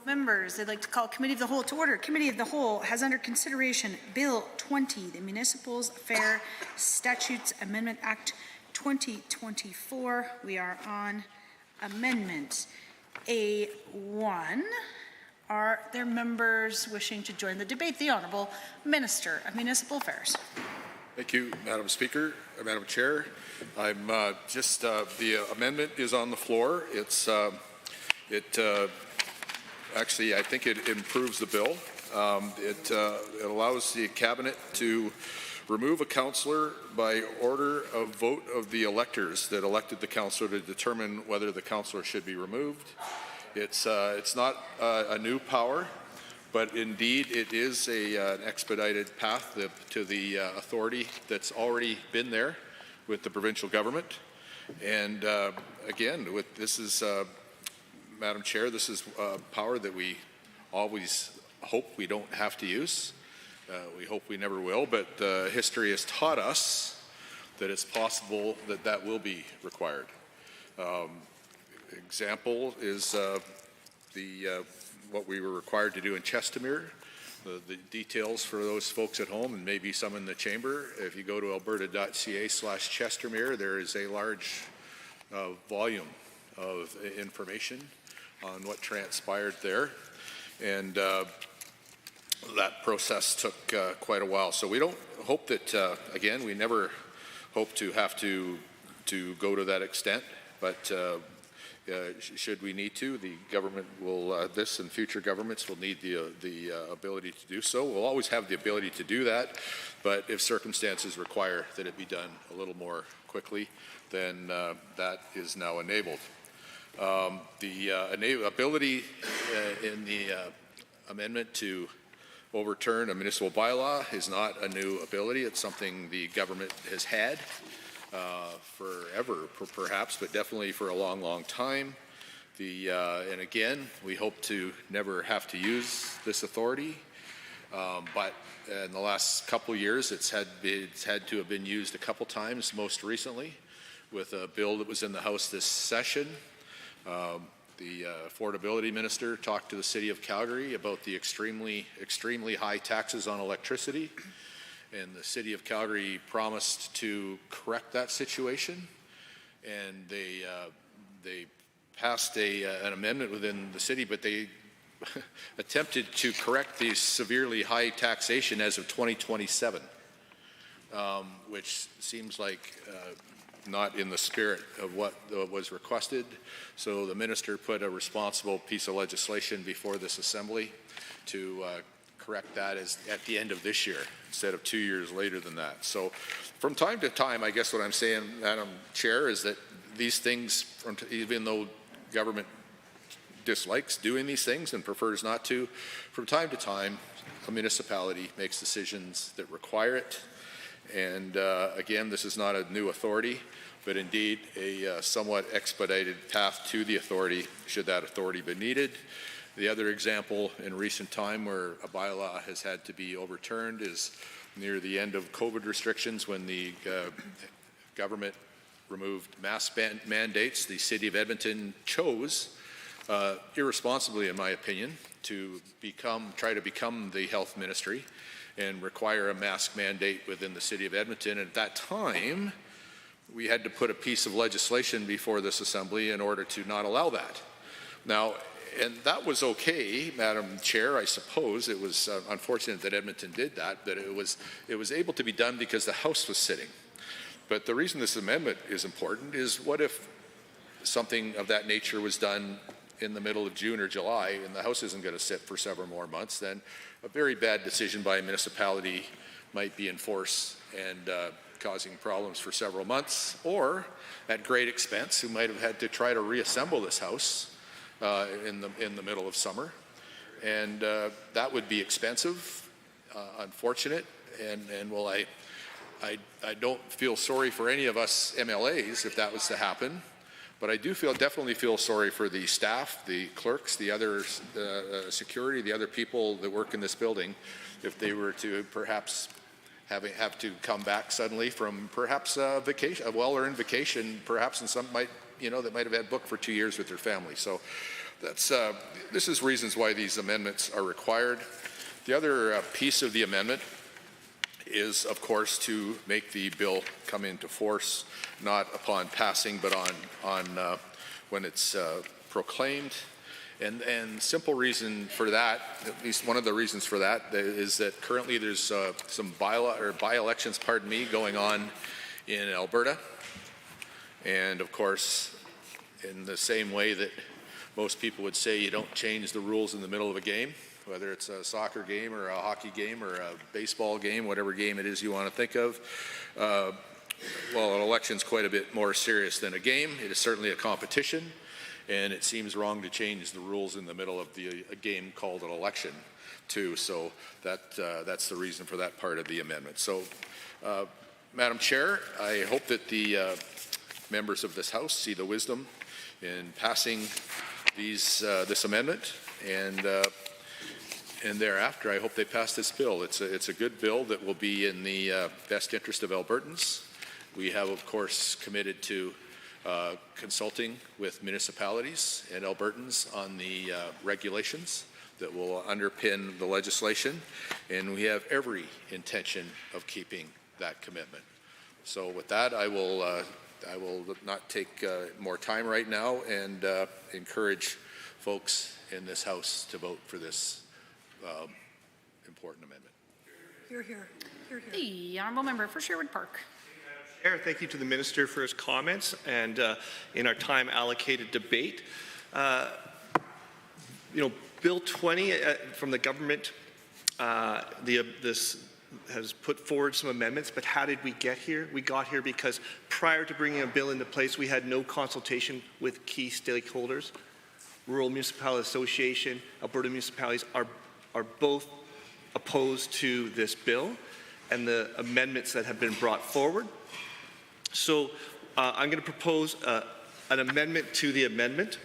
Members, I'd like to call Committee of the Whole to order. Committee of the Whole has under consideration Bill 20, the Municipals Fair Statutes Amendment Act 2024. We are on Amendment A1. Are there members wishing to join the debate? The Honourable Minister of Municipal Affairs. Thank you, Madam Speaker, Madam Chair. I'm the amendment is on the floor. Actually, I think it improves the bill. It allows the cabinet to remove a councillor by order of vote of the electors that elected the councillor to determine whether the councillor should be removed. It's not a new power, but indeed it is an expedited path to the authority that's already been there with the provincial government. And again, Madam Chair, this is power that we always hope we don't have to use. We hope we never will, but history has taught us that it's possible that that will be required. Example is what we were required to do in Chestermere. The details for those folks at home and maybe some in the chamber, if you go to alberta.ca/Chestermere, there is a large volume of information on what transpired there, and that process took quite a while. So we don't hope that, again, we never hope to have to go to that extent, but should we need to, the government will, this and future governments will need the ability to do so. We'll always have the ability to do that, but if circumstances require that it be done a little more quickly, then that is now enabled. The ability in the amendment to overturn a municipal bylaw is not a new ability. It's something the government has had forever, perhaps, but definitely for a long, long time. And again, we hope to never have to use this authority, but in the last couple years, it's had to have been used a couple times, most recently with a bill that was in the House this session. The affordability minister talked to the City of Calgary about the extremely high taxes on electricity, and the City of Calgary promised to correct that situation, and they passed an amendment within the city, but they attempted to correct the severely high taxation as of 2027, which seems like not in the spirit of what was requested. So the minister put a responsible piece of legislation before this assembly to correct that at the end of this year instead of 2 years later than that. So from time to time, I guess what I'm saying, Madam Chair, is that these things, even though government dislikes doing these things and prefers not to, from time to time, a municipality makes decisions that require it. And again, this is not a new authority, but indeed a somewhat expedited path to the authority, should that authority be needed. The other example in recent time where a bylaw has had to be overturned is near the end of COVID restrictions, when the government removed mask mandates. The City of Edmonton chose, irresponsibly in my opinion, to try to become the health ministry and require a mask mandate within the City of Edmonton. And at that time, we had to put a piece of legislation before this assembly in order to not allow that. Now, and that was okay, Madam Chair, I suppose. It was unfortunate that Edmonton did that, but it was able to be done because the House was sitting. But the reason this amendment is important is, what if something of that nature was done in the middle of June or July and the House isn't going to sit for several more months? Then a very bad decision by a municipality might be in force and causing problems for several months, or at great expense, who might have had to try to reassemble this House in the middle of summer. And that would be expensive, unfortunate, and well, I don't feel sorry for any of us MLAs if that was to happen, but I do definitely feel sorry for the staff, the clerks, the other security, the other people that work in this building, if they were to perhaps have to come back suddenly from perhaps a well-earned vacation, perhaps, and some that might have had booked for 2 years with their family. So this is reasons why these amendments are required. The other piece of the amendment is, of course, to make the bill come into force, not upon passing, but on when it's proclaimed. And simple reason for that, at least one of the reasons for that, is that currently there's some by-elections, going on in Alberta. And of course, in the same way that most people would say you don't change the rules in the middle of a game, whether it's a soccer game or a hockey game or a baseball game, whatever game it is you want to think of. Well, an election's quite a bit more serious than a game. It is certainly a competition, and it seems wrong to change the rules in the middle of a game called an election, too. So that's the reason for that part of the amendment. So, Madam Chair, I hope that the members of this House see the wisdom in passing this amendment, and thereafter, I hope they pass this bill. It's a good bill that will be in the best interest of Albertans. We have, of course, committed to consulting with municipalities and Albertans on the regulations that will underpin the legislation, and we have every intention of keeping that commitment. So with that, I will not take more time right now and encourage folks in this House to vote for this important amendment. Hear, hear. Hear, hear. The honourable member for Sherwood Park. Chair, thank you to the minister for his comments and in our time allocated debate. Bill 20 from the government, this has put forward some amendments, but how did we get here? We got here because prior to bringing a bill into place, we had no consultation with key stakeholders. Rural Municipality Association, Alberta municipalities are both opposed to this bill and the amendments that have been brought forward. So I'm going to propose an amendment to the amendment.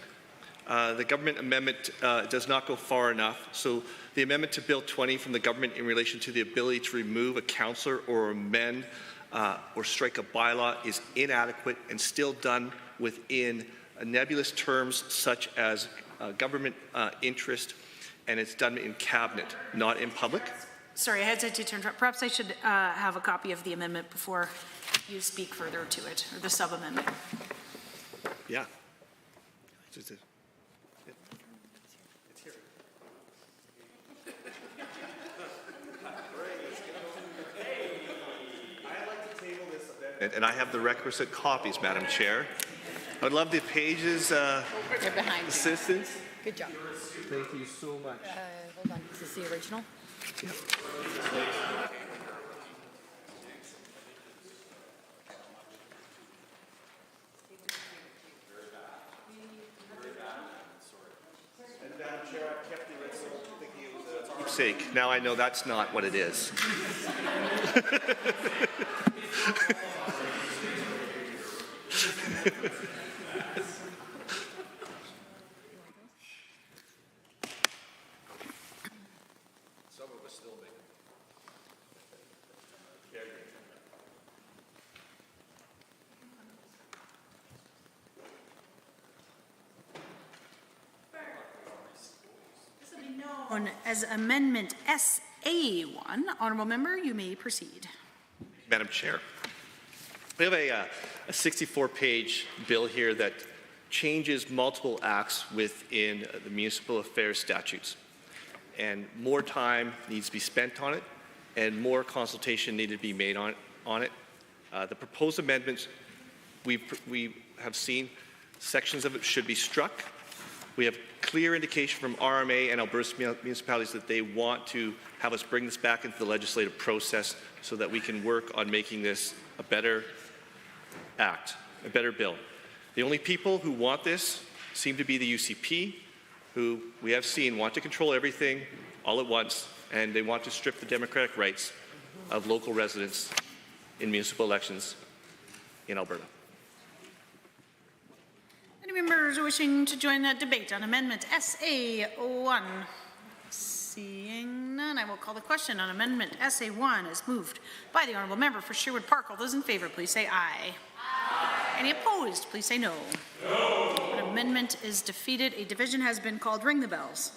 The government amendment does not go far enough. So the amendment to Bill 20 from the government in relation to the ability to remove a councillor or amend or strike a bylaw is inadequate and still done within nebulous terms such as government interest, and it's done in cabinet, not in public. Sorry, I hesitate to interrupt. Perhaps I should have a copy of the amendment before you speak further to it, or the sub-amendment. Yeah. And I have the requisite copies, Madam Chair. I would love the pages, They're behind you. assistance. Good job. Thank you so much. Hold on, is this the original? Sake. Now I know that's not what it is. Some of us still make This will be known as Amendment SA1. Honourable Member, you may proceed. Madam Chair, we have a 64-page bill here that changes multiple acts within the municipal affairs statutes. And more time needs to be spent on it, and more consultation needed to be made on it. The proposed amendments we have seen, sections of it should be struck. We have clear indication from RMA and Alberta municipalities that they want to have us bring this back into the legislative process so that we can work on making this a better act, a better bill. The only people who want this seem to be the UCP, who we have seen want to control everything all at once, and they want to strip the democratic rights of local residents in municipal elections in Alberta. Any members wishing to join that debate on Amendment SA1? Seeing none, I will call the question on Amendment SA1 as moved by the Honourable Member for Sherwood Park. All those in favour, please say aye. Aye. Any opposed, please say no. No. An amendment is defeated. A division has been called. Ring the bells.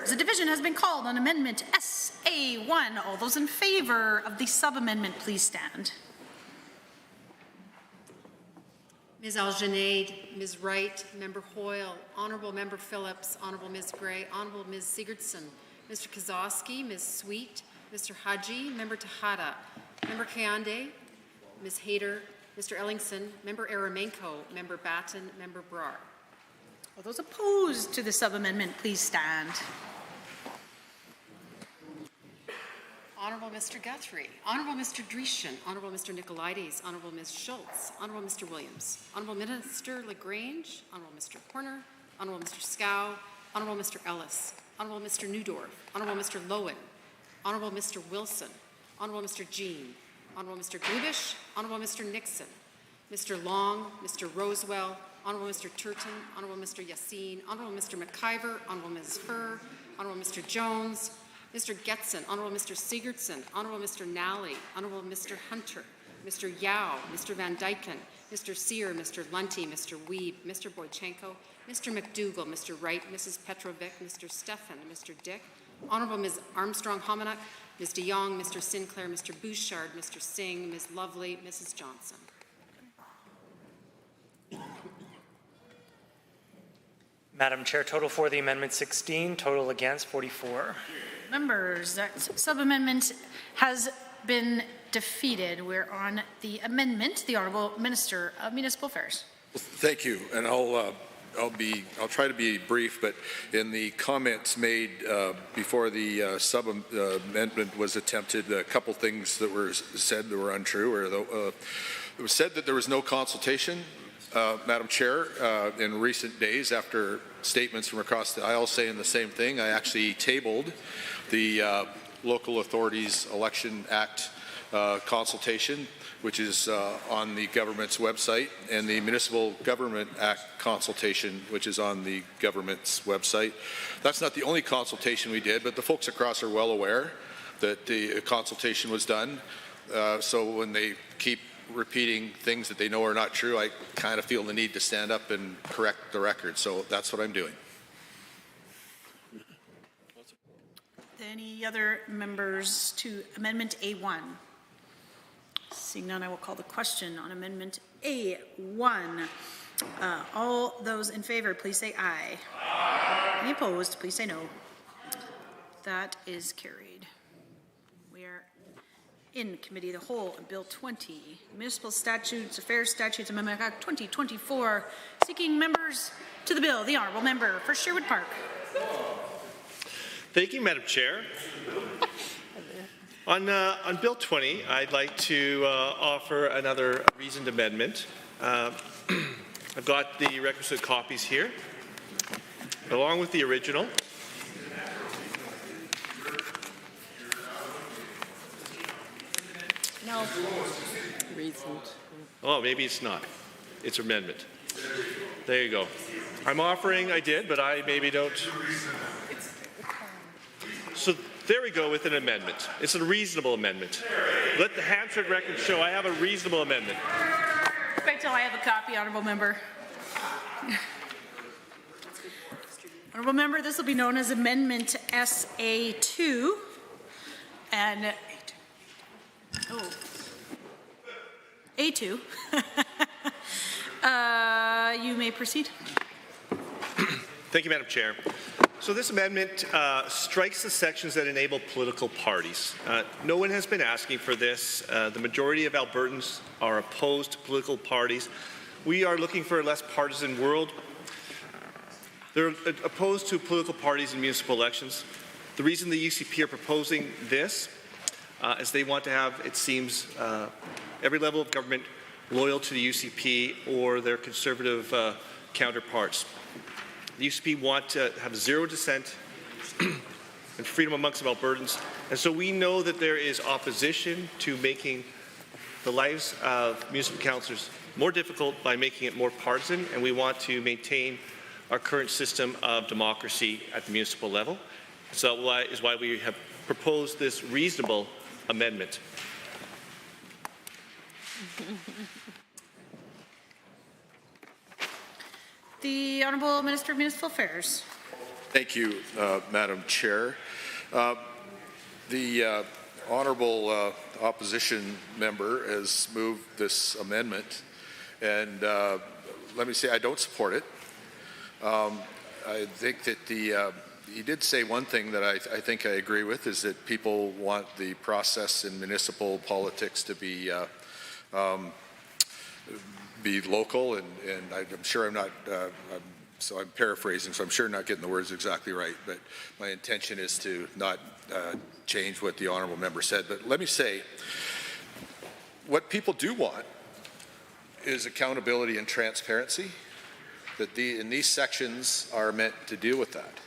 Members, a division has been called on Amendment SA1. All those in favor of the sub-amendment, please stand. Ms. Algenaid, Ms. Wright, Member Hoyle, Honourable Member Phillips, Honourable Ms. Gray, Honourable Ms. Sigurdsson, Mr. Kozowski, Ms. Sweet, Mr. Haji, Member Tejada, Member Kayande, Ms. Hayter, Mr. Ellingson, Member Aramenko, Member Batten, Member Brar. All those opposed to the sub-amendment, please stand. Honourable Mr. Guthrie, Honourable Mr. Dreeshen, Honourable Mr. Nicolaides, Honourable Ms. Schultz, Honourable Mr. Williams, Honourable Minister Lagrange, Honourable Mr. Horner, Honourable Mr. Scow, Honourable Mr. Ellis, Honourable Mr. Newdorf, Honourable Mr. Lowen, Honourable Mr. Wilson, Honourable Mr. Jean, Honourable Mr. Gubish, Honourable Mr. Nixon, Mr. Long, Mr. Rosewell, Honourable Mr. Turton, Honourable Mr. Yassin, Honourable Mr. McIver, Honourable Ms. Furr, Honourable Mr. Jones, Mr. Getson, Honourable Mr. Sigurdsson, Honourable Mr. Nally, Honourable Mr. Hunter, Mr. Yao, Mr. Van Dyken, Mr. Sear, Mr. Lunty, Mr. Weeb, Mr. Boychenko, Mr. McDougall, Mr. Wright, Mrs. Petrovic, Mr. Stefan, Mr. Dick, Honourable Ms. Armstrong-Hominack, Ms. de Jong, Mr. Sinclair, Mr. Bouchard, Mr. Singh, Ms. Lovely, Mrs. Johnson. Madam Chair, total for the amendment 16, total against 44. Members, that sub-amendment has been defeated. We're on the amendment. The Honourable Minister of Municipal Affairs. Thank you, and I'll try to be brief, but in the comments made before the sub-amendment was attempted, a couple things that were said that were untrue, or it was said that there was no consultation. Madam Chair, in recent days, after statements from across the aisle saying the same thing, I actually tabled the Local Authorities Election Act consultation, which is on the government's website, and the Municipal Government Act consultation, which is on the government's website. That's not the only consultation we did, but the folks across are well aware that the consultation was done. So when they keep repeating things that they know are not true, I kind of feel the need to stand up and correct the record. So that's what I'm doing. Any other members to Amendment A1? Seeing none, I will call the question on Amendment A1. All those in favor, please say aye. Aye. Any opposed, please say no. That is carried. We are in Committee of the Whole on Bill 20, Municipal Statutes, Affairs Statutes Amendment Act 2024. Seeking members to the bill, the Honourable Member for Sherwood Park. Thank you, Madam Chair. On Bill 20, I'd like to offer another reasoned amendment. I've got the requisite copies here, along with the original. No. Reasoned. Oh, maybe it's not. It's amendment. There you go. I'm offering, I did, but I maybe don't. So there we go with an amendment. It's a reasonable amendment. Let the Hampshire record show I have a reasonable amendment. Wait till I have a copy, Honourable Member. Honourable Member, this will be known as Amendment SA2. And A2. You may proceed. Thank you, Madam Chair. So this amendment strikes the sections that enable political parties. No one has been asking for this. The majority of Albertans are opposed to political parties. We are looking for a less partisan world. They're opposed to political parties in municipal elections. The reason the UCP are proposing this is they want to have, it seems, every level of government loyal to the UCP or their conservative counterparts. The UCP want to have zero dissent and freedom amongst Albertans. And so we know that there is opposition to making the lives of municipal councillors more difficult by making it more partisan, and we want to maintain our current system of democracy at the municipal level. So that is why we have proposed this reasonable amendment. The Honourable Minister of Municipal Affairs. Thank you, Madam Chair. The honourable opposition member has moved this amendment, and let me say I don't support it. I think that he did say one thing that I think I agree with, is that people want the process in municipal politics to be local, and I'm sure I'm not, so I'm paraphrasing, so I'm sure not getting the words exactly right, but my intention is to not change what the honourable member said. But let me say, what people do want is accountability and transparency, that and these sections are meant to deal with that.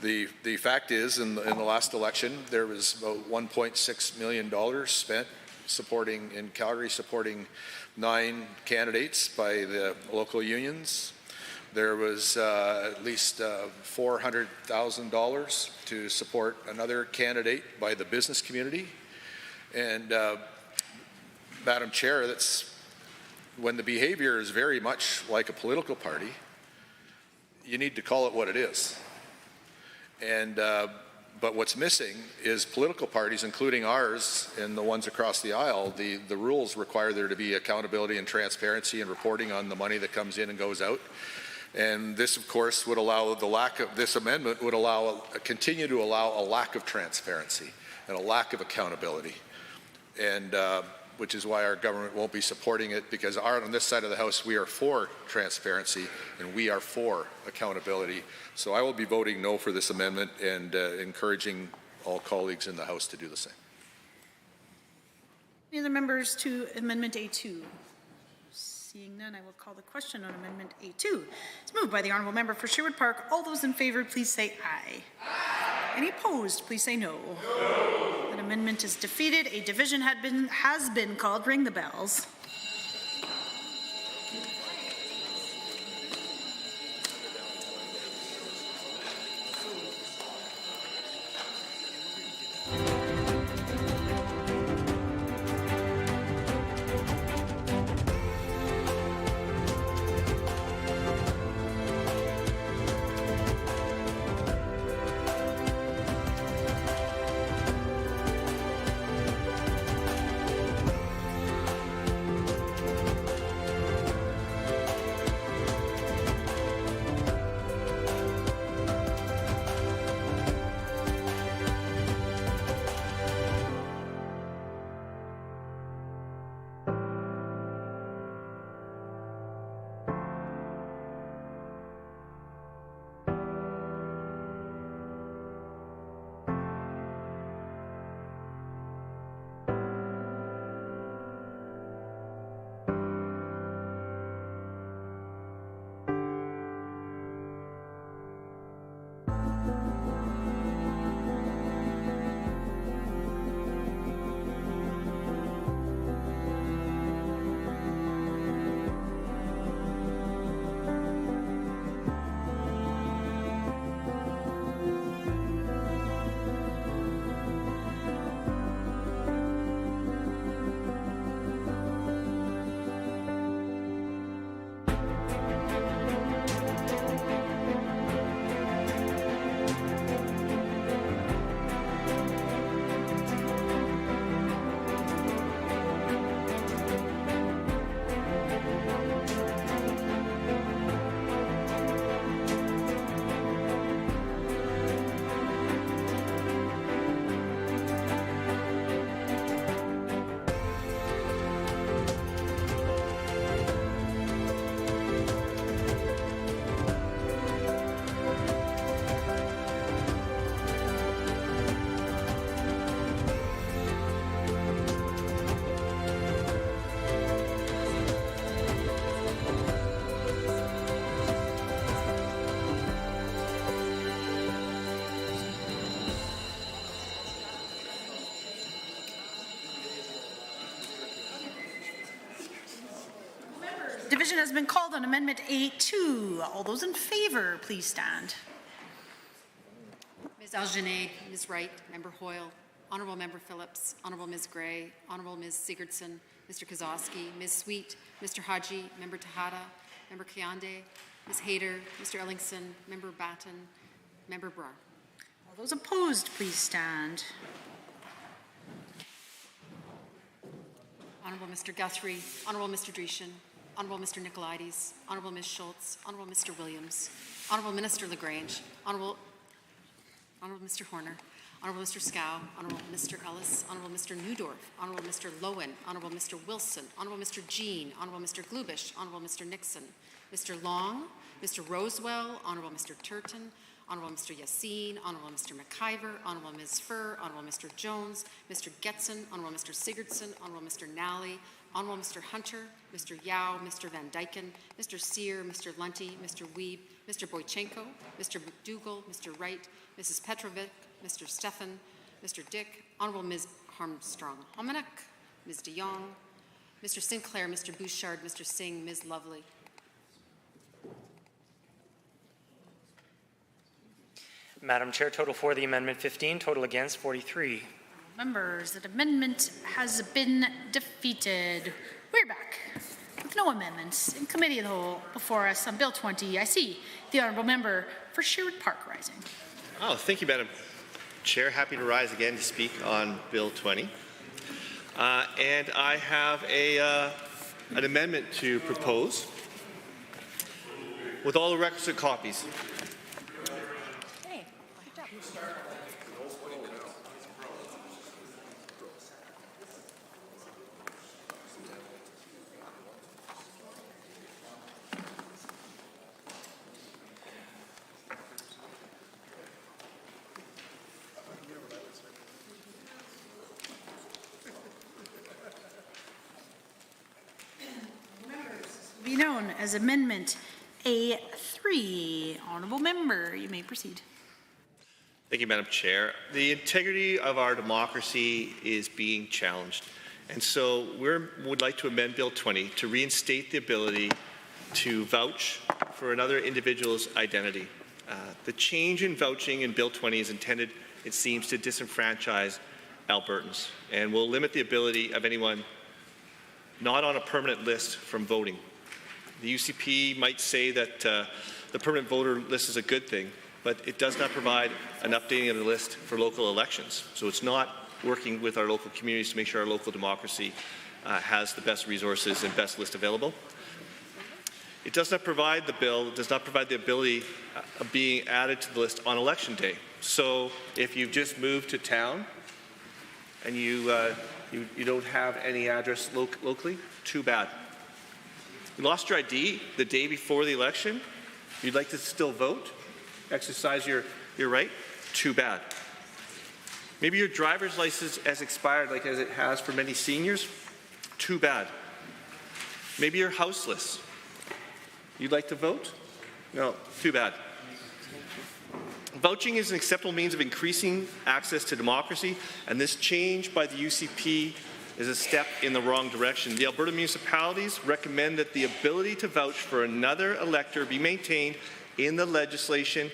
The fact is, in the last election, there was about $1.6 million spent in Calgary supporting 9 candidates by the local unions. There was at least $400,000 to support another candidate by the business community. And Madam Chair, that's when the behavior is very much like a political party, you need to call it what it is. And but what's missing is political parties, including ours and the ones across the aisle. The rules require there to be accountability and transparency and reporting on the money that comes in and goes out. And this, of course, would allow this amendment would continue to allow a lack of transparency and a lack of accountability. And which is why our government won't be supporting it, because on this side of the House, we are for transparency and we are for accountability. So I will be voting no for this amendment and encouraging all colleagues in the House to do the same. Any other members to Amendment A2? Seeing none, I will call the question on Amendment A2. It's moved by the Honourable Member for Sherwood Park. All those in favour, please say aye. Aye. Any opposed, please say no. No. That amendment is defeated. A division has been called. Ring the bells. Division has been called on Amendment A2. All those in favour, please stand. Ms. Algenet, Ms. Wright, Member Hoyle, Honourable Member Phillips, Honourable Ms. Gray, Honourable Ms. Sigurdsson, Mr. Kozowski, Ms. Sweet, Mr. Haji, Member Tejada, Member Kayande, Ms. Hayter, Mr. Ellingson, Member Batten, Member Brar. All those opposed, please stand. Honourable Mr. Guthrie, Honourable Mr. Dreeshen, Honourable Mr. Nicolaides, Honourable Ms. Schultz, Honourable Mr. Williams, Honourable Minister Lagrange, Honourable Mr. Horner, Honourable Mr. Scow, Honourable Mr. Ellis, Honourable Mr. Newdorf, Honourable Mr. Lowen, Honourable Mr. Wilson, Honourable Mr. Jean, Honourable Mr. Glubish, Honourable Mr. Nixon, Mr. Long, Mr. Rosewell, Honourable Mr. Turton, Honourable Mr. Yassine, Honourable Mr. McIver, Honourable Ms. Furr, Honourable Mr. Jones, Mr. Getson, Honourable Mr. Sigurdsson, Honourable Mr. Nally, Honourable Mr. Hunter, Mr. Yao, Mr. Van Dyken, Mr. Sear, Mr. Lunty, Mr. Wiebe, Mr. Boychenko, Mr. McDougall, Mr. Wright, Mrs. Petrovic, Mr. Stefan, Mr. Dick, Honourable Ms. Armstrong-Hominick, Ms. de Jong, Mr. Sinclair, Mr. Bouchard, Mr. Singh, Ms. Lovely. Madam Chair, total for the amendment 15, total against 43. Members, that amendment has been defeated. We're back with no amendments in committee of the whole before us on Bill 20. I see the honourable member for Sherwood Park rising. Oh, thank you, Madam Chair. Happy to rise again to speak on Bill 20. And I have an amendment to propose with all the requisite copies. Be known as Amendment A3. Honourable member, you may proceed. Thank you, Madam Chair. The integrity of our democracy is being challenged. And so we would like to amend Bill 20 to reinstate the ability to vouch for another individual's identity. The change in vouching in Bill 20 is intended, it seems, to disenfranchise Albertans and will limit the ability of anyone not on a permanent list from voting. The UCP might say that the permanent voter list is a good thing, but it does not provide an updating of the list for local elections. So it's not working with our local communities to make sure our local democracy has the best resources and best list available. It does not provide, the bill does not provide the ability of being added to the list on election day. So if you've just moved to town and you don't have any address locally, too bad. You lost your ID the day before the election, you'd like to still vote, exercise your right, too bad. Maybe your driver's license has expired like as it has for many seniors, too bad. Maybe you're houseless. You'd like to vote? No, too bad. Vouching is an acceptable means of increasing access to democracy, and this change by the UCP is a step in the wrong direction. The Alberta municipalities recommend that the ability to vouch for another elector be maintained in the legislation,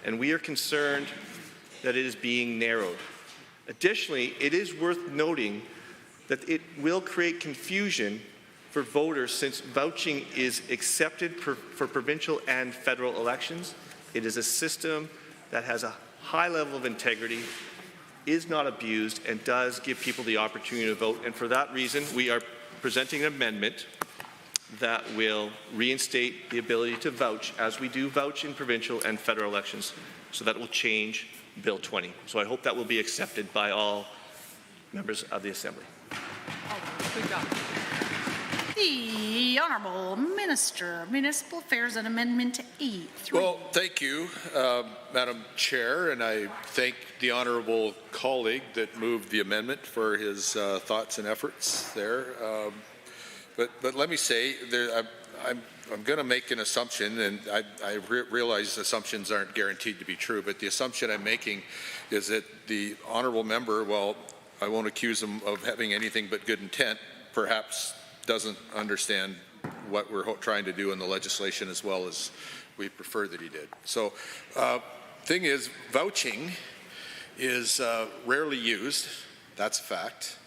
and we are concerned that it is being narrowed. Additionally, it is worth noting that it will create confusion for voters since vouching is accepted for provincial and federal elections. It is a system that has a high level of integrity, is not abused, and does give people the opportunity to vote. And for that reason, we are presenting an amendment that will reinstate the ability to vouch as we do vouch in provincial and federal elections. So that will change Bill 20. So I hope that will be accepted by all members of the Assembly. Good job. The Honourable Minister of Municipal Affairs and Amendment A3. Well, thank you, Madam Chair, and I thank the honourable colleague that moved the amendment for his thoughts and efforts there. But let me say, I'm going to make an assumption, and I realize assumptions aren't guaranteed to be true, but the assumption I'm making is that the honourable member, well, I won't accuse him of having anything but good intent, perhaps doesn't understand what we're trying to do in the legislation as well as we prefer that he did. So, thing is, vouching is rarely used. That's a fact.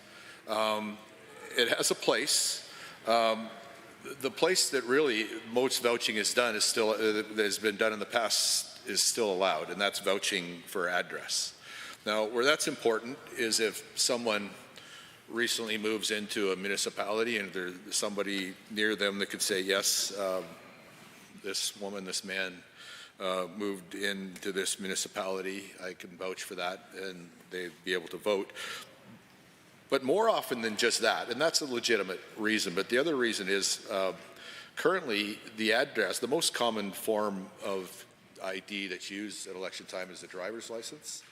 It has a place. The place that really most vouching is done is still that has been done in the past is still allowed, and that's vouching for address. Now, where that's important is if someone recently moves into a municipality and there's somebody near them that could say, yes, this woman, this man moved into this municipality, I can vouch for that, and they'd be able to vote. But more often than just that, and that's a legitimate reason, but the other reason is currently the address, the most common form of ID that's used at election time is the driver's license.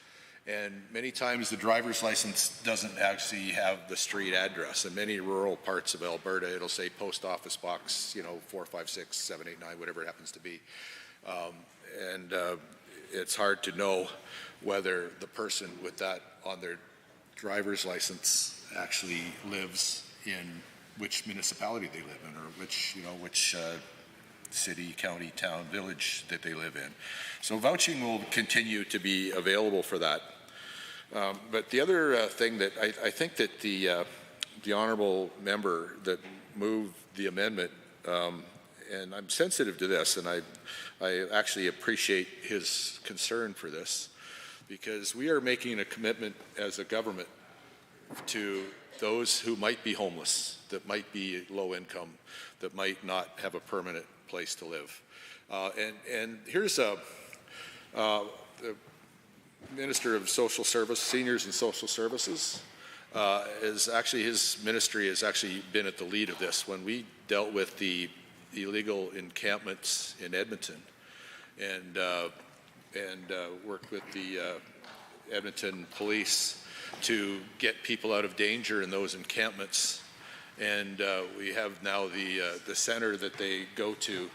And many times the driver's license doesn't actually have the street address. In many rural parts of Alberta, it'll say post office box, 456, 789, whatever it happens to be. And it's hard to know whether the person with that on their driver's license actually lives in which municipality they live in, or which city, county, town, village that they live in. So vouching will continue to be available for that. But the other thing that I think that the honourable member that moved the amendment, and I'm sensitive to this, and I actually appreciate his concern for this, because we are making a commitment as a government to those who might be homeless, that might be low income, that might not have a permanent place to live. And here's the Minister of Social Service, Seniors and Social Services, his ministry has actually been at the lead of this. When we dealt with the illegal encampments in Edmonton and worked with the Edmonton police to get people out of danger in those encampments, and we have now the center that they go to.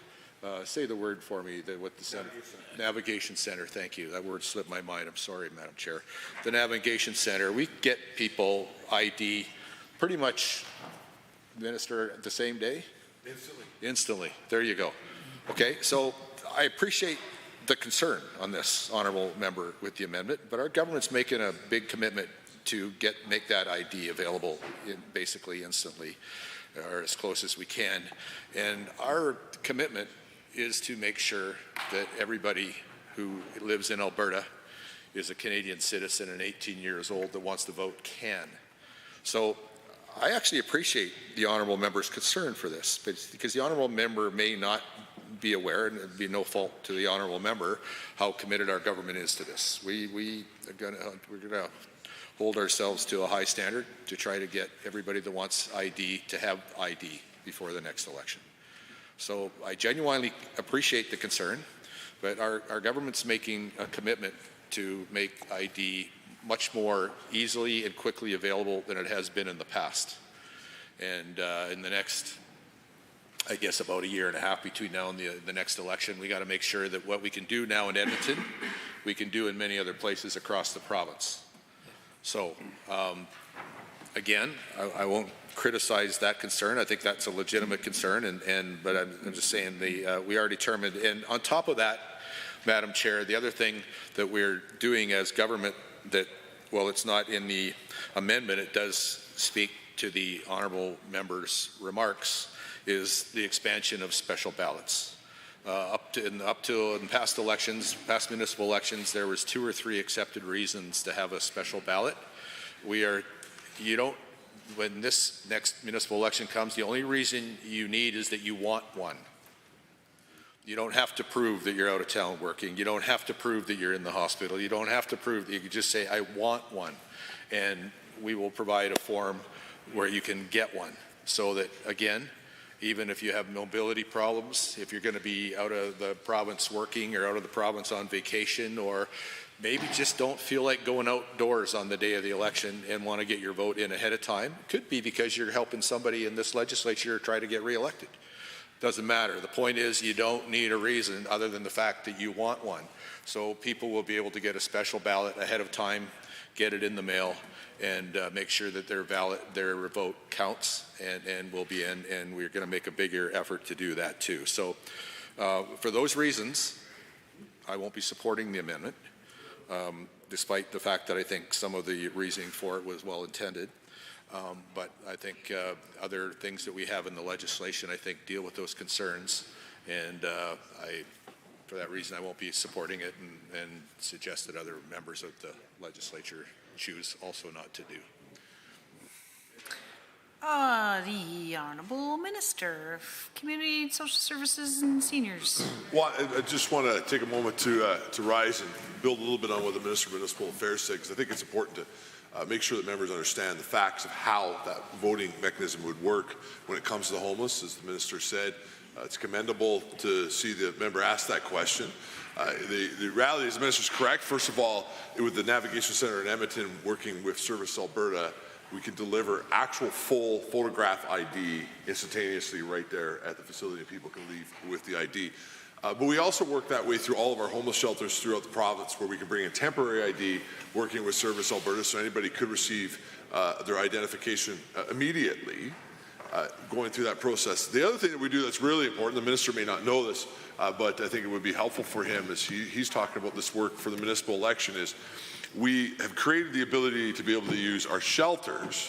Say the word for me. What the center? Navigation Center. Thank you. That word slipped my mind. I'm sorry, Madam Chair. The Navigation Center. We get people ID pretty much, Minister, the same day. Instantly. There you go. Okay. So I appreciate the concern on this, honourable member, with the amendment, but our government's making a big commitment to make that ID available basically instantly, or as close as we can. And our commitment is to make sure that everybody who lives in Alberta is a Canadian citizen and 18 years old that wants to vote can. So I actually appreciate the honourable member's concern for this, because the honourable member may not be aware, and it'd be no fault to the honourable member, how committed our government is to this. We're going to hold ourselves to a high standard to try to get everybody that wants ID to have ID before the next election. So I genuinely appreciate the concern, but our government's making a commitment to make ID much more easily and quickly available than it has been in the past. And in the next, I guess, about a year and a half between now and the next election, we got to make sure that what we can do now in Edmonton, we can do in many other places across the province. So again, I won't criticize that concern. I think that's a legitimate concern, but I'm just saying we are determined. And on top of that, Madam Chair, the other thing that we're doing as government that, well, it's not in the amendment, it does speak to the honourable member's remarks, is the expansion of special ballots. Up to in past elections, past municipal elections, there was 2 or 3 accepted reasons to have a special ballot. When this next municipal election comes, the only reason you need is that you want one. You don't have to prove that you're out of town working. You don't have to prove that you're in the hospital. You don't have to prove that. You can just say, I want one. And we will provide a form where you can get one. So that, again, even if you have mobility problems, if you're going to be out of the province working or out of the province on vacation, or maybe just don't feel like going outdoors on the day of the election and want to get your vote in ahead of time, could be because you're helping somebody in this legislature try to get reelected. Doesn't matter. The point is you don't need a reason other than the fact that you want one. So people will be able to get a special ballot ahead of time, get it in the mail, and make sure that their vote counts and will be in, and we're going to make a bigger effort to do that too. So for those reasons, I won't be supporting the amendment, despite the fact that I think some of the reasoning for it was well intended. But I think other things that we have in the legislation, I think, deal with those concerns, and I for that reason, I won't be supporting it and suggest that other members of the legislature choose also not to do. The Honourable Minister of Community and Social Services and Seniors. Well, I just want to take a moment to rise and build a little bit on what the Minister of Municipal Affairs said, because I think it's important to make sure that members understand the facts of how that voting mechanism would work when it comes to the homeless. As the Minister said, it's commendable to see the member ask that question. The reality is the Minister's correct. First of all, with the Navigation Centre in Edmonton working with Service Alberta, we can deliver actual full photograph ID instantaneously right there at the facility, and people can leave with the ID. But we also work that way through all of our homeless shelters throughout the province, where we can bring in temporary ID, working with Service Alberta, so anybody could receive their identification immediately, going through that process. The other thing that we do that's really important, the Minister may not know this, but I think it would be helpful for him as he's talking about this work for the municipal election, is we have created the ability to be able to use our shelters,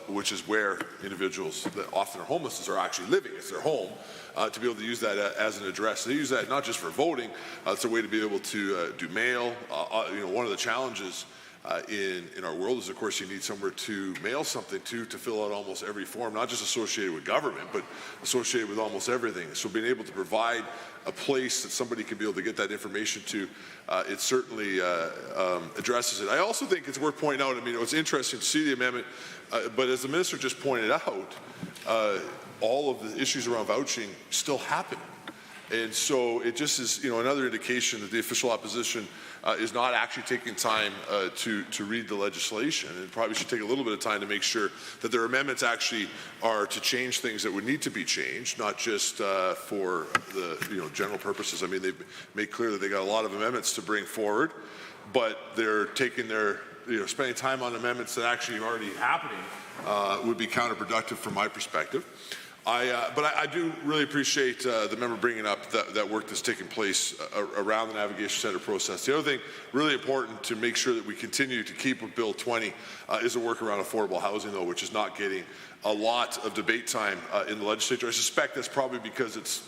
which is where individuals that often are homeless are actually living. It's their home, to be able to use that as an address. They use that not just for voting, it's a way to be able to do mail. One of the challenges in our world is, of course, you need somewhere to mail something to fill out almost every form, not just associated with government, but associated with almost everything. So being able to provide a place that somebody can be able to get that information to, it certainly addresses it. I also think it's worth pointing out, I mean, it's interesting to see the amendment, but as the Minister just pointed out, all of the issues around vouching still happen. And so it just is, another indication that the official opposition is not actually taking time to read the legislation, and probably should take a little bit of time to make sure that their amendments actually are to change things that would need to be changed, not just for the general purposes. I mean, they've made clear that they got a lot of amendments to bring forward, but they're taking their spending time on amendments that actually are already happening would be counterproductive from my perspective. But I do really appreciate the member bringing up that work that's taking place around the Navigation Centre process. The other thing really important to make sure that we continue to keep with Bill 20 is the work around affordable housing, though, which is not getting a lot of debate time in the legislature. I suspect that's probably because it's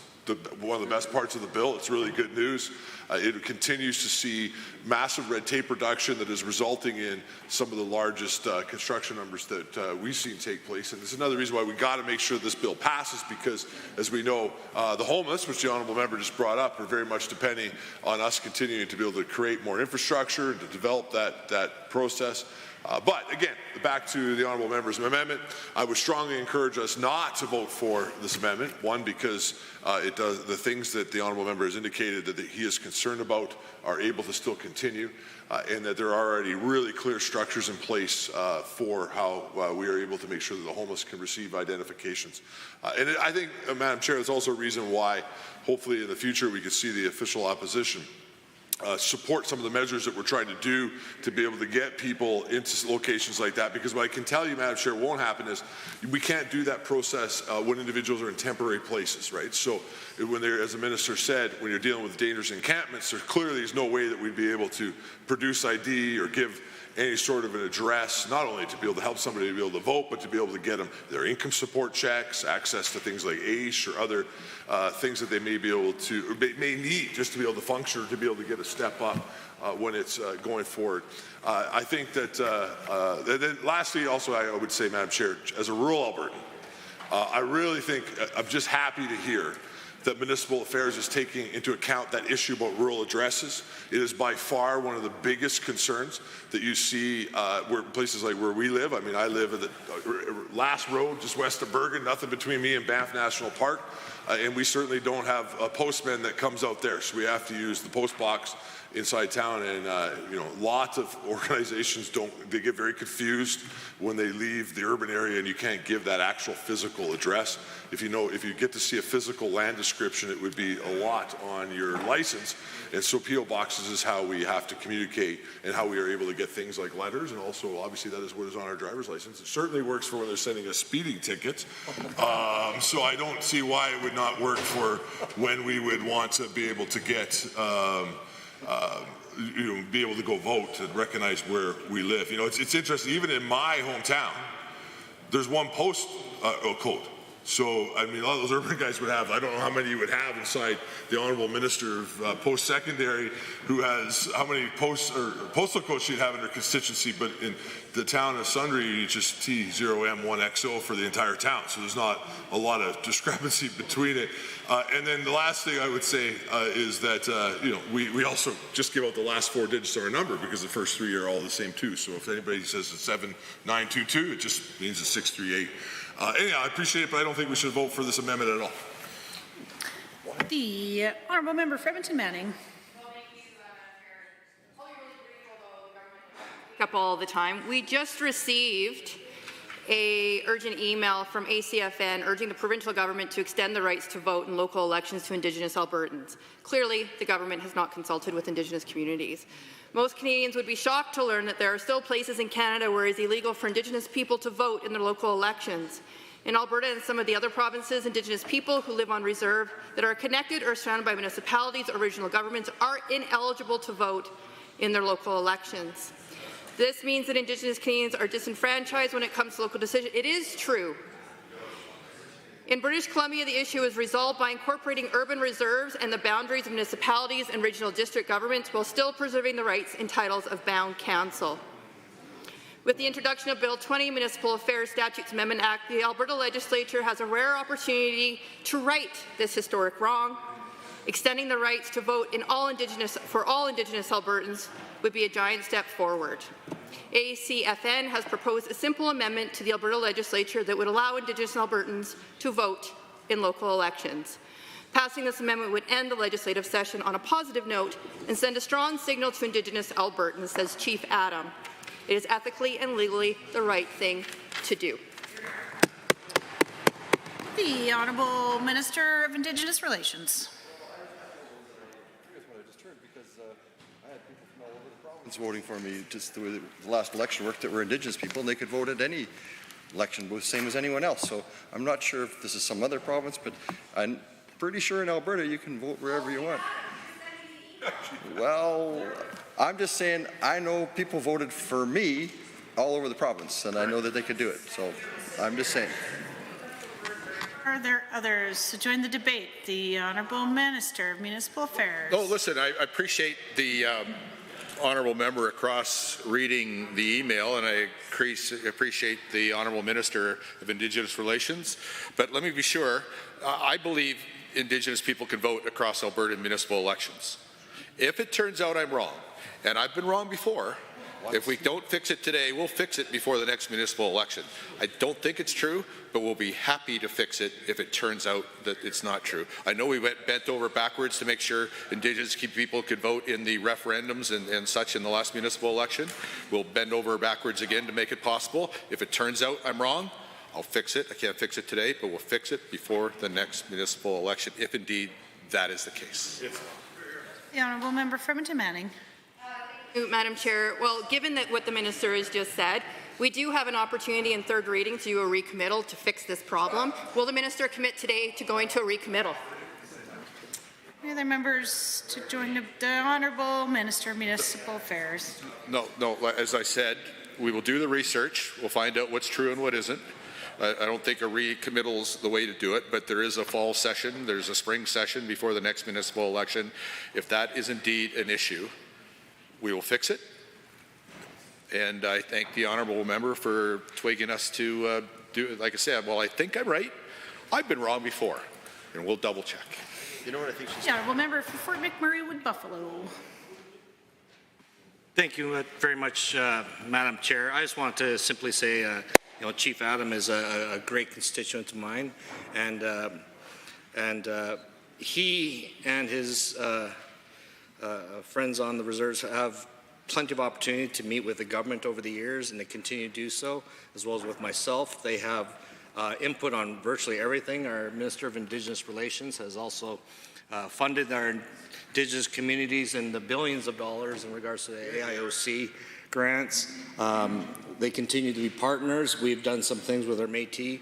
one of the best parts of the bill. It's really good news. It continues to see massive red tape reduction that is resulting in some of the largest construction numbers that we've seen take place. And it's another reason why we got to make sure this bill passes, because, as we know, the homeless, which the honourable member just brought up, are very much depending on us continuing to be able to create more infrastructure and to develop that process. But again, back to the honourable member's amendment, I would strongly encourage us not to vote for this amendment. One, because it does the things that the honourable member has indicated that he is concerned about are able to still continue, and that there are already really clear structures in place for how we are able to make sure that the homeless can receive identifications. I think, Madam Chair, there's also a reason why, hopefully in the future, we could see the official opposition support some of the measures that we're trying to do to be able to get people into locations like that, because what I can tell you, Madam Chair, won't happen is we can't do that process when individuals are in temporary places, right? So when they're, as the Minister said, when you're dealing with dangerous encampments, there clearly is no way that we'd be able to produce ID or give any sort of an address, not only to be able to help somebody to be able to vote, but to be able to get them their income support checks, access to things like AISH or other things that they may be able to, or may need just to be able to function or to be able to get a step up when it's going forward. I think that, then lastly, also I would say, Madam Chair, as a rural Albertan, I really think, I'm just happy to hear that Municipal Affairs is taking into account that issue about rural addresses. It is by far one of the biggest concerns that you see where places like where we live. I mean, I live at the last road just west of Bergen, nothing between me and Banff National Park, and we certainly don't have a postman that comes out there, so we have to use the post box inside town, and lots of organizations they get very confused when they leave the urban area and you can't give that actual physical address. If you get to see a physical land description, it would be a lot on your license, and so P.O. boxes is how we have to communicate and how we are able to get things like letters, and also obviously that is what is on our driver's license. It certainly works for when they're sending us speeding tickets, so I don't see why it would not work for when we would want to be able to get be able to go vote and recognize where we live. It's interesting, even in my hometown, there's one post code. So, I mean, a lot of those urban guys would have, I don't know how many you would have inside the Honourable Minister of Post-Secondary, who has, how many postal codes she'd have in her constituency, but in the town of Sundre, you just T0M1XO for the entire town. So there's not a lot of discrepancy between it. And then the last thing I would say is that, you know, we also just give out the last 4 digits of our number because the first 3 are all the same too. So if anybody says it's 7922, it just means it's 638. Anyhow, I appreciate it, but I don't think we should vote for this amendment at all. The Honourable Member for Edmonton Manning. Up all the time. We just received a urgent email from ACFN urging the provincial government to extend the rights to vote in local elections to Indigenous Albertans. Clearly, the government has not consulted with Indigenous communities. Most Canadians would be shocked to learn that there are still places in Canada where it is illegal for Indigenous people to vote in their local elections. In Alberta and some of the other provinces, Indigenous people who live on reserve that are connected or surrounded by municipalities or regional governments are ineligible to vote in their local elections. This means that Indigenous Canadians are disenfranchised when it comes to local decisions. It is true. In British Columbia, the issue is resolved by incorporating urban reserves and the boundaries of municipalities and regional district governments while still preserving the rights and titles of Bound Council. With the introduction of Bill 20, Municipal Affairs Statutes Amendment Act, the Alberta Legislature has a rare opportunity to right this historic wrong. Extending the rights to vote for all Indigenous Albertans would be a giant step forward. ACFN has proposed a simple amendment to the Alberta Legislature that would allow Indigenous Albertans to vote in local elections. Passing this amendment would end the legislative session on a positive note and send a strong signal to Indigenous Albertans, says Chief Adam. It is ethically and legally the right thing to do. The Honourable Minister of Indigenous Relations. Voting for me just the last election worked that were Indigenous people, and they could vote at any election booth, same as anyone else. So I'm not sure if this is some other province, but I'm pretty sure in Alberta you can vote wherever you want. Well, I'm just saying I know people voted for me all over the province, and I know that they could do it. So I'm just saying. Are there others to join the debate? The Honourable Minister of Municipal Affairs. Oh, listen, I appreciate the honourable member across reading the email, and I appreciate the honourable Minister of Indigenous Relations. But let me be sure, I believe Indigenous people can vote across Alberta in municipal elections. If it turns out I'm wrong, and I've been wrong before, if we don't fix it today, we'll fix it before the next municipal election. I don't think it's true, but we'll be happy to fix it if it turns out that it's not true. I know we bent over backwards to make sure Indigenous people could vote in the referendums and such in the last municipal election. We'll bend over backwards again to make it possible. If it turns out I'm wrong, I'll fix it. I can't fix it today, but we'll fix it before the next municipal election, if indeed that is the case. The Honourable Member for Edmonton Manning. Madam Chair, well, given that what the Minister has just said, we do have an opportunity in third reading to do a recommittal to fix this problem. Will the Minister commit today to going to a recommittal? Any other members to join the Honourable Minister of Municipal Affairs? No, as I said, we will do the research. We'll find out what's true and what isn't. I don't think a recommittal is the way to do it, but there is a fall session, there's a spring session before the next municipal election. If that is indeed an issue, we will fix it. And I thank the honourable member for twigging us to do it. Like I said, well, I think I'm right. I've been wrong before, and we'll double check. You know what I think she's... The Honourable Member for Fort McMurray Wood Buffalo. Thank you very much, Madam Chair. I just want to simply say, you know, Chief Adam is a great constituent of mine, and he and his friends on the reserves have plenty of opportunity to meet with the government over the years, and they continue to do so, as well as with myself. They have input on virtually everything. Our Minister of Indigenous Relations has also funded our Indigenous communities in the billions of dollars in regards to the AIOC grants. They continue to be partners. We've done some things with our Métis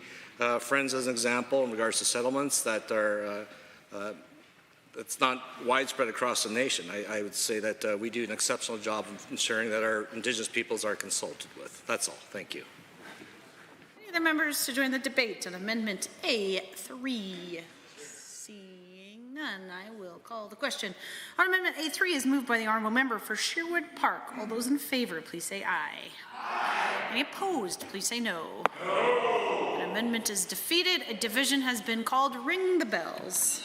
friends, as an example, in regards to settlements that are it's not widespread across the nation. I would say that we do an exceptional job of ensuring that our Indigenous peoples are consulted with. That's all. Thank you. Any other other members to join the debate on Amendment A3? Seeing none, I will call the question. On Amendment A3 is moved by the honourable member for Sherwood Park. All those in favour, please say aye. Any opposed, please say no. An amendment is defeated. A division has been called. Ring the bells.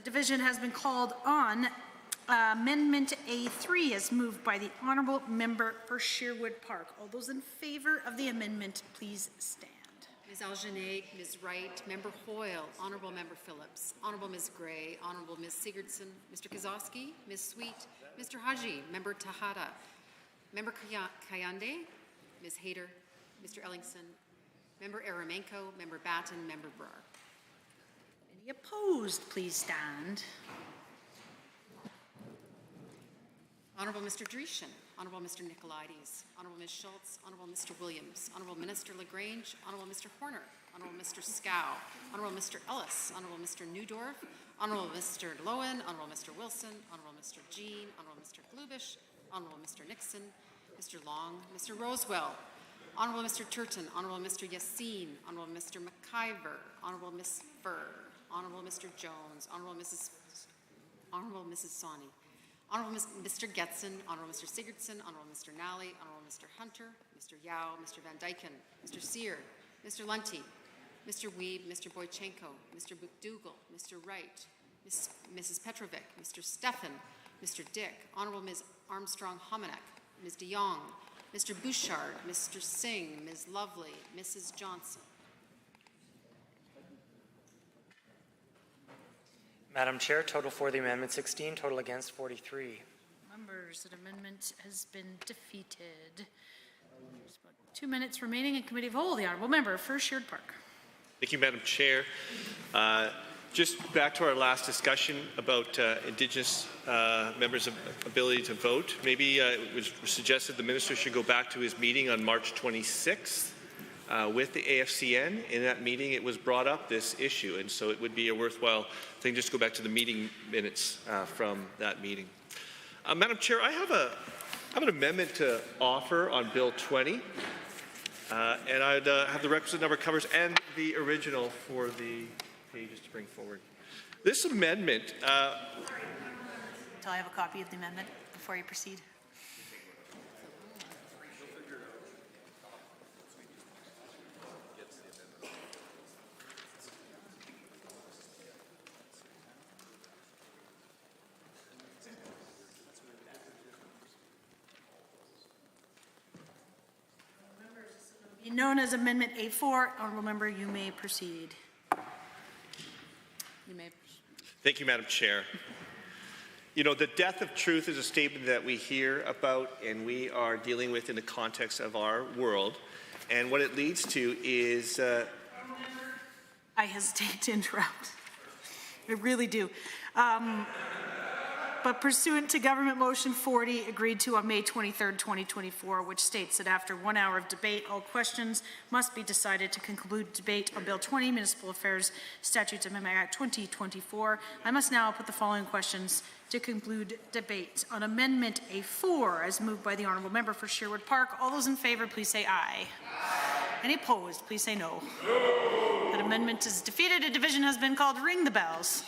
Division has been called on. Amendment A3 is moved by the honourable member for Sherwood Park. All those in favour of the amendment, please stand. Ms. Algenet, Ms. Wright, Member Hoyle, Honourable Member Phillips, Honourable Ms. Gray, Honourable Ms. Sigurdsson, Mr. Kozowski, Ms. Sweet, Mr. Haji, Member Tahada, Member Kayande, Ms. Hayter, Mr. Ellingson, Member Aramenko, Member Batten, Member Brar. Any opposed, please stand. Honourable Mr. Dreeshen, Honourable Mr. Nicolaides, Honourable Ms. Schultz, Honourable Mr. Williams, Honourable Minister LaGrange, Honourable Mr. Horner, Honourable Mr. Scow, Honourable Mr. Ellis, Honourable Mr. Newdorf, Honourable Mr. Lowen, Honourable Mr. Wilson, Honourable Mr. Jean, Honourable Mr. Glubish, Honourable Mr. Nixon, Mr. Long, Mr. Rosewell, Honourable Mr. Turton, Honourable Mr. Yassine, Honourable Mr. McIver, Honourable Ms. Furr, Honourable Mr. Jones, Honourable Mrs. Sawney, Honourable Mr. Getson, Honourable Mr. Sigurdsson, Honourable Mr. Nally, Honourable Mr. Hunter, Mr. Yao, Mr. Van Dyken, Mr. Sear, Mr. Lunty, Mr. Weeb, Mr. Boychenko, Mr. McDougall, Mr. Wright, Mrs. Petrovic, Mr. Stephan, Mr. Dick, Honourable Ms. Armstrong-Homenek, Ms. de Jong, Mr. Bouchard, Mr. Singh, Ms. Lovely, Mrs. Johnson. Madam Chair, total for the amendment 16, total against 43. Members, that amendment has been defeated. There's about 2 minutes remaining in committee of whole. The honourable member for Sherwood Park. Thank you, Madam Chair. Just back to our last discussion about Indigenous members' ability to vote. Maybe it was suggested the minister should go back to his meeting on March 26th with the AFCN. In that meeting, it was brought up, this issue, and so it would be a worthwhile thing just to go back to the meeting minutes from that meeting. Madam Chair, I have I have an amendment to offer on Bill 20. And I'd have the requisite number of covers and the original for the pages to bring forward. This amendment... Until I have a copy of the amendment before you proceed. Known as Amendment A4. Honourable Member, you may proceed. You may. Thank you, Madam Chair. You know, the death of truth is a statement that we hear about and we are dealing with in the context of our world. And what it leads to is... I hesitate to interrupt. I really do. But pursuant to Government Motion 40, agreed to on May 23rd, 2024, which states that after 1 hour of debate, all questions must be decided to conclude debate on Bill 20, Municipal Affairs Statutes Amendment Act 2024. I must now put the following questions to conclude debate. On Amendment A4, as moved by the Honourable Member for Sherwood Park, all those in favour, please say aye. Any opposed, please say no. That amendment is defeated. A division has been called. Ring the bells.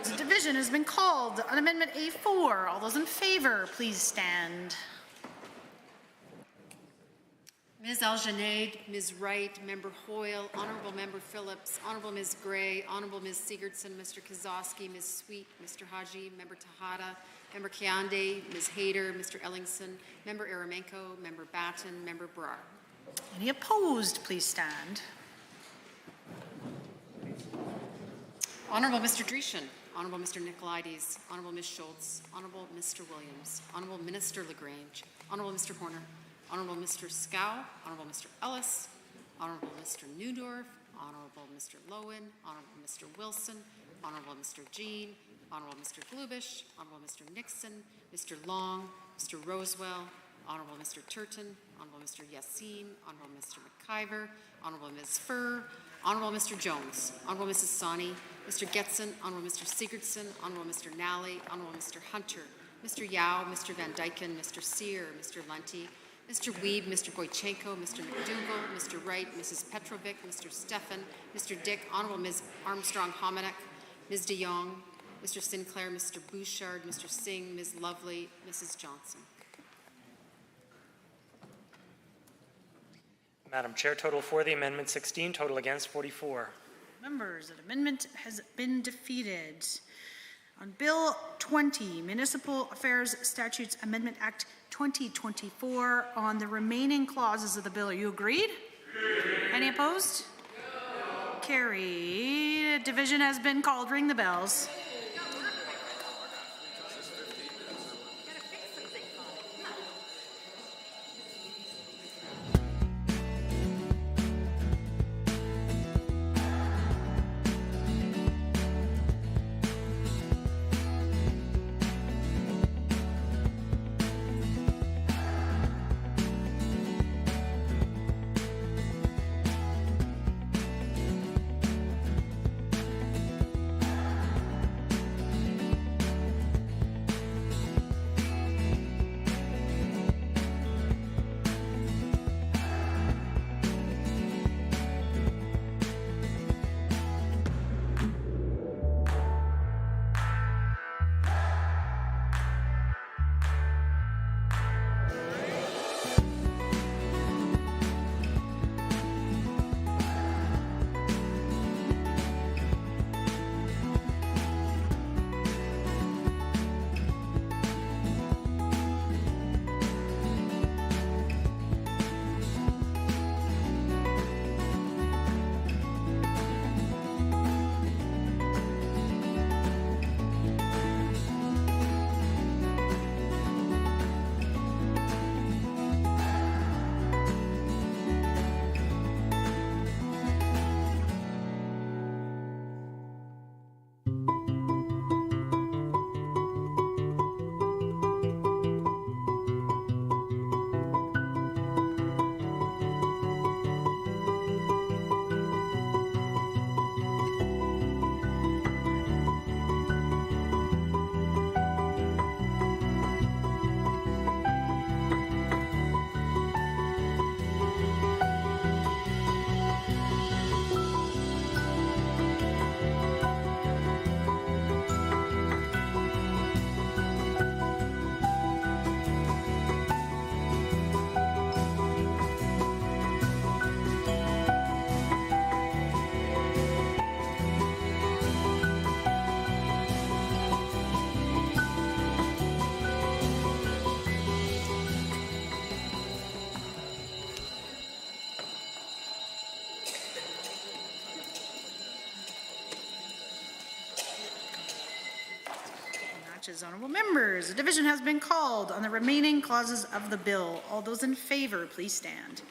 The division has been called on Amendment A4. All those in favour, please stand. Ms. Algenade, Ms. Wright, Member Hoyle, Honourable Member Phillips, Honourable Ms. Gray, Honourable Ms. Sigurdsson, Mr. Kozowski, Ms. Sweet, Mr. Haji, Member Tejada, Member Kiande, Ms. Hayter, Mr. Ellingson, Member Aramenko, Member Batten, Member Brar. Any opposed, please stand. Honourable Mr. Dreeshen, Honourable Mr. Nicolaides, Honourable Ms. Schultz, Honourable Mr. Williams, Honourable Minister LaGrange, Honourable Mr. Horner, Honourable Mr. Scow, Honourable Mr. Ellis, Honourable Mr. Newdorf, Honourable Mr. Lowen, Honourable Mr. Wilson, Honourable Mr. Jean, Honourable Mr. Glubish, Honourable Mr. Nixon, Mr. Long, Mr. Rosewell, Honourable Mr. Turton, Honourable Mr. Yassin, Honourable Mr. McIver, Honourable Ms. Furr, Honourable Mr. Jones, Honourable Mrs. Sani, Mr. Getson, Honourable Mr. Sigurdsson, Honourable Mr. Nally, Honourable Mr. Hunter, Mr. Yao, Mr. Van Dyken, Mr. Sear, Mr. Lunty, Mr. Wiebe, Mr. Boychenko, Mr. McDougall, Mr. Wright, Mrs. Petrovic, Mr. Stefan, Mr. Dick, Honourable Ms. Armstrong-Hominick, Ms. de Jong, Mr. Sinclair, Mr. Bouchard, Mr. Singh, Ms. Lovely, Mrs. Johnson. Madam Chair, total for the amendment 16, total against 44. Members, an amendment has been defeated. On Bill 20, Municipal Affairs Statutes Amendment Act 2024, on the remaining clauses of the bill, are you agreed? Any opposed? No. Carried. Division has been called. Ring the bells. Honorable members, a division has been called on the remaining clauses of the bill. All those in favor, please stand.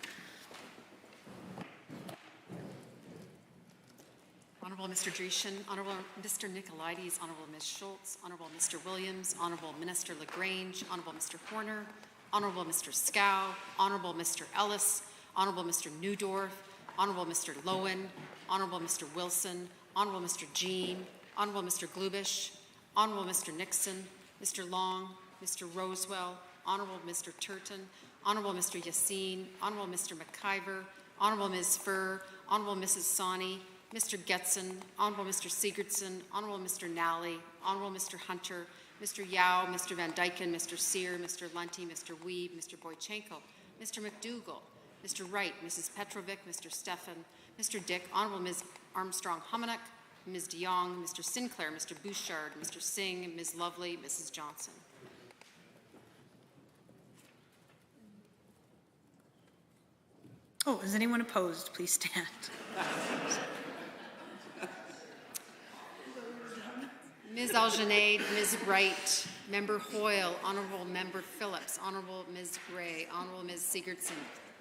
Honourable Mr. Dreeshen, Honourable Mr. Nicolaides, Honourable Ms. Schultz, Honourable Mr. Williams, Honourable Minister LaGrange, Honourable Mr. Horner, Honourable Mr. Scow, Honourable Mr. Ellis, Honourable Mr. Newdorf, Honourable Mr. Lowen, Honourable Mr. Wilson, Honourable Mr. Jean, Honourable Mr. Glubish, Honourable Mr. Nixon, Mr. Long, Mr. Rosewell, Honourable Mr. Turton, Honourable Mr. Yassine, Honourable Mr. McIver, Honourable Ms. Furr, Honourable Mrs. Sani, Mr. Getson, Honourable Mr. Sigurdsson, Honourable Mr. Nally, Honourable Mr. Hunter, Mr. Yao, Mr. Van Dyken, Mr. Sear, Mr. Lunty, Mr. Wiebe, Mr. Boychenko, Mr. McDougall, Mr. Wright, Mrs. Petrovic, Mr. Stefan, Mr. Dick, Honourable Ms. Armstrong-Hominick, Ms. de Jong, Mr. Sinclair, Mr. Bouchard, Mr. Singh, Ms. Lovely, Mrs. Johnson. Oh, is anyone opposed? Please stand. Ms. Algenaid, Ms. Wright, Member Hoyle, Honourable Member Phillips, Honourable Ms. Gray, Honourable Ms. Sigurdsson,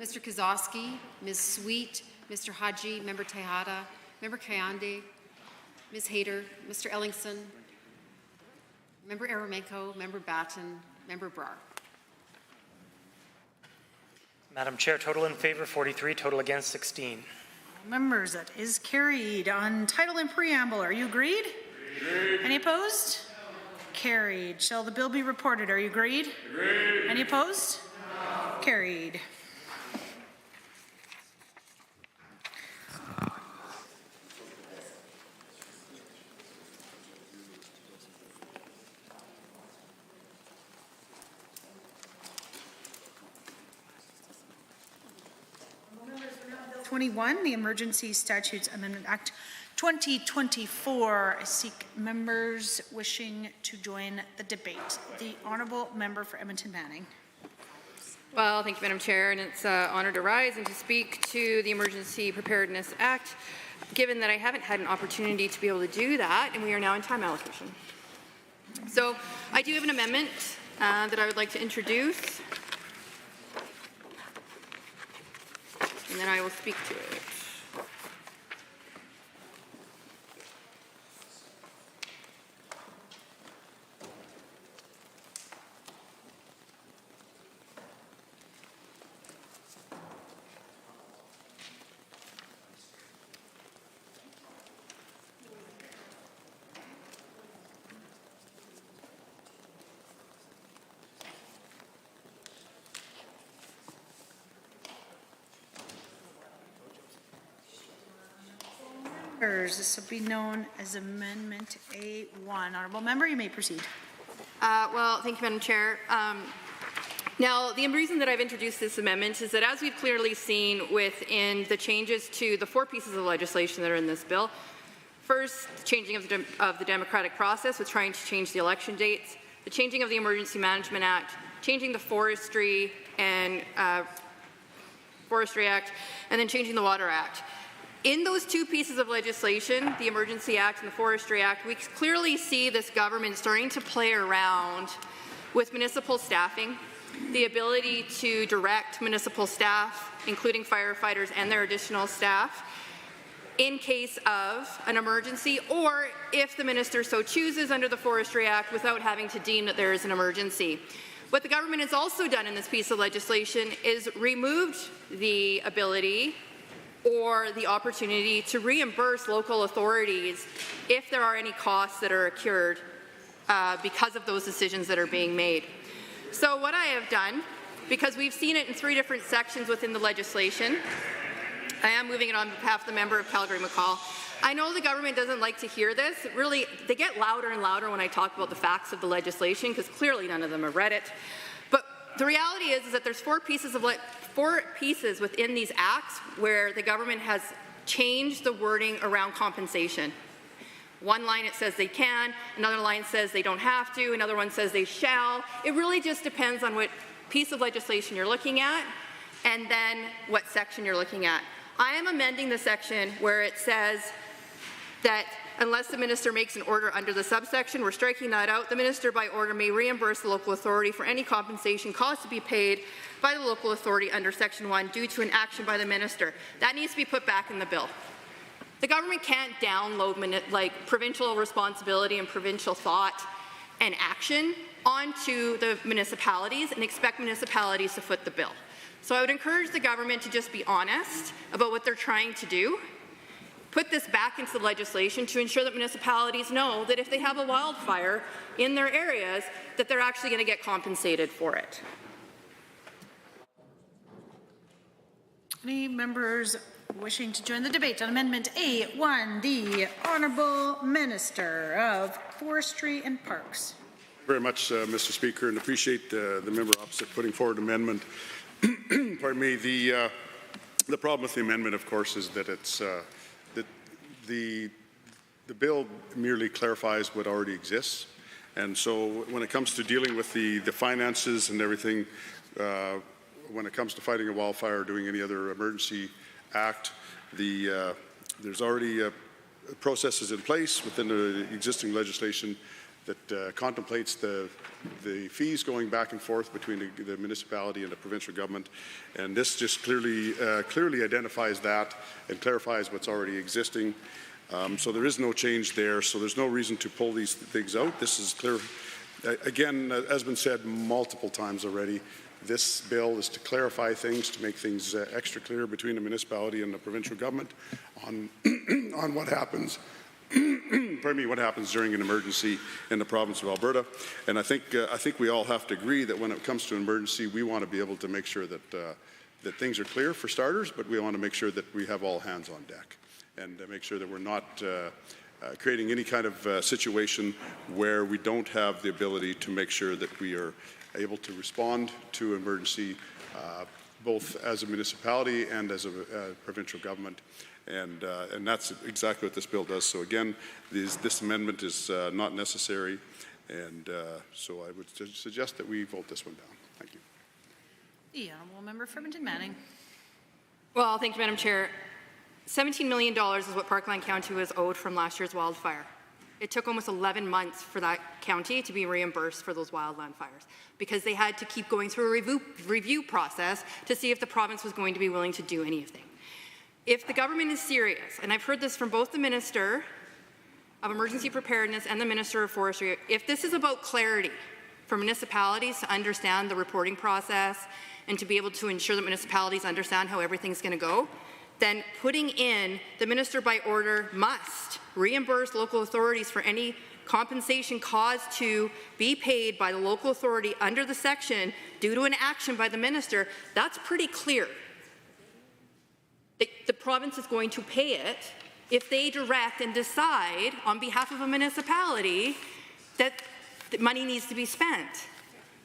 Mr. Kozowski, Ms. Sweet, Mr. Haji, Member Tejada, Member Kayande, Ms. Hayter, Mr. Ellingson, Member Aromenko, Member Batten, Member Brar. Madam Chair, total in favor 43, total against 16. Members, that is carried. On title and preamble, are you agreed? Agreed. Any opposed? Carried. Shall the bill be reported? Are you agreed? Agreed. Any opposed? No. Carried. Bill 21, the Emergency Statutes Amendment Act 2024. I seek members wishing to join the debate. The Honourable Member for Edmonton Manning. Well, thank you, Madam Chair, and it's an honour to rise and to speak to the Emergency Preparedness Act, given that I haven't had an opportunity to be able to do that, and we are now in time allocation. So I do have an amendment that I would like to introduce, and then I will speak to it. This will be known as Amendment A1. Honourable Member, you may proceed. Well, thank you, Madam Chair. Now, the reason that I've introduced this amendment is that, as we've clearly seen within the changes to the 4 pieces of legislation that are in this bill, first, the changing of the democratic process with trying to change the election dates, the changing of the Emergency Management Act, changing the Forestry Act, and then changing the Water Act. In those 2 pieces of legislation, the Emergency Act and the Forestry Act, we clearly see this government starting to play around with municipal staffing, the ability to direct municipal staff, including firefighters and their additional staff, in case of an emergency, or if the minister so chooses under the Forestry Act without having to deem that there is an emergency. What the government has also done in this piece of legislation is removed the ability or the opportunity to reimburse local authorities if there are any costs that are incurred because of those decisions that are being made. So what I have done, because we've seen it in 3 different sections within the legislation, I am moving it on behalf of the member of Calgary-McCall. I know the government doesn't like to hear this. Really, they get louder and louder when I talk about the facts of the legislation, because clearly none of them have read it. But the reality is that there's 4 pieces within these acts where the government has changed the wording around compensation. One line it says they can, another line says they don't have to, another one says they shall. It really just depends on what piece of legislation you're looking at and then what section you're looking at. I am amending the section where it says that unless the minister makes an order under the subsection, we're striking that out. The minister by order may reimburse the local authority for any compensation cost to be paid by the local authority under Section 1 due to an action by the minister. That needs to be put back in the bill. The government can't download provincial responsibility and provincial thought and action onto the municipalities and expect municipalities to foot the bill. So I would encourage the government to just be honest about what they're trying to do, put this back into the legislation to ensure that municipalities know that if they have a wildfire in their areas, that they're actually going to get compensated for it. Any members wishing to join the debate on Amendment A1, the Honourable Minister of Forestry and Parks. Very much, Mr. Speaker, and appreciate the member opposite putting forward amendment. Pardon me. The problem with the amendment, of course, is that it's that the bill merely clarifies what already exists, and so when it comes to dealing with the finances and everything. When it comes to fighting a wildfire or doing any other emergency act, there's already processes in place within the existing legislation that contemplates the fees going back and forth between the municipality and the provincial government, and this just clearly identifies that and clarifies what's already existing. So there is no change there, so there's no reason to pull these things out. This is clear. Again, as been said multiple times already, This bill is to clarify things, to make things extra clear between the municipality and the provincial government on, on what happens pardon me, what happens during an emergency in the province of Alberta. And I think we all have to agree that when it comes to an emergency, we want to be able to make sure that, that things are clear for starters, but we want to make sure that we have all hands on deck and make sure that we're not creating any kind of situation where we don't have the ability to make sure that we are able to respond to emergency both as a municipality and as a provincial government. And that's exactly what this bill does. So again, this amendment is not necessary, and so I would suggest that we vote this one down. Thank you. The Honourable Member for Edmonton Manning. Well, thank you, Madam Chair. $17 million is what Parkland County was owed from last year's wildfire. It took almost 11 months for that county to be reimbursed for those wildland fires because they had to keep going through a review process to see if the province was going to be willing to do anything. If the government is serious, and I've heard this from both the Minister of Emergency Preparedness and the Minister of Forestry, if this is about clarity for municipalities to understand the reporting process and to be able to ensure that municipalities understand how everything's going to go, then putting in the Minister by order must reimburse local authorities for any compensation caused to be paid by the local authority under the section due to an action by the Minister, that's pretty clear. The province is going to pay it if they direct and decide on behalf of a municipality that the money needs to be spent.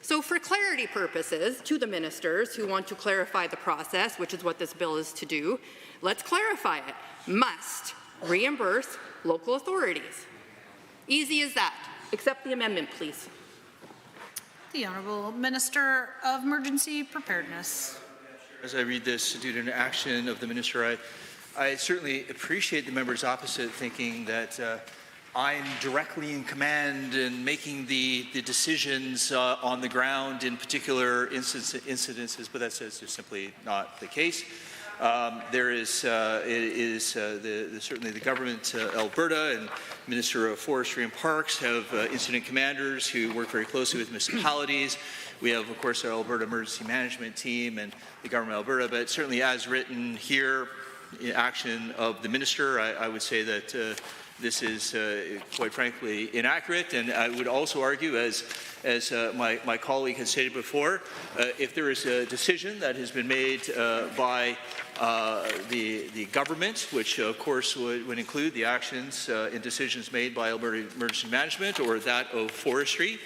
So for clarity purposes, to the ministers who want to clarify the process, which is what this bill is to do, let's clarify it. Must reimburse local authorities. Easy as that. Accept the amendment, please. The Honourable Minister of Emergency Preparedness. As I read this, due to an action of the Minister, I certainly appreciate the members opposite thinking that I'm directly in command and making the decisions on the ground in particular incidences, but that's just simply not the case. There is, certainly the government, Alberta, and Minister of Forestry and Parks have incident commanders who work very closely with municipalities. We have, of course, our Alberta Emergency Management Team and the Government of Alberta, but certainly as written here, in action of the Minister, I would say that this is, quite frankly, inaccurate. And I would also argue, as my colleague has stated before, if there is a decision that has been made by the government, which of course would include the actions and decisions made by Alberta Emergency Management or that of Forestry,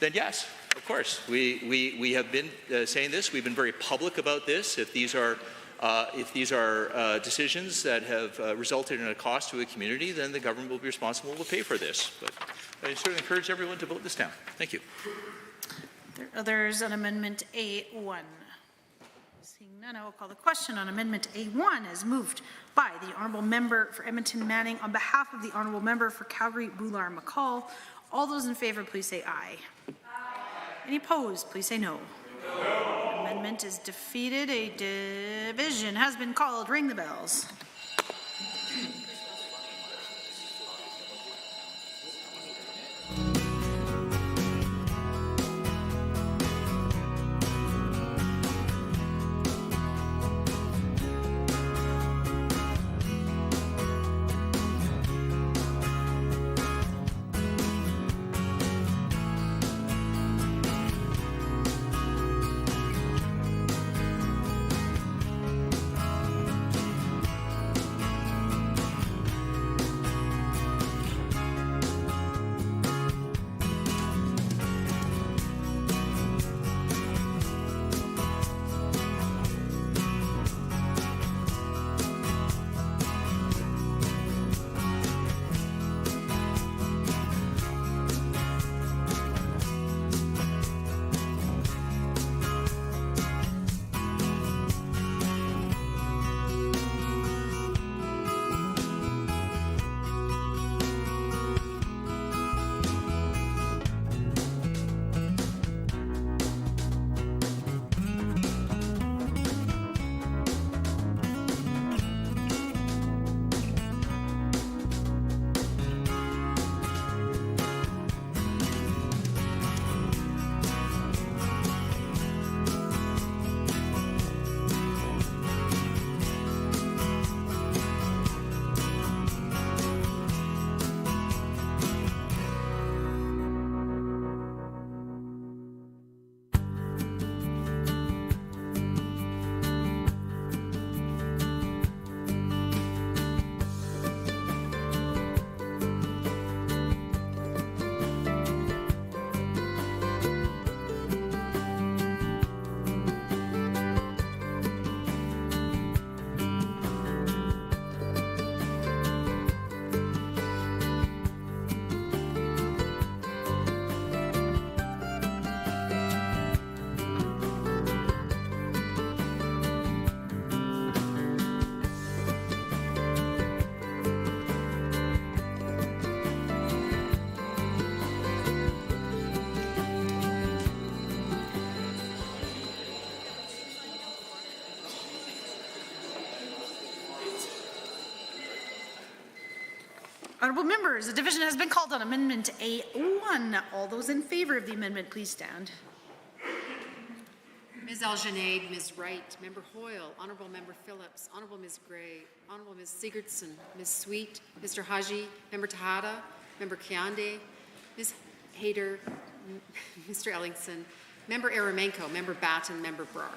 then yes, of course, we have been saying this. We've been very public about this. If these are decisions that have resulted in a cost to a community, then the government will be responsible to pay for this. But I certainly encourage everyone to vote this down. Thank you. There's an Amendment A1. Seeing none, I will call the question on Amendment A1 as moved by the Honourable Member for Edmonton Manning on behalf of the Honourable Member for Calgary Boular McCall. All those in favour, please say aye. Aye. Any opposed, please say no. No. Amendment is defeated. A division has been called. Ring the bells. Honourable members, the division has been called on Amendment A1. All those in favour of the amendment, please stand. Ms. Algenaid, Ms. Wright, Member Hoyle, Honourable Member Phillips, Honourable Ms. Gray, Honourable Ms. Sigurdsson, Ms. Sweet, Mr. Haji, Member Tejada, Member Kiande, Ms. Hayter, Mr. Ellingson, Member Aramenko, Member Batten, Member Brar.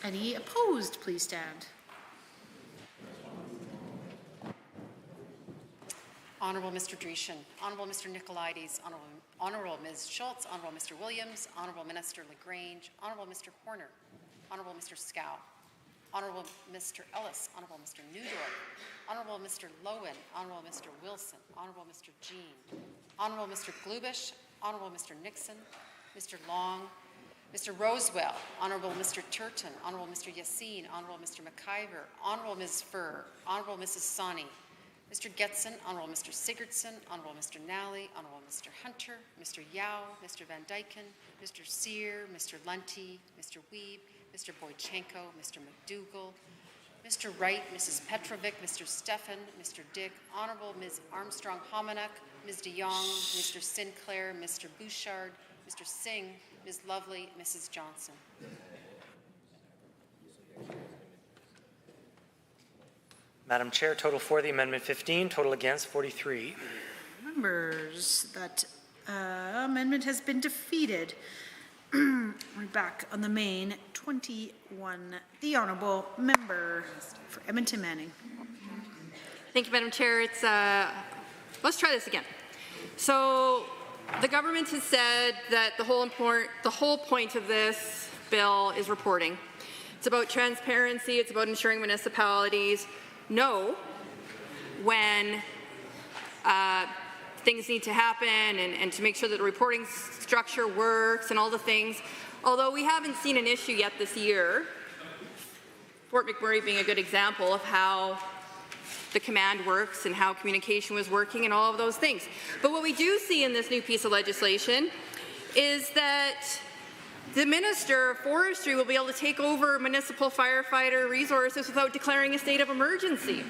Any opposed, please stand. Honourable Mr. Dreeshen, Honourable Mr. Nicolaides, Honourable Ms. Schultz, Honourable Mr. Williams, Honourable Minister LaGrange, Honourable Mr. Horner, Honourable Mr. Scow, Honourable Mr. Ellis, Honourable Mr. Newdorf, Honourable Mr. Lowen, Honourable Mr. Wilson, Honourable Mr. Jean, Honourable Mr. Glubish, Honourable Mr. Nixon, Mr. Long, Mr. Rosewell, Honourable Mr. Turton, Honourable Mr. Yassine, Honourable Mr. McIver, Honourable Ms. Furr, Honourable Mrs. Sani, Mr. Getson, Honourable Mr. Sigurdsson, Honourable Mr. Nally, Honourable Mr. Hunter, Mr. Yao, Mr. Van Dyken, Mr. Sear, Mr. Lunty, Mr. Weeb, Mr. Boychenko, Mr. McDougall, Mr. Wright, Mrs. Petrovic, Mr. Stefan, Mr. Dick, Honourable Ms. Armstrong-Homanuck, Ms. de Jong, Mr. Sinclair, Mr. Bouchard, Mr. Singh, Ms. Lovely, Mrs. Johnson. Madam Chair, total for the amendment 15, total against 43. Members, that amendment has been defeated. We're back on the main 21. The Honourable Member for Edmonton Manning. Thank you, Madam Chair. Let's try this again. So the government has said that the whole point of this bill is reporting. It's about transparency. It's about ensuring municipalities know when things need to happen and to make sure that the reporting structure works and all the things. Although we haven't seen an issue yet this year, Fort McMurray being a good example of how the command works and how communication was working and all of those things. But what we do see in this new piece of legislation is that the Minister of Forestry will be able to take over municipal firefighter resources without declaring a state of emergency.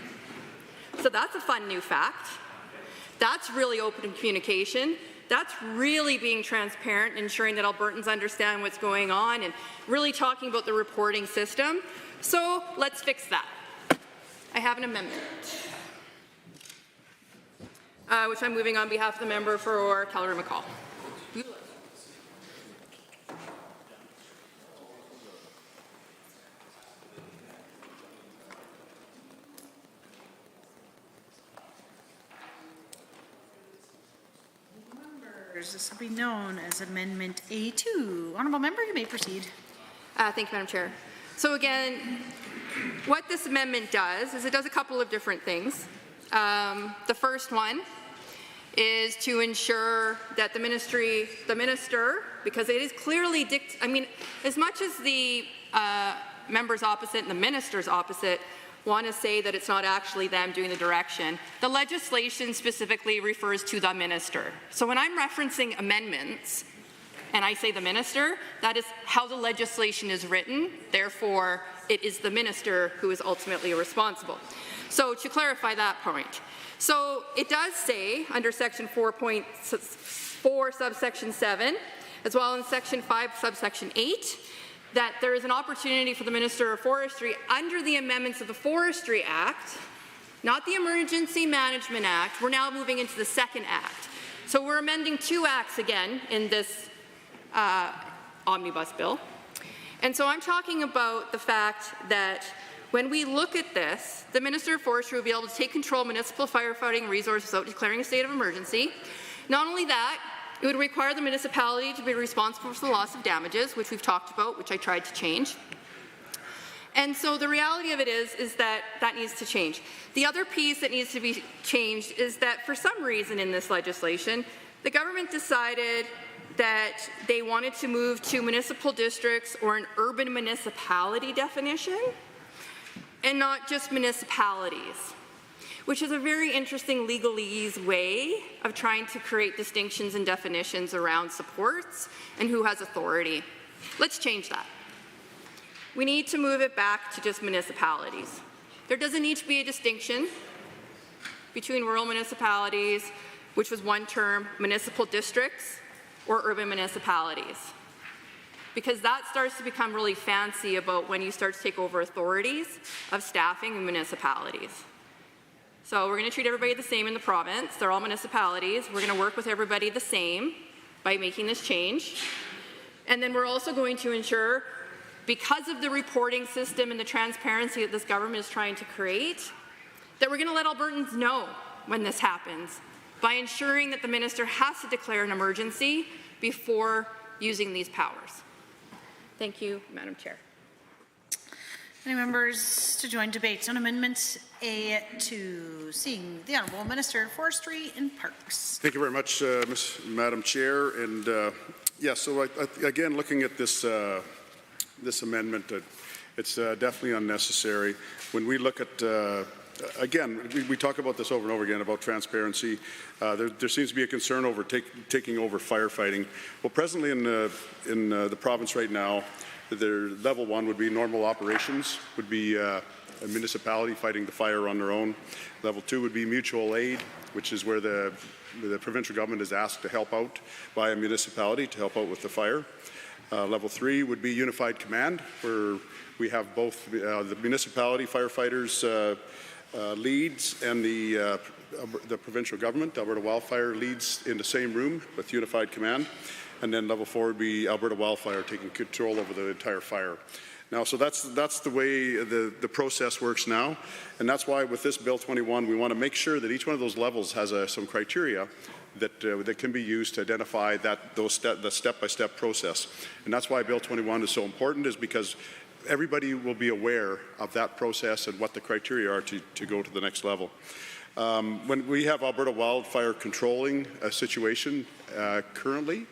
So that's a fun new fact. That's really open communication. That's really being transparent, ensuring that Albertans understand what's going on and really talking about the reporting system. So let's fix that. I have an amendment, which I'm moving on behalf of the member for Calgary-McCall. This will be known as Amendment A2. Honourable Member, you may proceed. Thank you, Madam Chair. So again, what this amendment does is it does a couple of different things. The first one is to ensure that the minister, because it is clearly, as much as the members opposite and the ministers opposite want to say that it's not actually them doing the direction, the legislation specifically refers to the minister. So when I'm referencing amendments and I say the minister, that is how the legislation is written. Therefore, it is the minister who is ultimately responsible. So to clarify that point. So it does say under section 4.4 subsection 7, as well as in section 5 subsection 8, that there is an opportunity for the Minister of Forestry under the amendments of the Forestry Act, not the Emergency Management Act. We're now moving into the second act. So we're amending two acts again in this omnibus bill. And so I'm talking about the fact that when we look at this, the Minister of Forestry will be able to take control of municipal firefighting resources without declaring a state of emergency. Not only that, it would require the municipality to be responsible for the loss of damages, which we've talked about, which I tried to change. And so the reality of it is that that needs to change. The other piece that needs to be changed is that for some reason in this legislation, the government decided that they wanted to move to municipal districts or an urban municipality definition and not just municipalities, which is a very interesting legalese way of trying to create distinctions and definitions around supports and who has authority. Let's change that. We need to move it back to just municipalities. There doesn't need to be a distinction. between rural municipalities, which was one term, municipal districts, or urban municipalities. Because that starts to become really fancy about when you start to take over authorities of staffing in municipalities. So we're going to treat everybody the same in the province. They're all municipalities. We're going to work with everybody the same by making this change. And then we're also going to ensure, because of the reporting system and the transparency that this government is trying to create, that we're going to let Albertans know when this happens by ensuring that the minister has to declare an emergency before using these powers. Thank you, Madam Chair. Any members to join debate on Amendment A2? Seeing the Honourable Minister of Forestry and Parks. Thank you very much, Madam Chair. And so again, looking at this this amendment, it's definitely unnecessary. When we look at again, we talk about this over and over again about transparency. There seems to be a concern over taking over firefighting. Well, presently in the province right now, their level 1 would be normal operations, would be a municipality fighting the fire on their own. Level 2 would be mutual aid, which is where the provincial government is asked to help out by a municipality to help out with the fire. Level 3 would be unified command, where we have both the municipality firefighters leads and the provincial government, Alberta Wildfire, leads in the same room with unified command. And then level 4 would be Alberta Wildfire taking control over the entire fire. Now, so that's the way the process works now, and that's why with this Bill 21, we want to make sure that each one of those levels has some criteria that can be used to identify the step-by-step process. And that's why Bill 21 is so important, is because everybody will be aware of that process and what the criteria are to go to the next level. When we have Alberta Wildfire controlling a situation currently,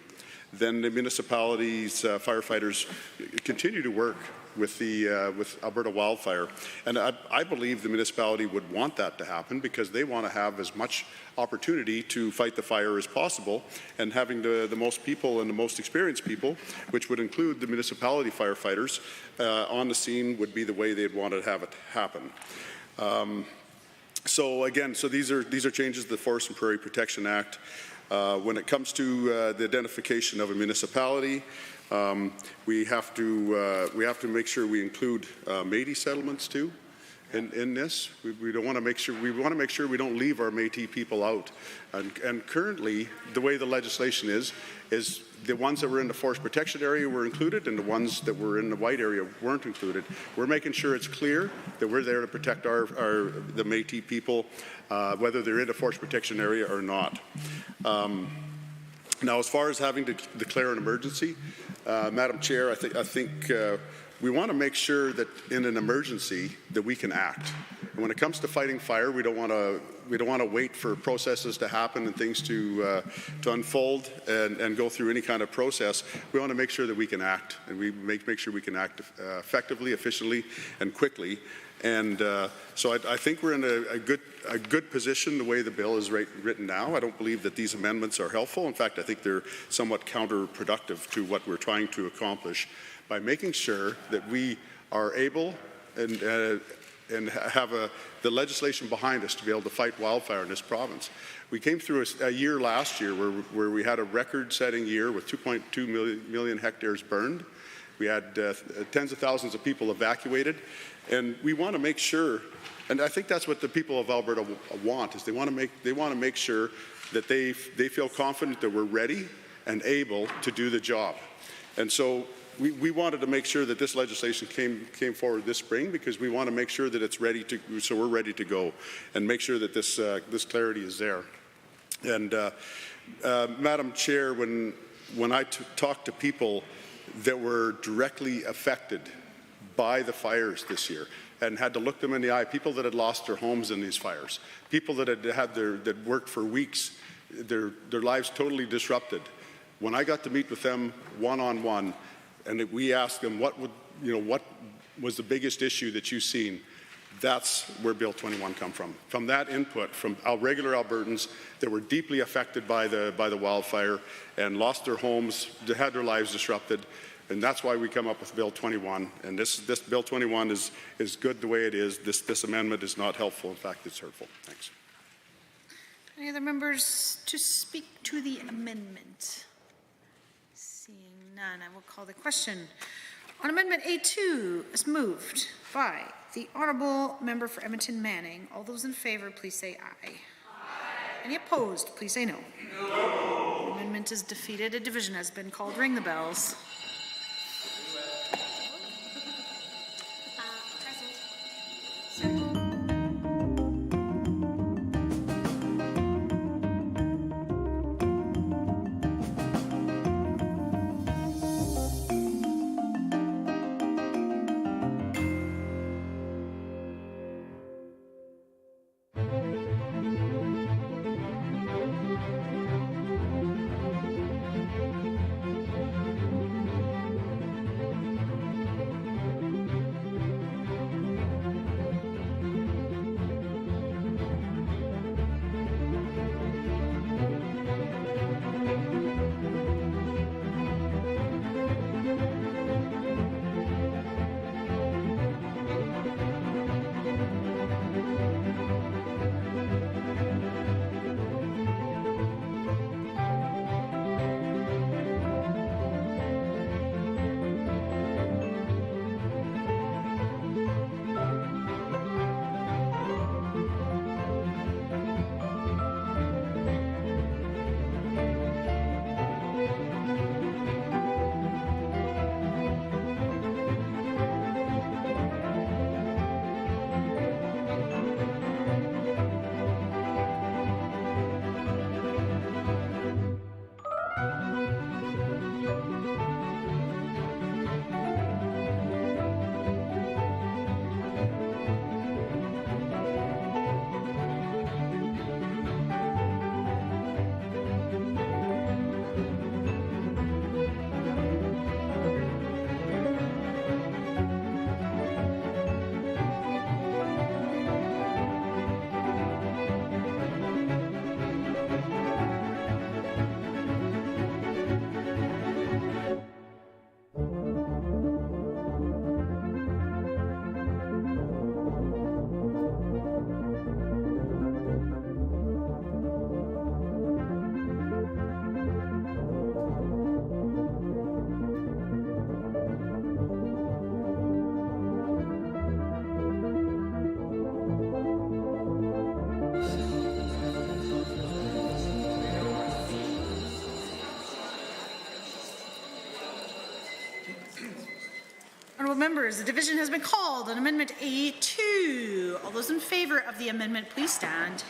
then the municipalities' firefighters continue to work with Alberta Wildfire. And I believe the municipality would want that to happen because they want to have as much opportunity to fight the fire as possible, and having the most people and the most experienced people, which would include the municipality firefighters, on the scene would be the way they'd want to have it happen. So these are changes to the Forest and Prairie Protection Act. When it comes to the identification of a municipality, we have to make sure we include Métis settlements too in this. We want to make sure we don't leave our Métis people out. And currently, the way the legislation is the ones that were in the forest protection area were included, and the ones that were in the white area weren't included. We're making sure it's clear that we're there to protect the Métis people, whether they're in the forest protection area or not. Now, as far as having to declare an emergency, Madam Chair, I think we want to make sure that in an emergency that we can act. And when it comes to fighting fire, we don't want to wait for processes to happen and things to unfold and go through any kind of process. We want to make sure that we can act, and we make sure we can act effectively, efficiently, and quickly. And so I think we're in a good position the way the bill is written now. I don't believe that these amendments are helpful. In fact, I think they're somewhat counterproductive to what we're trying to accomplish by making sure that we are able and have the legislation behind us to be able to fight wildfire in this province. We came through a year last year where we had a record-setting year with 2.2 million hectares burned. We had tens of thousands of people evacuated, and we want to make sure, and I think that's what the people of Alberta want, is they want to make sure that they feel confident that we're ready and able to do the job. And so we wanted to make sure that this legislation came forward this spring, because we want to make sure that it's ready to, so we're ready to go and make sure that this clarity is there. And Madam Chair, when I talked to people that were directly affected by the fires this year and had to look them in the eye, people that had lost their homes in these fires, people that that worked for weeks, their lives totally disrupted. When I got to meet with them one-on-one, and we asked them what was the biggest issue that you've seen, that's where Bill 21 come from. From that input, from regular Albertans that were deeply affected by the wildfire and lost their homes, had their lives disrupted, and that's why we come up with Bill 21. And this Bill 21 is good the way it is. This amendment is not helpful. In fact, it's hurtful. Thanks. Any other members to speak to the amendment? Seeing none, I will call the question. On Amendment A2 is moved by the Honourable Member for Edmonton Manning. All those in favour, please say aye. Aye. Any opposed, please say no. No. The amendment is defeated. A division has been called. Ring the bells. Honourable members, the division has been called on Amendment A2. All those in favour of the amendment, please stand.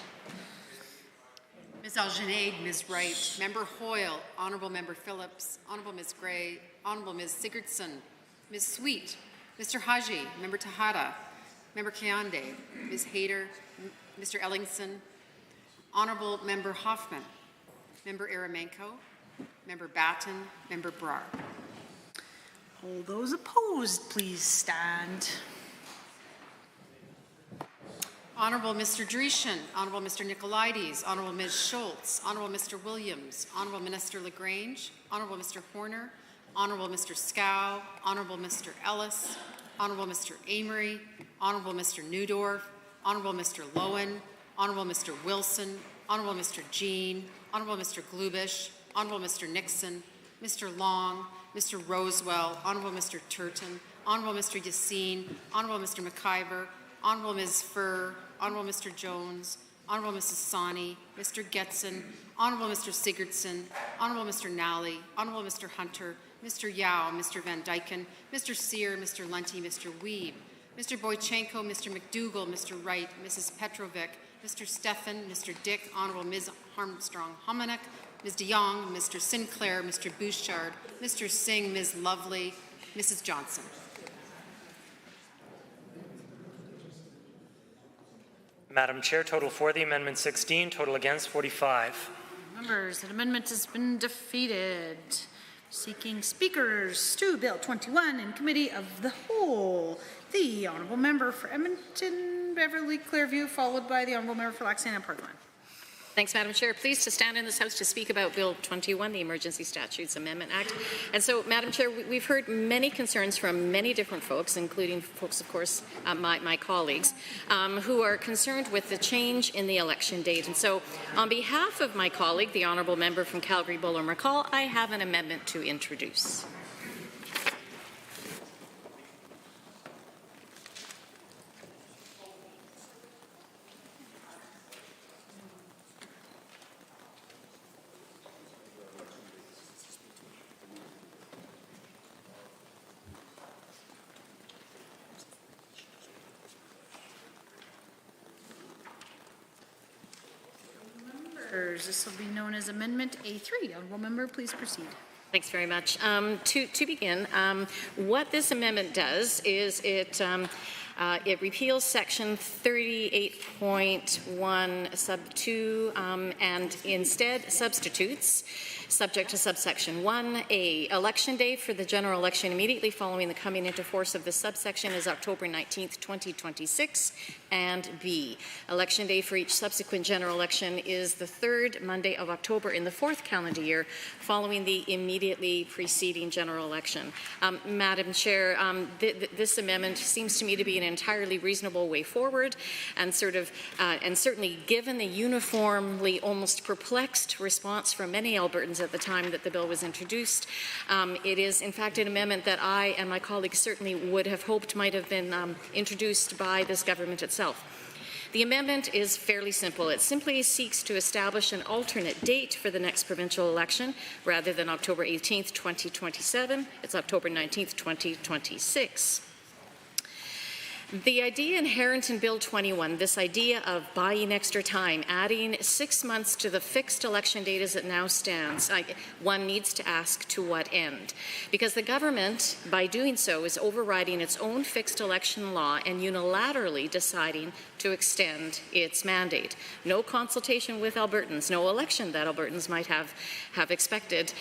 Ms. Algenade, Ms. Wright, Member Hoyle, Honourable Member Phillips, Honourable Ms. Gray, Honourable Ms. Sigurdsson, Ms. Sweet, Mr. Haji, Member Tejada, Member Kayande, Ms. Hayter, Mr. Ellingson, Honourable Member Hoffman, Member Aramenko, Member Batten, Member Brar. All those opposed, please stand. Honourable Mr. Dreeshen, Honourable Mr. Nicolaides, Honourable Ms. Schultz, Honourable Mr. Williams, Honourable Minister LaGrange, Honourable Mr. Horner, Honourable Mr. Scow, Honourable Mr. Ellis, Honourable Mr. Amory, Honourable Mr. Newdorf, Honourable Mr. Lowen, Honourable Mr. Wilson, Honourable Mr. Jean, Honourable Mr. Glubish, Honourable Mr. Nixon, Mr. Long, Mr. Rosewell, Honourable Mr. Turton, Honourable Mr. Yassine, Honourable Mr. McIver, Honourable Ms. Furr, Honourable Mr. Jones, Honourable Mrs. Sawney, Mr. Getson, Honourable Mr. Sigurdsson, Honourable Mr. Nally, Honourable Mr. Hunter, Mr. Yao, Mr. Van Dyken, Mr. Sear, Mr. Lunty, Mr. Weeb, Mr. Boychenko, Mr. McDougall, Mr. Wright, Mrs. Petrovic, Mr. Stephan, Mr. Dick, Honourable Ms. Armstrong-Hominick, Ms. de Jong, Mr. Sinclair, Mr. Bouchard, Mr. Singh, Ms. Lovely, Mrs. Johnson. Madam Chair, total for the amendment 16, total against 45. Members, that amendment has been defeated. Seeking speakers to Bill 21 in Committee of the Whole. The Honourable Member for Edmonton, Beverly, Clearview, followed by the Honourable Member for Lac Saint and Parkland. Thanks, Madam Chair. Pleased to stand in this House to speak about Bill 21, the Emergency Statutes Amendment Act. And so, Madam Chair, we've heard many concerns from many different folks, including folks, of course, my colleagues, who are concerned with the change in the election date. And so, on behalf of my colleague, the Honourable Member from Calgary-Buller-McCall, I have an amendment to introduce. This will be known as Amendment A3. Honourable Member, please proceed. Thanks very much. To begin, what this amendment does is it repeals Section 38.1 sub 2 and instead substitutes, subject to subsection 1A, election day for the general election immediately following the coming into force of this subsection is October 19th, 2026, and B, election day for each subsequent general election is the third Monday of October in the fourth calendar year following the immediately preceding general election. Madam Chair, this amendment seems to me to be an entirely reasonable way forward, and certainly given the uniformly almost perplexed response from many Albertans at the time that the bill was introduced, it is in fact an amendment that I and my colleagues certainly would have hoped might have been introduced by this government itself. The amendment is fairly simple. It simply seeks to establish an alternate date for the next provincial election. Rather than October 18th, 2027, it's October 19th, 2026. The idea inherent in Bill 21, this idea of buying extra time, adding 6 months to the fixed election date as it now stands, one needs to ask to what end? Because the government, by doing so, is overriding its own fixed election law and unilaterally deciding to extend its mandate. No consultation with Albertans, no election that Albertans might have expected.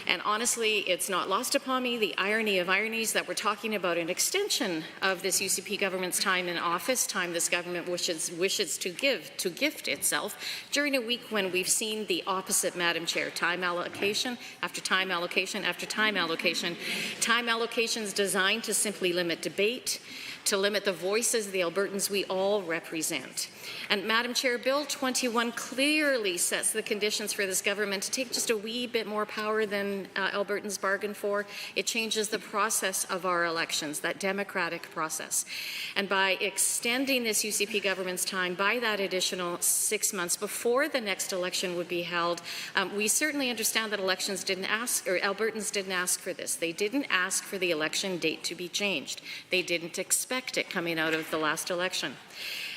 And honestly, it's not lost upon me the irony of ironies that we're talking about an extension of this UCP government's time in office, time this government wishes to gift itself, during a week when we've seen the opposite, Madam Chair, time allocation after time allocation after time allocation. Time allocations designed to simply limit debate, to limit the voices of the Albertans we all represent. And Madam Chair, Bill 21 clearly sets the conditions for this government to take just a wee bit more power than Albertans bargained for. It changes the process of our elections, that democratic process. And by extending this UCP government's time by that additional 6 months before the next election would be held, we certainly understand that Albertans didn't ask for this. They didn't ask for the election date to be changed. They didn't expect it coming out of the last election.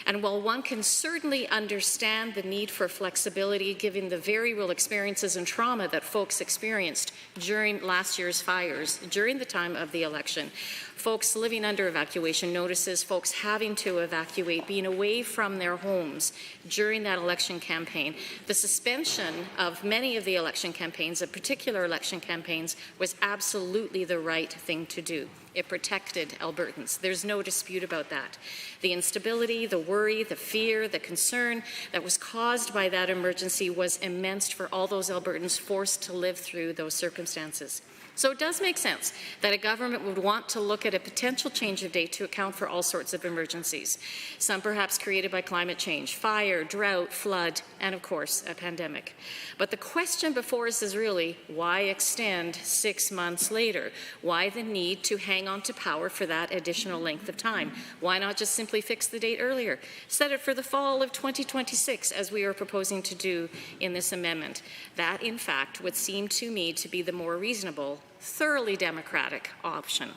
And while one can certainly understand the need for flexibility given the very real experiences and trauma that folks experienced during last year's fires, during the time of the election, folks living under evacuation notices, folks having to evacuate, being away from their homes during that election campaign, the suspension of many of the election campaigns, of particular election campaigns, was absolutely the right thing to do. It protected Albertans. There's no dispute about that. The instability, the worry, the fear, the concern that was caused by that emergency was immense for all those Albertans forced to live through those circumstances. So it does make sense that a government would want to look at a potential change of date to account for all sorts of emergencies, some perhaps created by climate change, fire, drought, flood, and of course, a pandemic. But the question before us is really, why extend 6 months later? Why the need to hang on to power for that additional length of time? Why not just simply fix the date earlier? Set it for the fall of 2026, as we are proposing to do in this amendment. That, in fact, would seem to me to be the more reasonable, thoroughly democratic option.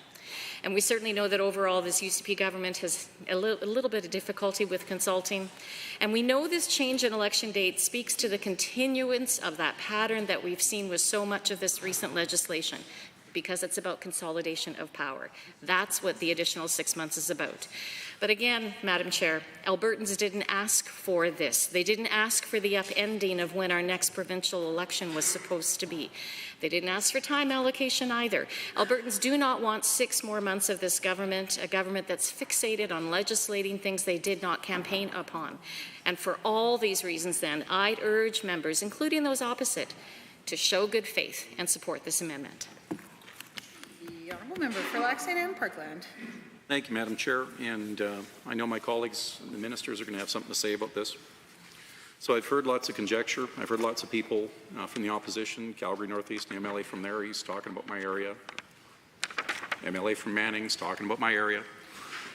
And we certainly know that overall this UCP government has a little bit of difficulty with consulting. And we know this change in election date speaks to the continuance of that pattern that we've seen with so much of this recent legislation. because it's about consolidation of power. That's what the additional 6 months is about. But again, Madam Chair, Albertans didn't ask for this. They didn't ask for the upending of when our next provincial election was supposed to be. They didn't ask for time allocation either. Albertans do not want 6 more months of this government, a government that's fixated on legislating things they did not campaign upon. And for all these reasons then, I'd urge members, including those opposite, to show good faith and support this amendment. The honourable member for Laxton and Parkland. Thank you, Madam Chair, and I know my colleagues, the ministers, are going to have something to say about this. So I've heard lots of conjecture. I've heard lots of people from the opposition, Calgary Northeast, the MLA from there, he's talking about my area. MLA from Manning's talking about my area.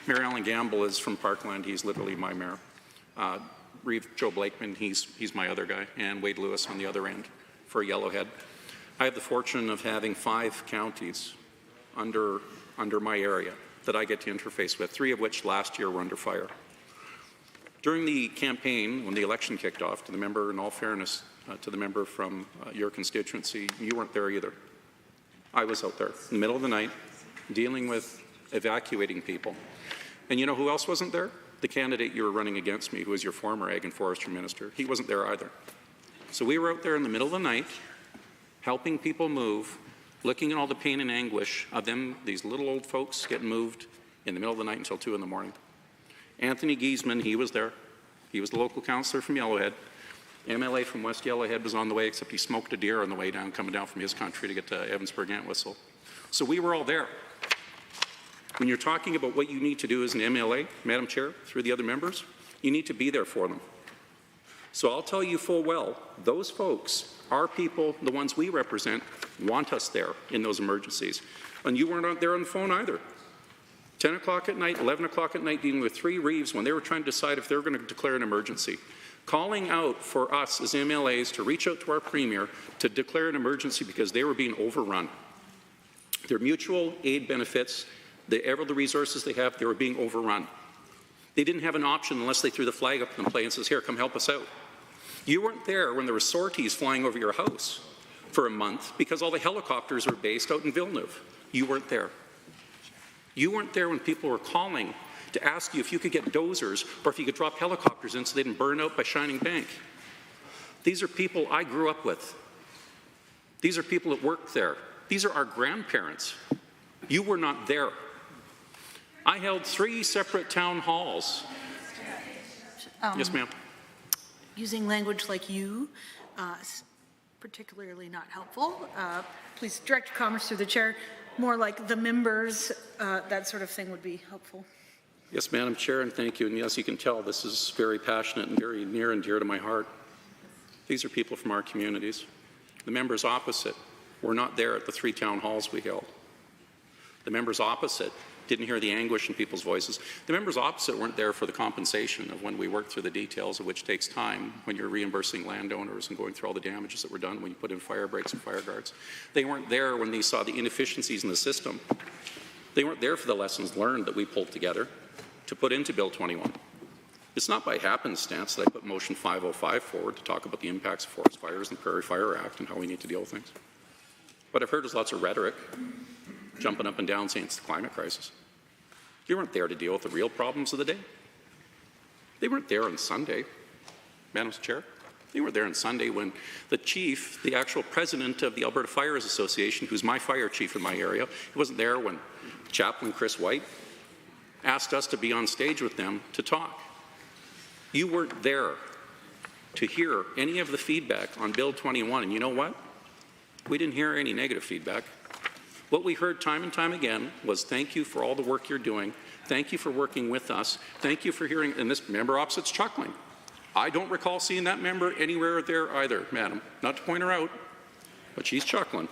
Mayor Alan Gamble is from Parkland, he's literally my mayor. Reeve Joe Blakeman, he's my other guy, and Wade Lewis on the other end for Yellowhead. I have the fortune of having 5 counties under my area that I get to interface with, 3 of which last year were under fire. During the campaign, when the election kicked off, to the member, in all fairness to the member from your constituency, you weren't there either. I was out there in the middle of the night dealing with evacuating people. And you know who else wasn't there? The candidate you were running against me, who was your former Ag and Forestry Minister. He wasn't there either. So we were out there in the middle of the night helping people move, looking at all the pain and anguish of them, these little old folks getting moved in the middle of the night until 2 in the morning. Anthony Giesman, he was there. He was the local councillor from Yellowhead. MLA from West Yellowhead was on the way, except he smoked a deer on the way down, coming down from his country to get to Evansburg Antwistle. So we were all there. When you're talking about what you need to do as an MLA, Madam Chair, through the other members, you need to be there for them. So I'll tell you full well, those folks, our people, the ones we represent, want us there in those emergencies. And you weren't out there on the phone either. 10 o'clock at night, 11 o'clock at night, dealing with 3 Reeves when they were trying to decide if they were going to declare an emergency. Calling out for us as MLAs to reach out to our Premier to declare an emergency because they were being overrun. Their mutual aid benefits, the resources they have, they were being overrun. They didn't have an option unless they threw the flag up in play and says, here, come help us out. You weren't there when there were sorties flying over your house for a month because all the helicopters were based out in Villeneuve. You weren't there. You weren't there when people were calling to ask you if you could get dozers or if you could drop helicopters in so they didn't burn out by Shining Bank. These are people I grew up with. These are people that worked there. These are our grandparents. You were not there. I held 3 separate town halls. Yes, ma'am. Using language like you, particularly not helpful. Please direct your comments through the chair. More like the members, that sort of thing would be helpful. Yes, Madam Chair, and thank you. And yes, you can tell this is very passionate and very near and dear to my heart. These are people from our communities. The members opposite were not there at the 3 town halls we held. The members opposite didn't hear the anguish in people's voices. The members opposite weren't there for the compensation of when we worked through the details, of which takes time when you're reimbursing landowners and going through all the damages that were done when you put in fire breaks and fire guards. They weren't there when they saw the inefficiencies in the system. They weren't there for the lessons learned that we pulled together to put into Bill 21. It's not by happenstance that I put motion 505 forward to talk about the impacts of forest fires and the Prairie Fire Act and how we need to deal with things. What I've heard is lots of rhetoric, jumping up and down saying it's the climate crisis. You weren't there to deal with the real problems of the day. They weren't there on Sunday, Madam Chair. They weren't there on Sunday when the chief, the actual president of the Alberta Fires Association, who's my fire chief in my area, he wasn't there when Chaplain Chris White asked us to be on stage with them to talk. You weren't there to hear any of the feedback on Bill 21, and you know what? We didn't hear any negative feedback. What we heard time and time again was thank you for all the work you're doing. Thank you for working with us. Thank you for hearing, and this member opposite's chuckling. I don't recall seeing that member anywhere there either, madam. Not to point her out, but she's chuckling.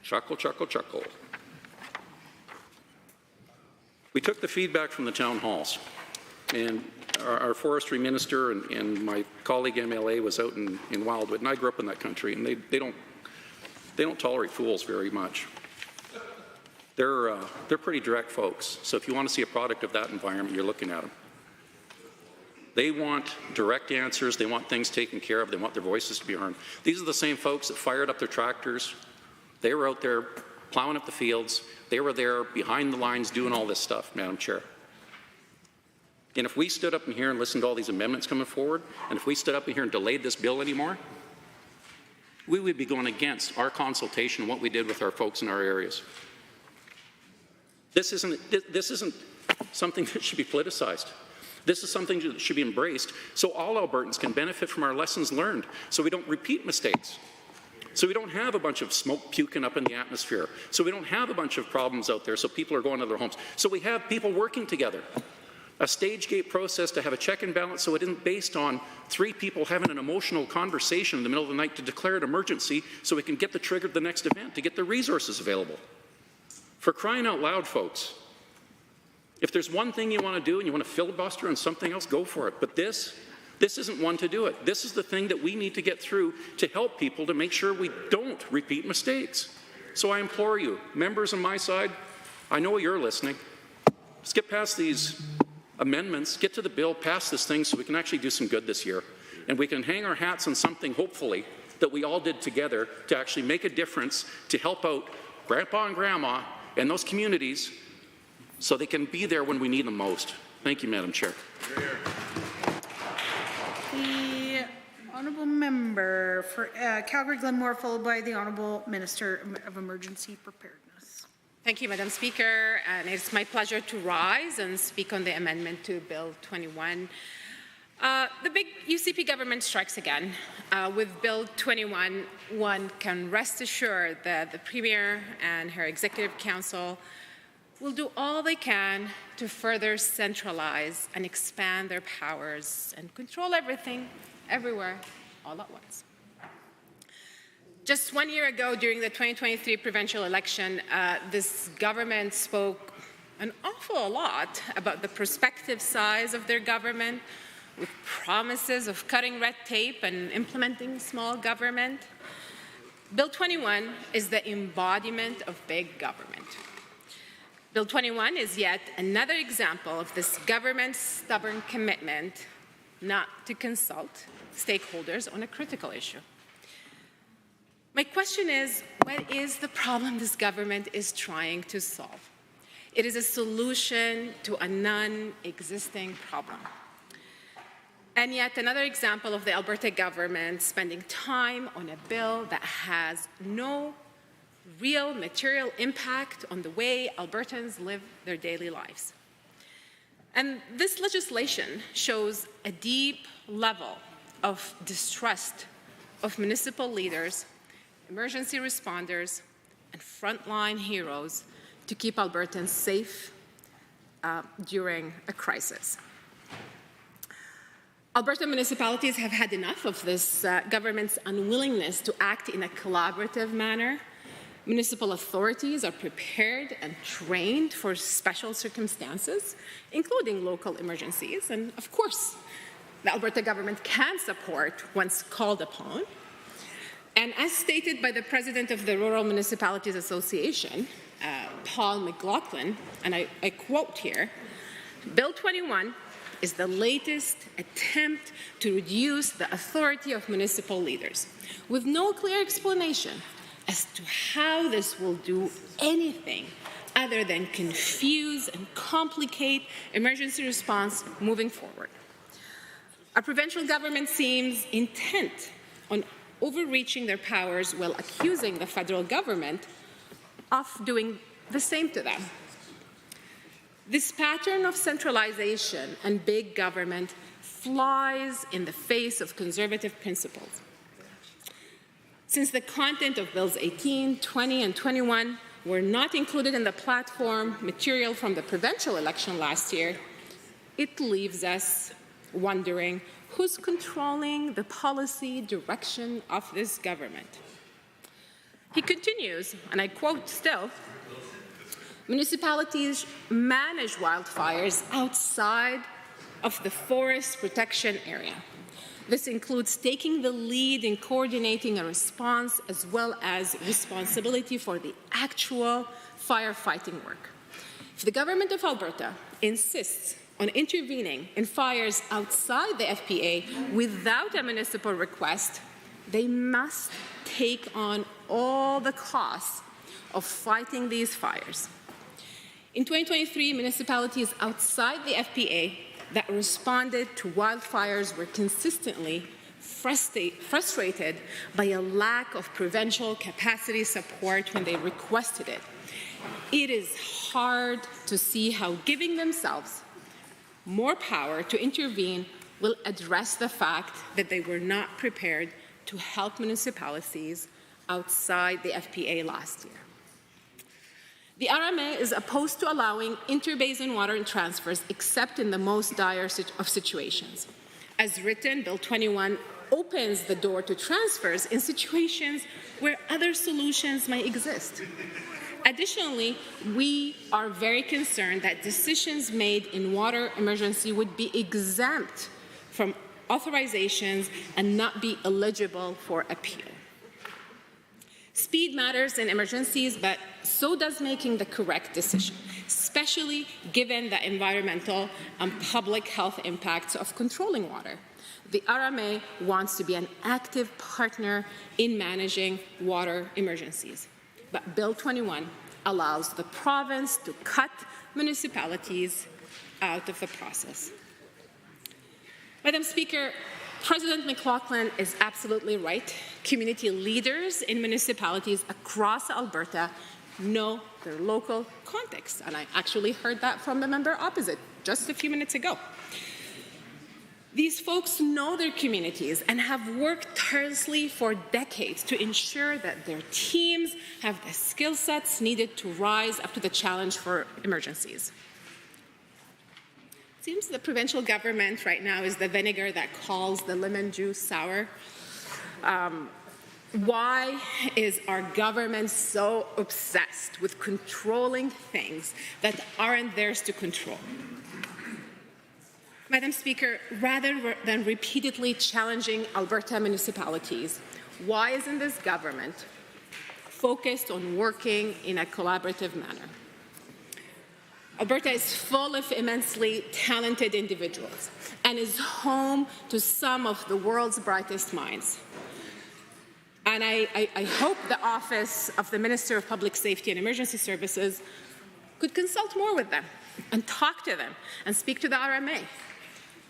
Chuckle, chuckle, chuckle. We took the feedback from the town halls, and our forestry minister and my colleague MLA was out in Wildwood, and I grew up in that country, and they don't tolerate fools very much. They're pretty direct folks. So if you want to see a product of that environment, you're looking at them. They want direct answers. They want things taken care of. They want their voices to be heard. These are the same folks that fired up their tractors They were out there plowing up the fields. They were there behind the lines doing all this stuff, Madam Chair. And if we stood up in here and listened to all these amendments coming forward, and if we stood up in here and delayed this bill anymore, we would be going against our consultation, what we did with our folks in our areas. This isn't something that should be politicized. This is something that should be embraced so all Albertans can benefit from our lessons learned, so we don't repeat mistakes, so we don't have a bunch of smoke puking up in the atmosphere, so we don't have a bunch of problems out there so people are going to their homes, so we have people working together. A stage gate process to have a check and balance so it isn't based on 3 people having an emotional conversation in the middle of the night to declare an emergency so we can get the trigger to the next event, to get the resources available. For crying out loud, folks, if there's one thing you want to do and you want to filibuster on something else, go for it. But this isn't one to do it. This is the thing that we need to get through to help people to make sure we don't repeat mistakes. So I implore you, members on my side, I know you're listening. Let's get past these amendments, get to the bill, pass this thing so we can actually do some good this year. And we can hang our hats on something, hopefully, that we all did together to actually make a difference to help out Grandpa and Grandma and those communities so they can be there when we need them most. Thank you, Madam Chair. The Honourable Member for Calgary Glenmore, followed by the Honourable Minister of Emergency Preparedness. Thank you, Madam Speaker, and it's my pleasure to rise and speak on the amendment to Bill 21. The big UCP government strikes again. With Bill 21, one can rest assured that the Premier and her Executive Council will do all they can to further centralize and expand their powers and control everything, everywhere, all at once. Just 1 year ago, during the 2023 provincial election, this government spoke an awful lot about the prospective size of their government, with promises of cutting red tape and implementing small government. Bill 21 is the embodiment of big government. Bill 21 is yet another example of this government's stubborn commitment not to consult stakeholders on a critical issue. My question is, what is the problem this government is trying to solve? It is a solution to a non-existing problem. And yet another example of the Alberta government spending time on a bill that has no real material impact on the way Albertans live their daily lives. And this legislation shows a deep level of distrust of municipal leaders, emergency responders, and frontline heroes to keep Albertans safe during a crisis. Alberta municipalities have had enough of this government's unwillingness to act in a collaborative manner. Municipal authorities are prepared and trained for special circumstances, including local emergencies, and of course, the Alberta government can support once called upon. And as stated by the president of the Rural Municipalities Association, Paul McLaughlin, and I quote here, Bill 21 is the latest attempt to reduce the authority of municipal leaders, with no clear explanation as to how this will do anything other than confuse and complicate emergency response moving forward. Our provincial government seems intent on overreaching their powers while accusing the federal government of doing the same to them. This pattern of centralization and big government flies in the face of conservative principles. Since the content of Bills 18, 20, and 21 were not included in the platform material from the provincial election last year, it leaves us wondering who's controlling the policy direction of this government. He continues, and I quote still, municipalities manage wildfires outside of the forest protection area. This includes taking the lead in coordinating a response as well as responsibility for the actual firefighting work. If the government of Alberta insists on intervening in fires outside the FPA without a municipal request, they must take on all the costs of fighting these fires. In 2023, municipalities outside the FPA that responded to wildfires were consistently frustrated by a lack of provincial capacity support when they requested it. It is hard to see how giving themselves more power to intervene will address the fact that they were not prepared to help municipalities outside the FPA last year. The RMA is opposed to allowing interbasin water transfers except in the most dire of situations. As written, Bill 21 opens the door to transfers in situations where other solutions might exist. Additionally, we are very concerned that decisions made in water emergency would be exempt from authorizations and not be eligible for appeal. Speed matters in emergencies, but so does making the correct decision, especially given the environmental and public health impacts of controlling water. The RMA wants to be an active partner in managing water emergencies. But Bill 21 allows the province to cut municipalities out of the process. Madam Speaker, President McLaughlin is absolutely right. Community leaders in municipalities across Alberta know their local context, and I actually heard that from the member opposite just a few minutes ago. These folks know their communities and have worked tirelessly for decades to ensure that their teams have the skill sets needed to rise up to the challenge for emergencies. It seems the provincial government right now is the vinegar that calls the lemon juice sour. Why is our government so obsessed with controlling things that aren't theirs to control? Madam Speaker, rather than repeatedly challenging Alberta municipalities, why isn't this government focused on working in a collaborative manner? Alberta is full of immensely talented individuals and is home to some of the world's brightest minds. And I hope the Office of the Minister of Public Safety and Emergency Services could consult more with them and talk to them and speak to the RMA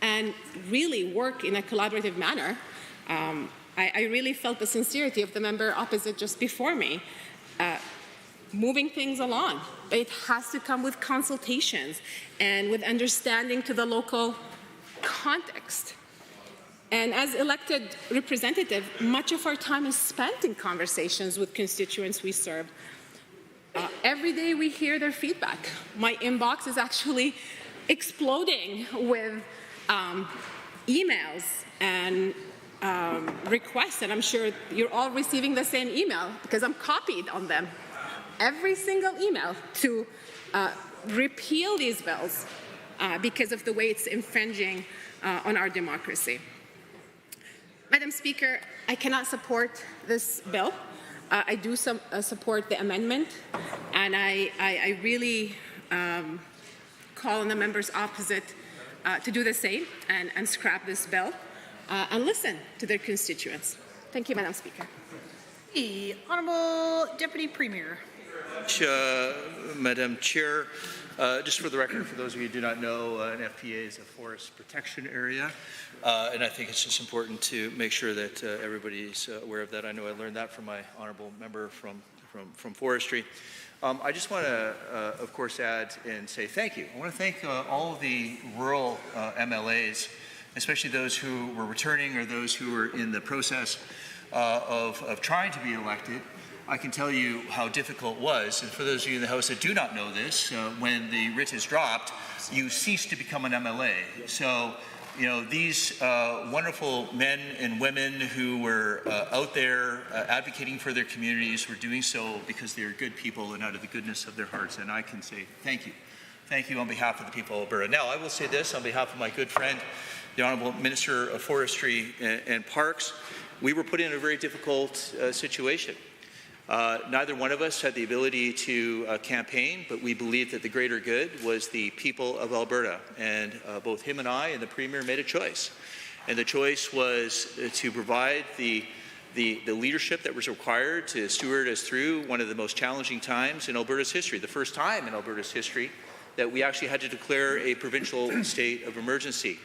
and really work in a collaborative manner. I really felt the sincerity of the member opposite just before me, moving things along. It has to come with consultations and with understanding to the local context. And as elected representative, much of our time is spent in conversations with constituents we serve. Every day we hear their feedback. My inbox is actually exploding with emails and requests, and I'm sure you're all receiving the same email because I'm copied on them. Every single email to repeal these bills because of the way it's infringing on our democracy. Madam Speaker, I cannot support this bill. I do support the amendment, and I really call on the members opposite to do the same and scrap this bill and listen to their constituents. Thank you, Madam Speaker. The Honourable Deputy Premier. Madam Chair, just for the record, for those of you who do not know, an FPA is a forest protection area, and I think it's just important to make sure that everybody's aware of that. I know I learned that from my honourable member from forestry. I just want to, of course, add and say thank you. I want to thank all of the rural MLAs, especially those who were returning or those who were in the process of trying to be elected. I can tell you how difficult it was, and for those of you in the House that do not know this, when the writ is dropped, you cease to become an MLA. So, you know, these wonderful men and women who were out there advocating for their communities were doing so because they are good people and out of the goodness of their hearts, and I can say thank you. Thank you on behalf of the people of Alberta. Now, I will say this on behalf of my good friend, the Honourable Minister of Forestry and Parks. We were put in a very difficult situation. Neither one of us had the ability to campaign, but we believed that the greater good was the people of Alberta. And both him and I and the Premier made a choice. And the choice was to provide the the leadership that was required to steward us through one of the most challenging times in Alberta's history, the first time in Alberta's history that we actually had to declare a provincial state of emergency.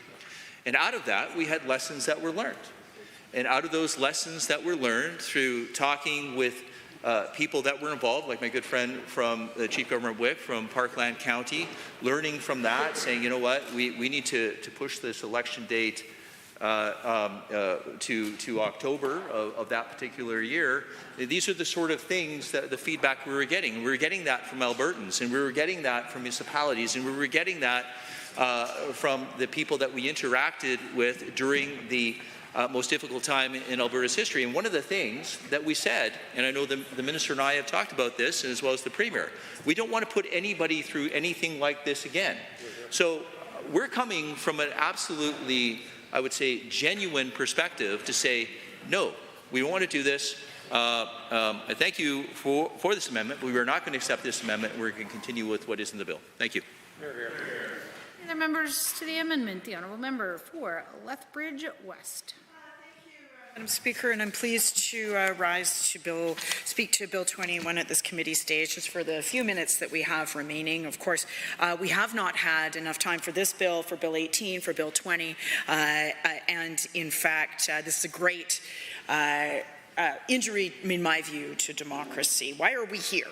And out of that, we had lessons that were learned. And out of those lessons that were learned through talking with people that were involved, like my good friend from the Chief Government Whip from Parkland County, learning from that, saying, you know what, we need to push this election date to October of that particular year. These are the sort of things that the feedback we were getting. We were getting that from Albertans, and we were getting that from municipalities, and we were getting that from the people that we interacted with during the most difficult time in Alberta's history. And one of the things that we said, and I know the Minister and I have talked about this, and as well as the Premier, we don't want to put anybody through anything like this again. So we're coming from an absolutely, I would say, genuine perspective to say, no, we don't want to do this. I thank you for this amendment, but we are not going to accept this amendment. We're going to continue with what is in the bill. Thank you. Other members to the amendment, the honourable member for Lethbridge West. Madam Speaker, and I'm pleased to rise to speak to Bill 21 at this committee stage, just for the few minutes that we have remaining. Of course, we have not had enough time for this bill, for Bill 18, for Bill 20, and in fact, this is a great injury, in my view, to democracy. Why are we here?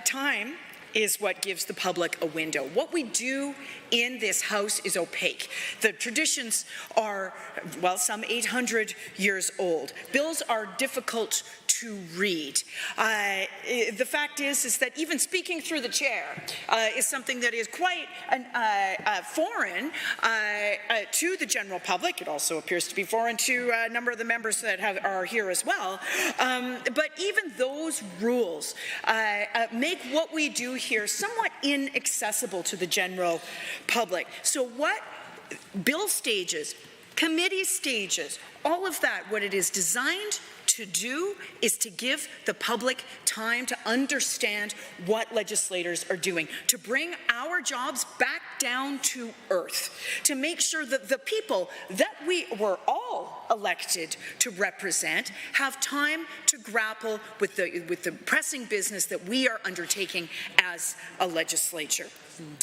Time is what gives the public a window. What we do in this House is opaque. The traditions are, well, some 800 years old. Bills are difficult to read. The fact is that even speaking through the chair is something that is quite foreign to the general public. It also appears to be foreign to a number of the members that are here as well. But even those rules make what we do here somewhat inaccessible to the general public. So what bill stages, committee stages, all of that, what it is designed to do is to give the public time to understand what legislators are doing, to bring our jobs back down to earth, to make sure that the people that we were all elected to represent have time to grapple with the pressing business that we are undertaking as a legislature.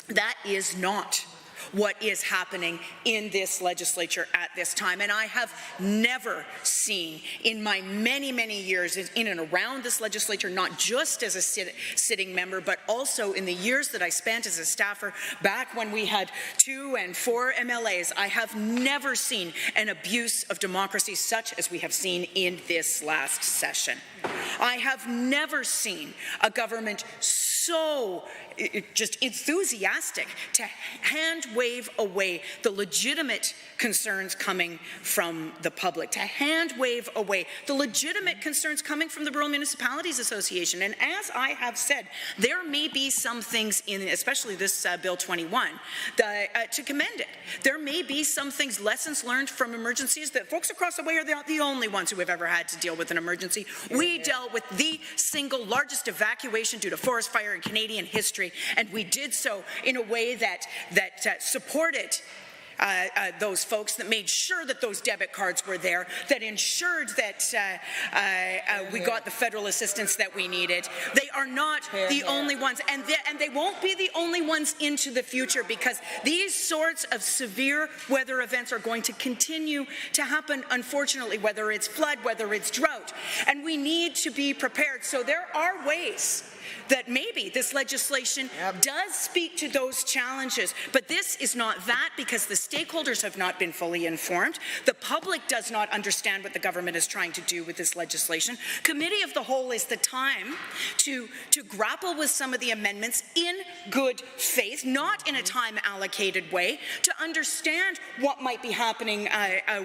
That is not what is happening in this legislature at this time. And I have never seen in my many, many years in and around this legislature, not just as a sitting member, but also in the years that I spent as a staffer back when we had 2 and 4 MLAs, I have never seen an abuse of democracy such as we have seen in this last session. I have never seen a government so just enthusiastic to hand wave away the legitimate concerns coming from the public, to hand wave away the legitimate concerns coming from the Rural Municipalities Association. And as I have said, there may be some things in, especially this Bill 21, to commend it. There may be some things, lessons learned from emergencies, that folks across the way are the only ones who have ever had to deal with an emergency. We dealt with the single largest evacuation due to forest fire in Canadian history, and we did so in a way that supported those folks, that made sure that those debit cards were there, that ensured that we got the federal assistance that we needed. They are not the only ones, and they won't be the only ones into the future, because these sorts of severe weather events are going to continue to happen, unfortunately, whether it's flood, whether it's drought, and we need to be prepared. So there are ways that maybe this legislation does speak to those challenges, but this is not that, because the stakeholders have not been fully informed. The public does not understand what the government is trying to do with this legislation. Committee of the Whole is the time to grapple with some of the amendments in good faith, not in a time-allocated way, to understand what might be happening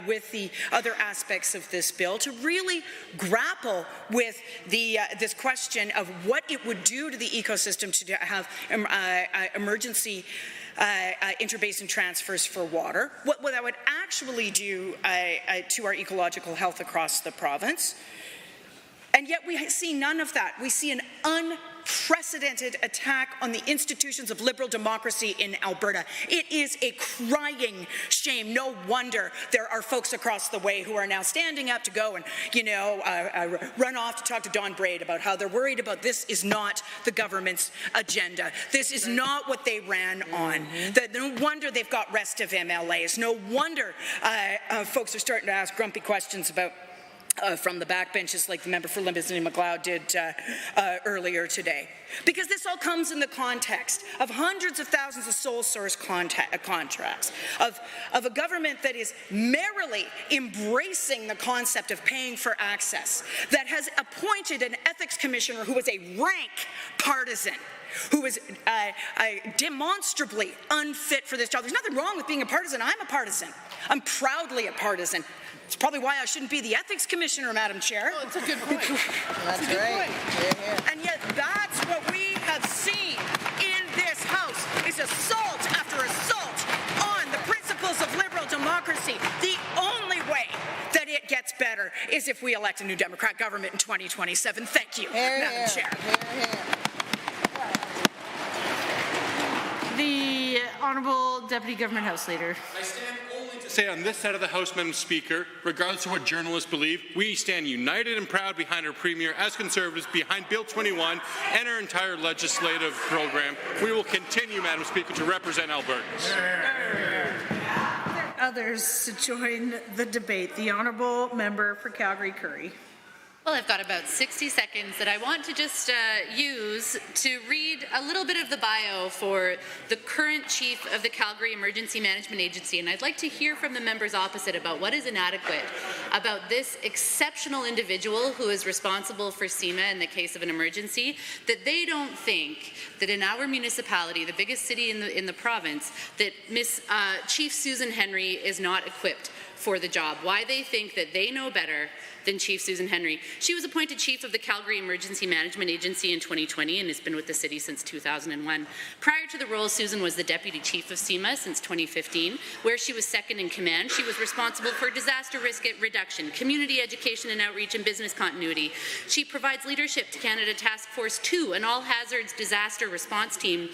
with the other aspects of this bill, to really grapple with this question of what it would do to the ecosystem to have emergency interbasin transfers for water, what that would actually do to our ecological health across the province. And yet we see none of that. We see an unprecedented attack on the institutions of liberal democracy in Alberta. It is a crying shame. No wonder there are folks across the way who are now standing up to go and, run off to talk to Don Braid about how they're worried about this is not the government's agenda. This is not what they ran on. No wonder they've got restive MLAs. No wonder folks are starting to ask grumpy questions about from the backbenches like the member for Livingston McLeod did earlier today. Because this all comes in the context of hundreds of thousands of sole source contracts, of a government that is merrily embracing the concept of paying for access, that has appointed an ethics commissioner who is a rank partisan, who is demonstrably unfit for this job. There's nothing wrong with being a partisan. I'm a partisan. I'm proudly a partisan. It's probably why I shouldn't be the ethics commissioner, Madam Chair. Oh, it's a good point. That's right. And yet that's what we have seen in this House is assault after assault on the principles of liberal democracy. The only way that it gets better is if we elect a new Democrat government in 2027. Thank you, Madam Chair. The Honourable Deputy Government House Leader. I stand only to say on this side of the House, Madam Speaker, regardless of what journalists believe, we stand united and proud behind our Premier as Conservatives, behind Bill 21 and our entire legislative program. We will continue, Madam Speaker, to represent Albertans. Others to join the debate. The Honourable Member for Calgary-Curry. Well, I've got about 60 seconds that I want to just use to read a little bit of the bio for the current chief of the Calgary Emergency Management Agency, and I'd like to hear from the members opposite about what is inadequate about this exceptional individual who is responsible for CEMA in the case of an emergency, that they don't think that in our municipality, the biggest city in the province, that Chief Susan Henry is not equipped for the job, why they think that they know better than Chief Susan Henry. She was appointed chief of the Calgary Emergency Management Agency in 2020 and has been with the city since 2001. Prior to the role, Susan was the deputy chief of CEMA since 2015, where she was second in command. She was responsible for disaster risk reduction, community education and outreach, and business continuity. She provides leadership to Canada Task Force 2, an all-hazards disaster response team,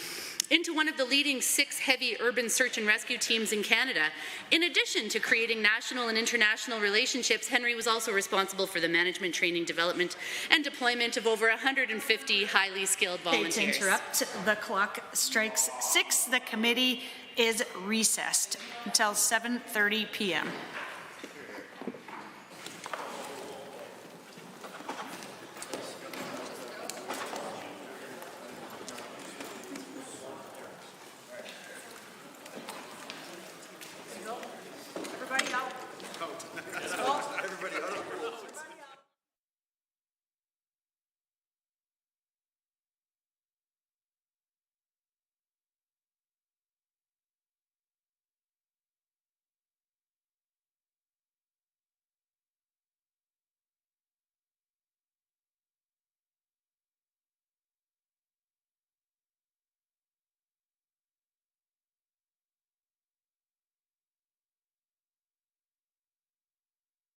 into one of the leading 6 heavy urban search and rescue teams in Canada. In addition to creating national and international relationships, Henry was also responsible for the management, training, development, and deployment of over 150 highly skilled volunteers. To interrupt, the clock strikes 6. The committee is recessed until 7:30 p.m.